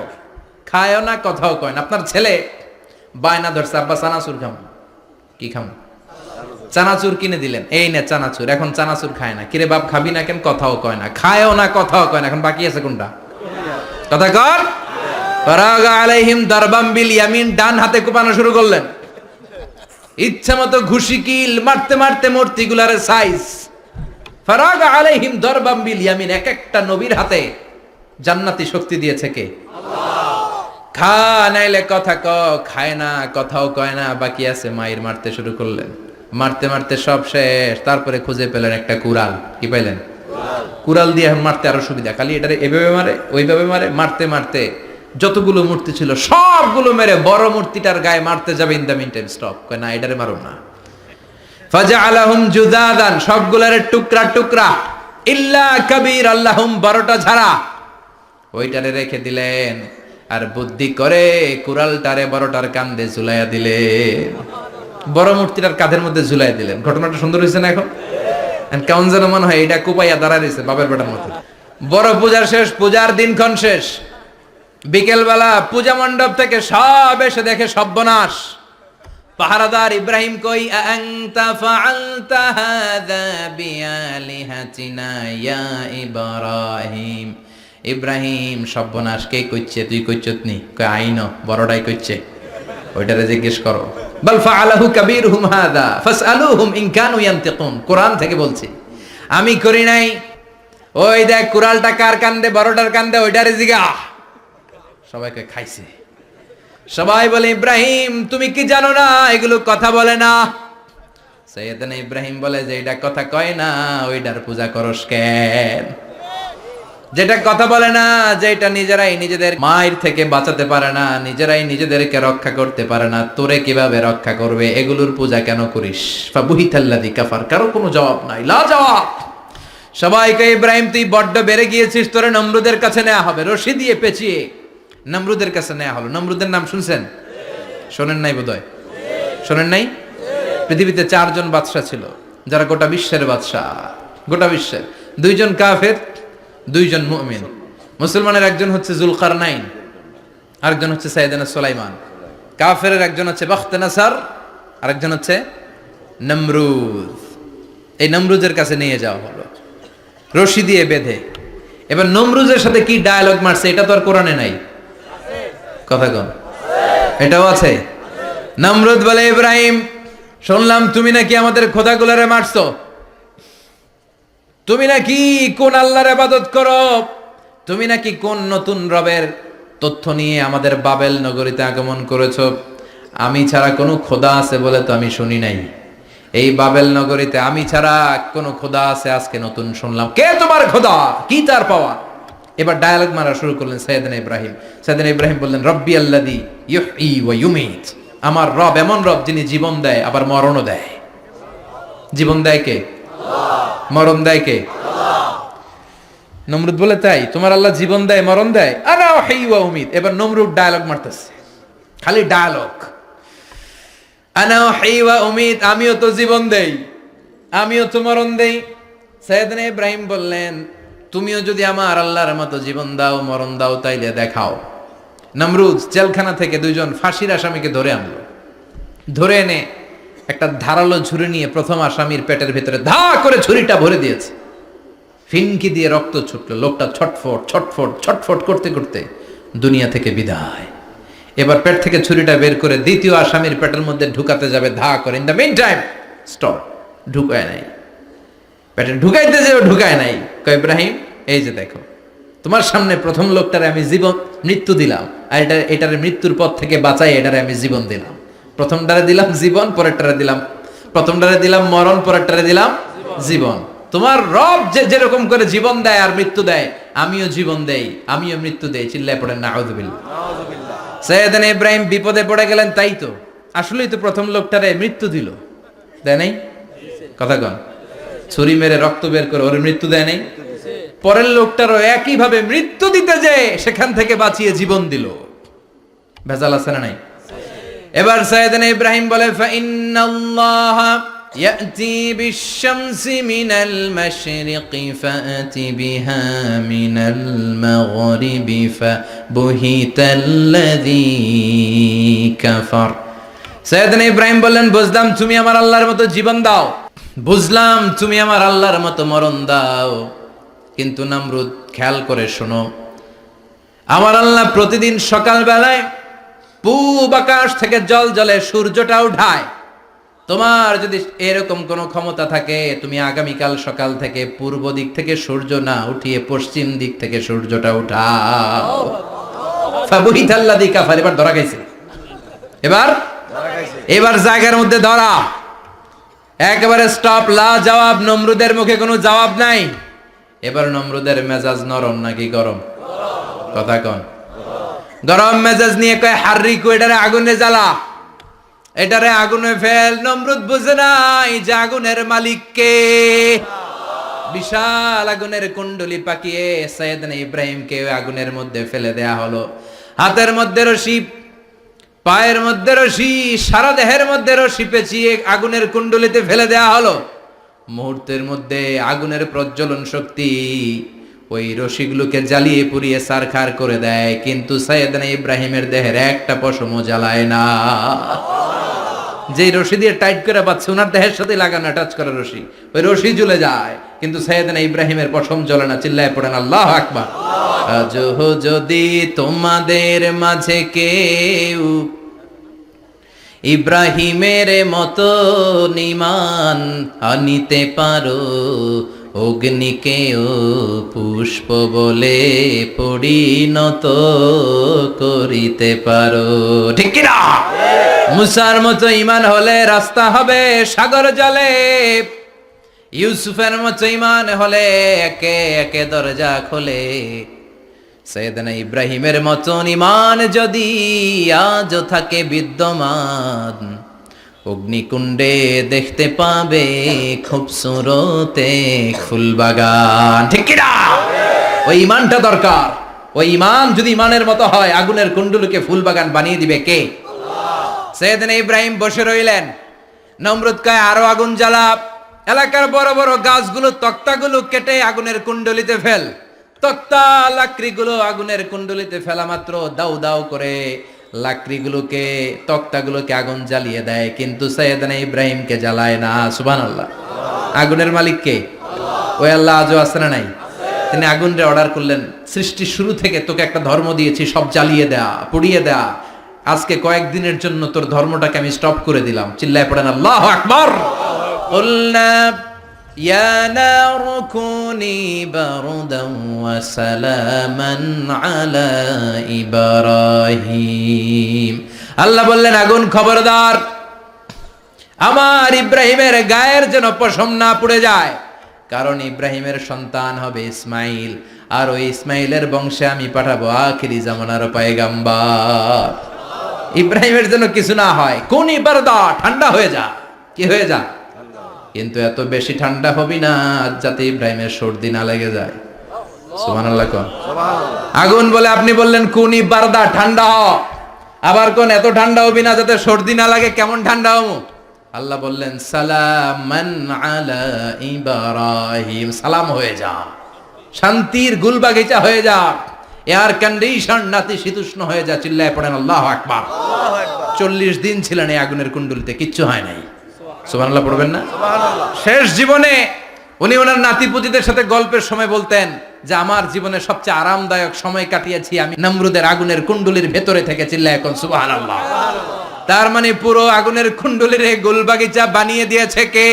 Speaker 1: খায়ও না, কথাও কয় না। আপনার ছেলে বায়না ধরছে, আব্বা চানাচুর খাম। কি খাম? চানাচুর কিনে দিলেন, এই না চানাচুর। এখন চানাচুর খায় না। কিরে বাপ খাবি না কেন, কথাও কয় না। খায়ও না, কথাও কয় না। এখন বাকি আছে কোনটা? কথা কর। ফারাগা আলাইহিম দারবাম বিল ইয়ামিন, ডান হাতে কোপানো শুরু করলেন। ইচ্ছা মতো ঘুষি কিল মারতে মারতে মূর্তিগুলার সাইজ। ফারাগা আলাইহিম দারবাম বিল ইয়ামিন, এক একটা নবীর হাতে জান্নাতি শক্তি দিয়েছে কে? খা নাইলে কথা ক। খায় না, কথাও কয় না, বাকি আছে। মায়ের মারতে শুরু করলেন, মারতে মারতে সব শেষ। তারপরে খুঁজে পেলেন একটা কুড়াল। কি পাইলেন? কুড়াল দিয়ে এখন মারতে আরো সুবিধা, খালি এটারে এভাবে মারে, ওইভাবে মারে। মারতে মারতে যতগুলো মূর্তি ছিল সবগুলো মেরে বড় মূর্তিটার গায়ে মারতে যাবে, in the meantime stop, কয় না এটারে মারো না। ফাজআলাহুম জুদাদান, সবগুলারে টুকরা টুকরা, ইল্লা কাবীর আল্লাহুম, বড়টা ছাড়া ওইটারে রেখে দিলেন। আর বুদ্ধি করে কুড়ালটারে বড়টার কাঁধে ঝুলাইয়া দিলেন, বড় মূর্তিটার কাঁধের মধ্যে ঝুলাই দিলেন। ঘটনাটা সুন্দর হয়েছে না? এখন কেমন যেন মনে হয় এটা কুপাইয়া দাঁড়া রয়েছে বাপের বেটার মতো। বড় পূজার শেষ, পূজার দিনক্ষণ শেষ। বিকেলবেলা পূজা মণ্ডপ থেকে সব এসে দেখে সর্বনাশ। পাহারাদার ইব্রাহিম কই, আনতা ফাআলতা হাযা বিআলিহাতিনা ইয়া ইব্রাহিম। ইব্রাহিম, সর্বনাশ কে কইছে? তুই কইছত নি? কয় আইন, বড়টাই কইছে। ওইটারে জিজ্ঞেস করো। বাল ফাআলাহু কাবীরুহুম হাযা ফাসআলুহুম ইন কানু ইয়ানতিকুন। কোরআন থেকে বলছি, আমি করি নাই। ওই দেখ কুড়ালটা কার কান্দে, বড়টার কান্দে, ওইটারে জিগা। সবাইকে খাইছে। সবাই বলে ইব্রাহিম তুমি কি জানো না এগুলো কথা বলে না? সাইয়েদনা ইব্রাহিম বলে যে এটা কথা কয় না, ওইটার পূজা করস কেন? যেটা কথা বলে না, যেটা নিজেরাই নিজেদের মায়ের থেকে বাঁচাতে পারে না, নিজেরাই নিজেদেরকে রক্ষা করতে পারে না, তোরে কিভাবে রক্ষা করবে? এগুলোর পূজা কেন করিস? ফাবুহিতাল্লাযী কাফার, কারো কোনো জবাব নাই, লা জবাব। সবাইকে ইব্রাহিম তুই বড্ড বেড়ে গিয়েছিস, তোরে নমরুদের কাছে নেওয়া হবে, রশি দিয়ে পেঁচিয়ে নমরুদের কাছে নেওয়া হলো। নমরুদের নাম শুনছেন? শোনেন নাই বোধহয়? শোনেন নাই? পৃথিবীতে 4 জন বাদশা ছিল, যারা গোটা বিশ্বের বাদশা। গোটা বিশ্বের 2 জন কাফের, 2 জন মুমিন। মুসলমানের একজন হচ্ছে যুলকারনাইন, আরেকজন হচ্ছে সাইয়েদনা সুলাইমান। কাফেরের একজন হচ্ছে বাখতেনাসার, আরেকজন হচ্ছে নমরুদ। এই নমরুদের কাছে নিয়ে যাওয়া হলো রশি দিয়ে বেঁধে। এবার নমরুদের সাথে কি ডায়ালগ মারছে এটা তো আর কোরআনে নাই। কথা কন, এটাও আছে। নমরুদ বলে, ইব্রাহিম শুনলাম তুমি নাকি আমাদের খোদাগুলারে মারছো, তুমি নাকি কোন আল্লাহর ইবাদত করো, তুমি নাকি কোন নতুন রবের তথ্য নিয়ে আমাদের বাবেল নগরীতে আগমন করেছো। আমি ছাড়া কোনো খোদা আছে বলে তো আমি শুনি নাই। এই বাবেল নগরীতে আমি ছাড়া কোনো খোদা আছে আজকে নতুন শুনলাম। কে তোমার খোদা? কি তার পাওয়া? এবার ডায়ালগ মারা শুরু করলেন সাইয়েদনা ইব্রাহিম। সাইয়েদনা ইব্রাহিম বললেন, রব্বি আল্লাযী ইউহয়ী ওয়া ইউমীত, আমার রব এমন রব যিনি জীবন দেয় আবার মরণও দেয়। জীবন দেয় কে? আল্লাহ। মরণ দেয় কে? আল্লাহ। নমরুদ বলে, তাই তোমার আল্লাহ জীবন দেয় মরণ দেয়? আনা উহয়ী ওয়া উমীত। এবার নমরুদ ডায়ালগ মারতেছে, খালি ডায়ালগ। আনা উহয়ী ওয়া উমীত, আমিও তো জীবন দেই, আমিও তো মরণ দেই। সাইয়েদনা ইব্রাহিম বললেন, তুমিও যদি আমার আল্লাহর মতো জীবন দাও মরণ দাও তাইলে দেখাও। নমরুদ জেলখানা থেকে 2 জন ফাঁসির আসামিকে ধরে আনলো। ধরে এনে একটা ধারালো ছুরি নিয়ে প্রথম আসামির পেটের ভিতরে ধা করে ছুরিটা ভরে দিয়েছে। ফিনকি দিয়ে রক্ত ছুটলো। লোকটা ছটফট ছটফট ছটফট করতে করতে দুনিয়া থেকে বিদায়। এবার পেট থেকে ছুরিটা বের করে দ্বিতীয় আসামির পেটের মধ্যে ঢুকাতে যাবে ধা করে। In the meantime stop, ঢুকায় নাই, পেটে ঢুকাইতে যেও ঢুকায় নাই। কয় ইব্রাহিম এই যে দেখো, তোমার সামনে প্রথম লোকটারে আমি মৃত্যু দিলাম, আর এটারে মৃত্যুর পথ থেকে বাঁচাই এটারে আমি জীবন দিলাম। প্রথমটারে দিলাম জীবন, পরেরটারে দিলাম, প্রথমটারে দিলাম মরণ, পরেরটারে দিলাম জীবন। তোমার রব যেরকম করে জীবন দেয় আর মৃত্যু দেয়, আমিও জীবন দেই, আমিও মৃত্যু দেই। চিল্লায় পড়েন নাউযুবিল্লাহ। সাইয়েদনা ইব্রাহিম বিপদে পড়ে গেলেন, তাই তো আসলেই তো প্রথম লোকটারে মৃত্যু দিল, দেয় নাই? কথা কন, ছুরি মেরে রক্ত বের করে ওর মৃত্যু দেয় নাই? পরের লোকটারও একই ভাবে মৃত্যু দিতে যে সেখান থেকে বাঁচিয়ে জীবন দিল। ভেজাল আছে না নাই? এবার সাইয়েদনা ইব্রাহিম বলে ফাইন্নাল্লাহ ইয়াতি বিশ-শামসি মিনাল মাশরিকি ফাতি বিহা মিনাল মাগরিবি ফাবুহিতাল্লাযী কাফার। সাইয়েদনা ইব্রাহিম বললেন, বুঝলাম তুমি আমার আল্লাহর মতো জীবন দাও, বুঝলাম তুমি আমার আল্লাহর মতো মরণ দাও, কিন্তু নমরুদ খেয়াল করে শোনো, আমার আল্লাহ প্রতিদিন সকাল বেলায় পূব আকাশ থেকে জল জলে সূর্যটা উঠায়। তোমার যদি এরকম কোনো ক্ষমতা থাকে, তুমি আগামীকাল সকাল থেকে পূর্ব দিক থেকে সূর্য না উঠিয়ে পশ্চিম দিক থেকে সূর্যটা উঠাও। ফাবুহিতাল্লাযী কাফার। এবার ধরা খাইছে, এবার জায়গার মধ্যে ধরা, একেবারে স্টপ, লা জবাব। নমরুদের মুখে কোনো জবাব নাই। এবার নমরুদের মেজাজ নরম নাকি গরম? কথা কন। গরম মেজাজ নিয়ে কয় হাররিকু, এটারে আগুনে জ্বালা, এটারে আগুনে ফেল। নমরুদ বুঝে নাই যে আগুনের মালিক কে। বিশাল আগুনের কুণ্ডলি পাকিয়ে সাইয়েদনা ইব্রাহিমকে আগুনের মধ্যে ফেলে দেয়া হলো। হাতের মধ্যে রশি, পায়ের মধ্যে রশি, সারা দেহের মধ্যে রশি পেঁচিয়ে আগুনের কুণ্ডলিতে ফেলে দেয়া হলো। মুহূর্তের মধ্যে আগুনের প্রজ্বলন শক্তি ওই রশিগুলোকে জ্বালিয়ে পুড়িয়ে ছারখার করে দেয়, কিন্তু সাইয়েদনা ইব্রাহিমের দেহের একটা পশমও জ্বালায় না। যে রশি দিয়ে টাইট করে পাচ্ছে, ওনার দেহের সাথে লাগানো টাচ করা রশি, ওই রশি জ্বলে যায়, কিন্তু সাইয়েদনা ইব্রাহিমের পশম জ্বলে না। চিল্লায় পড়েন আল্লাহু আকবার। আজও যদি তোমাদের মাঝে কেউ ইব্রাহিমের মতো ঈমান আনিতে পারো, অগ্নিকেও পুষ্প বলে পরিণত করিতে পারো, ঠিক কি না? মুসার মতো ঈমান হলে রাস্তা হবে সাগর জলে, ইউসুফের মতো ঈমান হলে একে একে দরজা খোলে। সাইয়েদনা ইব্রাহিমের মতন ঈমান যদি আজও থাকে বিদ্যমান, অগ্নিকুণ্ডে দেখতে পাবে খুবসুরতে ফুলবাগান, ঠিক কি না? ওই ঈমানটা দরকার। ওই ঈমান যদি ঈমানের মতো হয়, আগুনের কুণ্ডলকে ফুলবাগান বানিয়ে দিবে কে? সাইয়েদনা ইব্রাহিম বসে রইলেন। নমরুদ কয় আরো আগুন জ্বালা, এলাকার বড় বড় গাছগুলো, তক্তাগুলো কেটে আগুনের কুণ্ডলিতে ফেল। তক্তা লাকড়িগুলো আগুনের কুণ্ডলিতে ফেলা মাত্র দাউ দাউ করে লাকড়িগুলোকে, তক্তাগুলোকে আগুন জ্বালিয়ে দেয়, কিন্তু সাইয়েদনা ইব্রাহিমকে জ্বালায় না। সুবহানাল্লাহ। আগুনের মালিক কে? ওই আল্লাহ আজও আছে না নাই? তিনি আগুনরে অর্ডার করলেন, সৃষ্টির শুরু থেকে তোকে একটা ধর্ম দিয়েছি, সব জ্বালিয়ে দেয়া, পুড়িয়ে দেয়া, আজকে কয়েকদিনের জন্য তোর ধর্মটাকে আমি স্টপ করে দিলাম। চিল্লায় পড়েন আল্লাহু আকবার। কুলনা ইয়া নারু কুনি বারদান ওয়া সালামান আলা ইব্রাহিম। আল্লাহ বললেন, আগুন খবরদার, আমার ইব্রাহিমের গায়ের যেন পশম না পুড়ে যায়, কারণ ইব্রাহিমের সন্তান হবে ইসমাইল, আর ওই ইসমাইলের বংশে আমি পাঠাবো আখিরি জামানার পয়গাম্বার। ইব্রাহিমের যেন কিছু না হয়। কোন ইবারদা, ঠান্ডা হয়ে যা। কি হয়ে যা? কিন্তু এত বেশি ঠান্ডা হবি না যাতে ইব্রাহিমের সর্দি না লেগে যায়। সুবহানাল্লাহ। কোন আগুন বলে আপনি বললেন কোন ইবারদা, ঠান্ডা হ, আবার কোন এত ঠান্ডা হবি না যাতে সর্দি না লাগে। কেমন ঠান্ডা হবো? আল্লাহ বললেন সালামান আলা ইব্রাহিম, সালাম হয়ে যা, শান্তির গুলবাগিচা হয়ে যা, এয়ার কন্ডিশন নাতিশীতোষ্ণ হয়ে যা। চিল্লায় পড়েন আল্লাহু আকবার। 40 দিন ছিলেন এই আগুনের কুণ্ডলিতে, কিচ্ছু হয় নাই। সুবহানাল্লাহ পড়বেন না? শেষ জীবনে উনি ওনার নাতিপুতিদের সাথে গল্পের সময় বলতেন যে আমার জীবনে সবচেয়ে আরামদায়ক সময় কাটিয়েছি আমি নমরুদের আগুনের কুণ্ডলির ভেতরে থেকে। চিল্লায় এখন সুবহানাল্লাহ। তার মানে পুরো আগুনের কুণ্ডলীর গোলবাগিচা বানিয়ে দিয়েছে কে?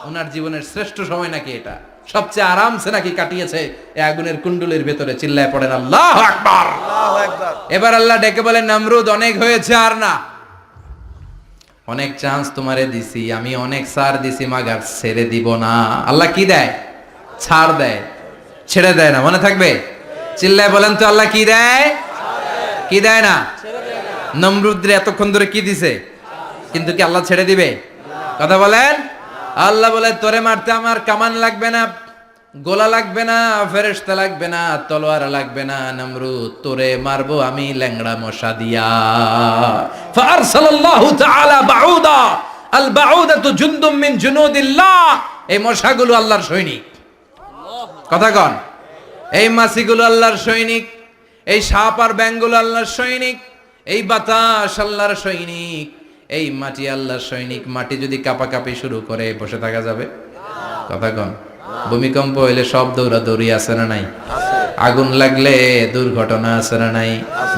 Speaker 1: ওনার জীবনের শ্রেষ্ঠ সময় নাকি এটা, সবচেয়ে আরামসে নাকি কাটিয়েছে এই আগুনের কুণ্ডলীর ভেতরে। চিল্লায় পড়েন আল্লাহু আকবার। এবার আল্লাহ ডেকে বলেন, নমরুদ অনেক হয়েছে, আর না, অনেক চান্স তোমারে দিছি আমি, অনেক ছাড় দিছি, মাগার ছেড়ে দিব না। আল্লাহ কি দেয়? ছাড় দেয়, ছেড়ে দেয় না। মনে থাকবে? চিল্লায় বলেন তো, আল্লাহ কি দেয়? কি দেয় না? নমরুদরে এতক্ষণ ধরে কি দিছে, কিন্তু কি আল্লাহ ছেড়ে দিবে? কথা বলেন। আল্লাহ বলে, তোরে মারতে আমার কামান লাগবে না, গোলা লাগবে না, ফেরেশতা লাগবে না, তলোয়ার লাগবে না, নমরুদ তোরে মারবো আমি ল্যাংড়া মশা দিয়া। ফারসালাল্লাহু তাআলা বাউদা, আল বাউদাতু জুনদুম মিন জুনুদিল্লাহ। এই মশাগুলো আল্লাহর সৈনিক। কথা কন। এই মাছিগুলো আল্লাহর সৈনিক, এই সাপ আর ব্যাঙগুলো আল্লাহর সৈনিক, এই বাতাস আল্লাহর সৈনিক, এই মাটি আল্লাহর সৈনিক। মাটি যদি কাঁপাকাঁপি শুরু করে বসে থাকা যাবে? কথা কন। ভূমিকম্প হইলে সব দৌড়াদৌড়ি আছে না নাই? আগুন লাগলে দুর্ঘটনা আছে না নাই?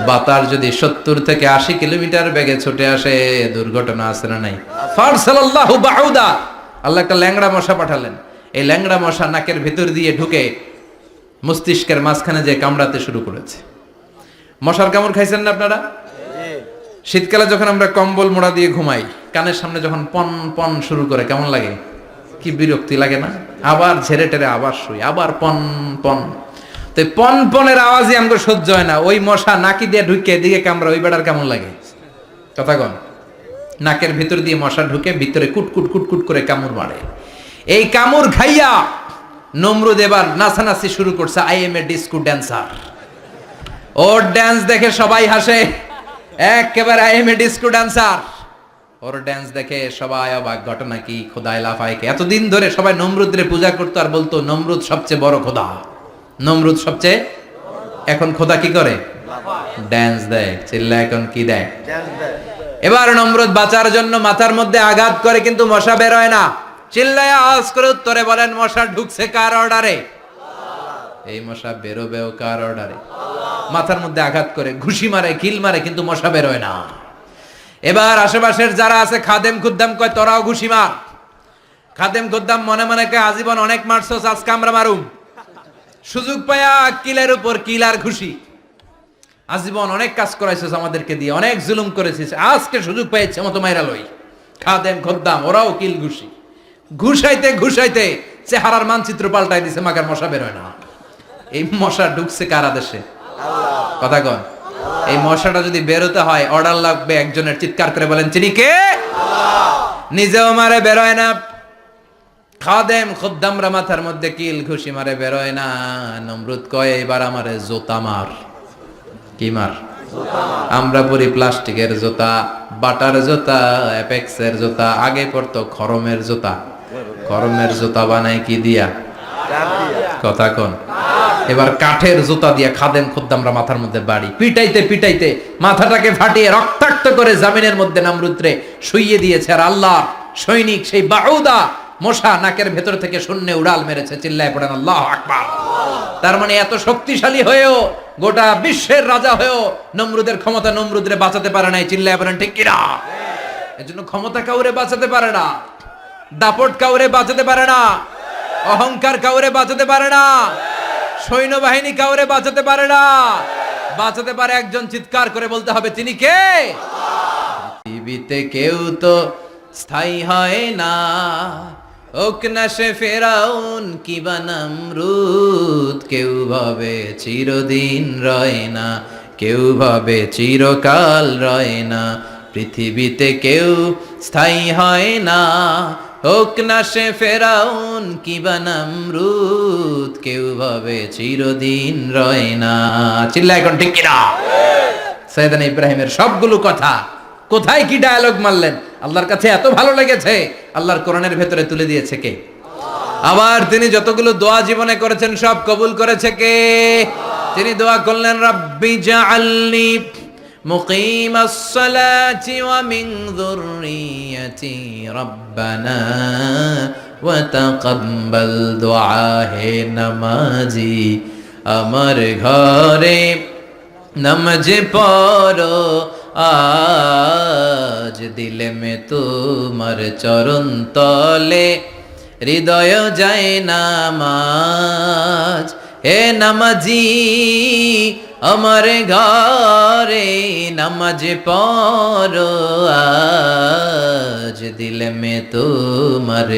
Speaker 1: বাতাস যদি 70 থেকে 80 কিলোমিটার বেগে ছুটে আসে, দুর্ঘটনা আছে না নাই? ফারসালাল্লাহু বাউদা, আল্লাহ একটা ল্যাংড়া মশা পাঠালেন। এই ল্যাংড়া মশা নাকের ভিতর দিয়ে ঢুকে মস্তিষ্কের মাঝখানে যে কামড়াতে শুরু করেছে। মশার কামড় খাইছেন না আপনারা? শীতকালে যখন আমরা কম্বল মোড়া দিয়ে ঘুমাই, কানের সামনে যখন পন পন শুরু করে কেমন লাগে? কি বিরক্তি লাগে না? আবার ঝেড়ে টেরে আবার শুই, আবার পন পন। তো পন পনের আওয়াজই আমাকে সহ্য হয় না। ওই মশা নাকি দিয়ে ঢুকে এদিকে কামড়া, ওই বেড়ার কেমন লাগে? কথা কন। নাকের ভিতর দিয়ে মশা ঢুকে ভিতরে কুটকুট কুটকুট করে কামড় মারে। এই কামড় খাইয়া নমরুদ এবার নাচানাচি শুরু করছে। I M A disco dancer. Or dance দেখে সবাই হাসে, একেবারে I M A disco dancer. Or dance দেখে সবাই অবাক। ঘটনা কি? খোদায় লাফাইকে এতদিন ধরে সবাই নমরুদরে পূজা করতো আর বলতো নমরুদ সবচেয়ে বড় খোদা, নমরুদ সবচেয়ে। এখন খোদা কি করে? ড্যান্স দেয়। চিল্লা এখন কি দেয়? এবার নমরুদ বাঁচার জন্য মাথার মধ্যে আঘাত করে, কিন্তু মশা বের হয় না। চিল্লায় আওয়াজ করে উত্তরে বলেন, মশা ঢুকছে কার অর্ডারে? এই মশা বেরোবেও কার অর্ডারে? মাথার মধ্যে আঘাত করে ঘুষি মারে, কিল মারে, কিন্তু মশা বের হয় না। এবার আশেপাশের যারা আছে খাদেম খুদ্দাম কয়, তোরাও ঘুষি মার। খাদেম খুদ্দাম মনে মনে কয়, আজীবন অনেক মারছস, আজকে আমরা মারুম। সুযোগ পায়া কিলের উপর কিল আর ঘুষি। আজীবন অনেক কাজ করাইছিস আমাদেরকে দিয়ে, অনেক জুলুম করেছিস, আজকে সুযোগ পেয়েছে মতো মাইরা লই। খাদেম খুদ্দাম ওরাও কিল ঘুষি। ঘুষাইতে ঘুষাইতে চেহারার মানচিত্র পাল্টাই দিছে, মাগার মশা বের হয় না। এই মশা ঢুকছে কার আদেশে? কথা কন। এই মশাটা যদি বেরোতে হয়, অর্ডার লাগবে একজনের। চিৎকার করে বলেন, চিনি কে? নিজেও মারে, বেরোয় না। খাদেম খুদ্দামরা মাথার মধ্যে কিল ঘুষি মারে, বেরোয় না। নমরুদ কয়, এবার আমারে জোতা মার। কি মার? আমরা পরি প্লাস্টিকের জুতা, বাটার জুতা, অ্যাপেক্সের জুতা। আগে পড়তো খরমের জুতা। খরমের জুতা বানায় কি দিয়া? কথা কোন। এবার কাঠের জুতা দিয়া খাদেম খুদ্দামরা মাথার মধ্যে বাড়ি। পিটাইতে পিটাইতে মাথাটাকে ফাটিয়ে রক্তাক্ত করে জামিনের মধ্যে নমরুদরে শুইয়ে দিয়েছে। আর আল্লাহর সৈনিক সেই বাউদা মশা নাকের ভেতর থেকে শূন্যে উড়াল মেরেছে। চিল্লায় পড়েন আল্লাহু আকবার। তার মানে এত শক্তিশালী হয়েও, গোটা বিশ্বের রাজা হয়েও নমরুদের ক্ষমতা নমরুদরে বাঁচাতে পারে নাই। চিল্লায় পড়েন ঠিক কিনা? এজন্য ক্ষমতা কাউরে বাঁচাতে পারে না, দাপট কাউরে বাঁচাতে পারে না, অহংকার কাউরে বাঁচাতে পারে না, সৈন্যবাহিনী কাউরে বাঁচাতে পারে না। বাঁচাতে পারে একজন। চিৎকার করে বলতে হবে, তিনি কে? পৃথিবীতে কেউ তো স্থায়ী হয় না, হোক না সে ফেরাউন কিবা নমরুদ। কেউ ভাবে চিরদিন রয় না, কেউ ভাবে চিরকাল রয় না। পৃথিবীতে কেউ স্থায়ী হয় না, হোক না সে ফেরাউন কিবা নমরুদ। কেউ ভাবে চিরদিন রয় না। চিল্লা এখন ঠিক কিনা? সাইয়েদনা ইব্রাহিমের সবগুলো কথা কোথায় কি ডায়ালগ মারলেন, আল্লাহর কাছে এত ভালো লেগেছে। আল্লাহর কোরআনের ভেতরে তুলে দিয়েছে কে? আবার তিনি যতগুলো দোয়া জীবনে করেছেন সব কবুল করেছে কে? তিনি দোয়া করলেন, রাব্বি জাআলনি মুকিমাস সালাতি ওয়া মিন যুররিয়াতি রাব্বানা ওয়া তাকাব্বাল দুআ। হে নামাজি, আমার ঘরে নামাজ পড়ো, আজ দিলে মে তোমার চরণ তলে হৃদয় যায় নামাজ। হে নামাজি আমার ঘরে নামাজ পড়ো আজ দিলে মে তোমার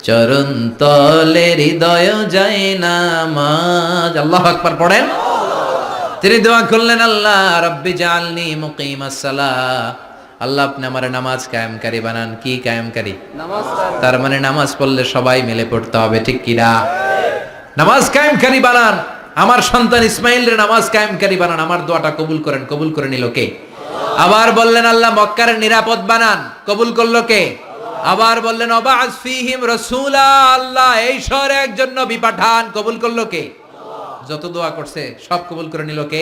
Speaker 1: চরণ তলে হৃদয় যায় নামাজ। আল্লাহু আকবার পড়েন। তিনি দোয়া করলেন, আল্লাহ রব্বি জাআলনি মুকিমাস সালাহ, আল্লাহ আপনি আমার নামাজ কায়েমকারী বানান। কি কায়েমকারী? নামাজ। তার মানে নামাজ পড়লে সবাই মিলে পড়তে হবে, ঠিক কি না? নামাজ কায়েমকারী বানান। আমার সন্তান ইসমাইলের নামাজ কায়েমকারী বানান। আমার দোয়াটা কবুল করেন। কবুল করে নিল কে? আবার বললেন আল্লাহ মক্কার নিরাপদ বানান। কবুল করলো কে? আবার বললেন ওয়াবা'আস ফীহিম রাসূলা, আল্লাহ এই শহরে একজন নবী পাঠান। কবুল করলো কে? যত দোয়া করছে সব কবুল করে নিল কে?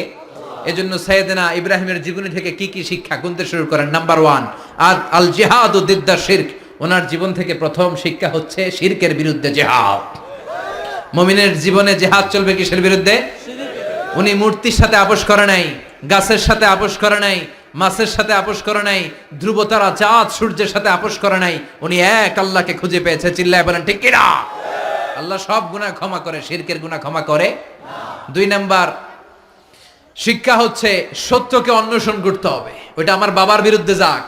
Speaker 1: এজন্য সাইয়েদনা ইব্রাহিমের জীবনী থেকে কি কি শিক্ষা গুনতে শুরু করেন। নাম্বার 1, আল জিহাদু দিদ্দা শিরক। ওনার জীবন থেকে প্রথম শিক্ষা হচ্ছে শিরকের বিরুদ্ধে জিহাদ। মুমিনের জীবনে জিহাদ চলবে কিসের বিরুদ্ধে? উনি মূর্তির সাথে আপোষ করে নাই, গাছের সাথে আপোষ করে নাই, মাছের সাথে আপোষ করে নাই, ধ্রুবতারা চাঁদ সূর্যের সাথে আপোষ করে নাই। উনি এক আল্লাহকে খুঁজে পেয়েছে। চিল্লায় বলেন ঠিক কিনা? আল্লাহ সব গুনাহ ক্ষমা করে, শিরকের গুনাহ ক্ষমা করে না। 2 নাম্বার শিক্ষা হচ্ছে সত্যকে অন্বেষণ করতে হবে। ওইটা আমার বাবার বিরুদ্ধে যাক,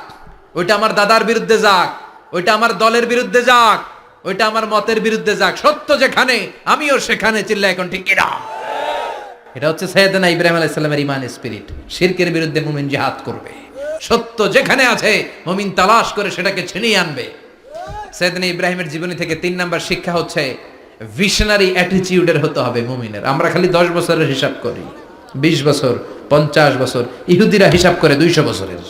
Speaker 1: ওইটা আমার দাদার বিরুদ্ধে যাক, ওইটা আমার দলের বিরুদ্ধে যাক, ওইটা আমার মতের বিরুদ্ধে যাক, সত্য যেখানে আমিও সেখানে। চিল্লা এখন ঠিক কিনা? এটা হচ্ছে সাইয়েদনা ইব্রাহিম আলাইহিস সালামের ঈমান স্পিরিট। শিরকের বিরুদ্ধে মুমিন জিহাদ করবে। সত্য যেখানে আছে মুমিন তালাশ করে সেটাকে ছিনিয়ে আনবে। সাইয়েদনা ইব্রাহিমের জীবনী থেকে 3 নাম্বার শিক্ষা হচ্ছে ভিশনারি অ্যাটিটিউডের হতে হবে মুমিনের। আমরা খালি 10 বছরের হিসাব করি, 20 বছর, 50 বছর। ইহুদিরা হিসাব করে 200 বছরের।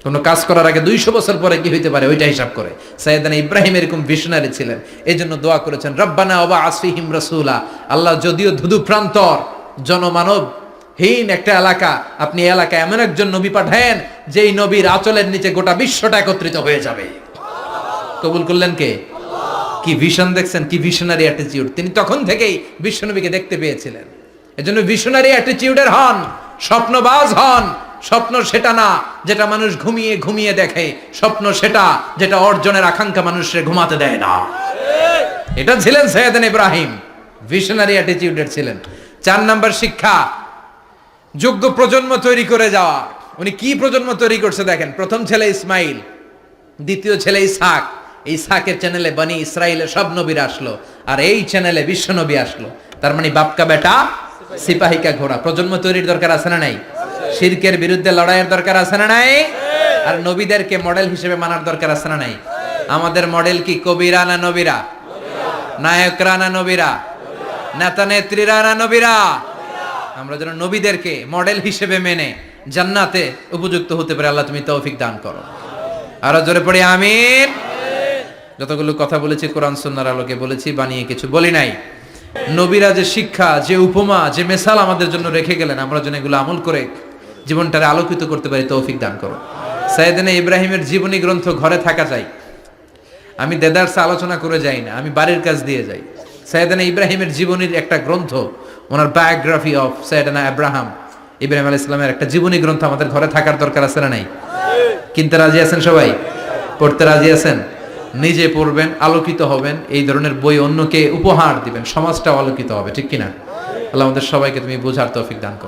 Speaker 1: কোনো কাজ করার আগে 200 বছর পরে কি হইতে পারে ওইটা হিসাব করে। সাইয়েদনা ইব্রাহিম এরকম ভিশনারি ছিলেন। এজন্য দোয়া করেছেন রব্বানা ওয়াবা'আস ফীহিম রাসূলা, আল্লাহ যদিও ধুধু প্রান্তর জনমানব হীন একটা এলাকা, আপনি এলাকায় এমন একজন নবী পাঠায়েন যেই নবীর আঁচলের নিচে গোটা বিশ্বটা একত্রিত হয়ে যাবে। কবুল করলেন কে? কি ভিশন দেখছেন, কি ভিশনারি অ্যাটিটিউড। তিনি তখন থেকেই বিশ্বনবীকে দেখতে পেয়েছিলেন। এজন্য ভিশনারি অ্যাটিটিউডের হন, স্বপ্নবাজ হন। স্বপ্ন সেটা না যেটা মানুষ ঘুমিয়ে ঘুমিয়ে দেখে, স্বপ্ন সেটা যেটা অর্জনের আকাঙ্ক্ষা মানুষের ঘুমাতে দেয় না। এটা ছিলেন সাইয়েদনা ইব্রাহিম, ভিশনারি অ্যাটিটিউডের ছিলেন। 4 নাম্বার শিক্ষা যোগ্য প্রজন্ম তৈরি করে যাওয়া। উনি কি প্রজন্ম তৈরি করছে দেখেন। প্রথম ছেলে ইসমাইল, দ্বিতীয় ছেলে ইসহাক। ইসহাকের চ্যানেলে বনি ইসরাইলের সব নবীরা আসলো, আর এই চ্যানেলে বিশ্ব নবী আসলো। তার মানে বাপকা বেটা সিপাহিকা ঘোড়া। প্রজন্ম তৈরির দরকার আছে না নাই? শিরকের বিরুদ্ধে লড়াইয়ের দরকার আছে না নাই? আর নবীদেরকে মডেল হিসেবে মানার দরকার আছে না নাই? আমাদের মডেল কি কবিরা না নবীরা? নায়করা না নবীরা? নেতা নেত্রীরা না নবীরা? আমরা যেন নবীদেরকে মডেল হিসেবে মেনে জান্নাতে উপযুক্ত হতে পারে। আল্লাহ তুমি তৌফিক দান করো। আরো জোরে পড়ি আমিন। যতগুলো কথা বলেছি কোরআন সুন্নাহর আলোকে বলেছি, বানিয়ে কিছু বলি নাই। নবীরা যে শিক্ষা, যে উপমা, যে মেসাল আমাদের জন্য রেখে গেলেন, আমরা যেন এগুলো আমল করে জীবনটারে আলোকিত করতে পারি, তৌফিক দান করো। সাইয়েদনা ইব্রাহিমের জীবনী গ্রন্থ ঘরে থাকা চাই। আমি দেদারসে আলোচনা করে যাই না, আমি বাড়ির কাজ দিয়ে যাই। সাইয়েদনা ইব্রাহিমের জীবনীর একটা গ্রন্থ, ওনার বায়োগ্রাফি অফ সাইয়েদনা ইব্রাহিম আলাইহিস সালামের একটা জীবনী গ্রন্থ আমাদের ঘরে থাকার দরকার আছে না নাই? কিনতে রাজি আছেন সবাই? পড়তে রাজি আছেন? নিজে পড়বেন, আলোকিত হবেন, এই ধরনের বই অন্যকে উপহার দিবেন, সমাজটাও আলোকিত হবে, ঠিক কিনা? আল্লাহ আমাদের সবাইকে তুমি বোঝার তৌফিক দান করো।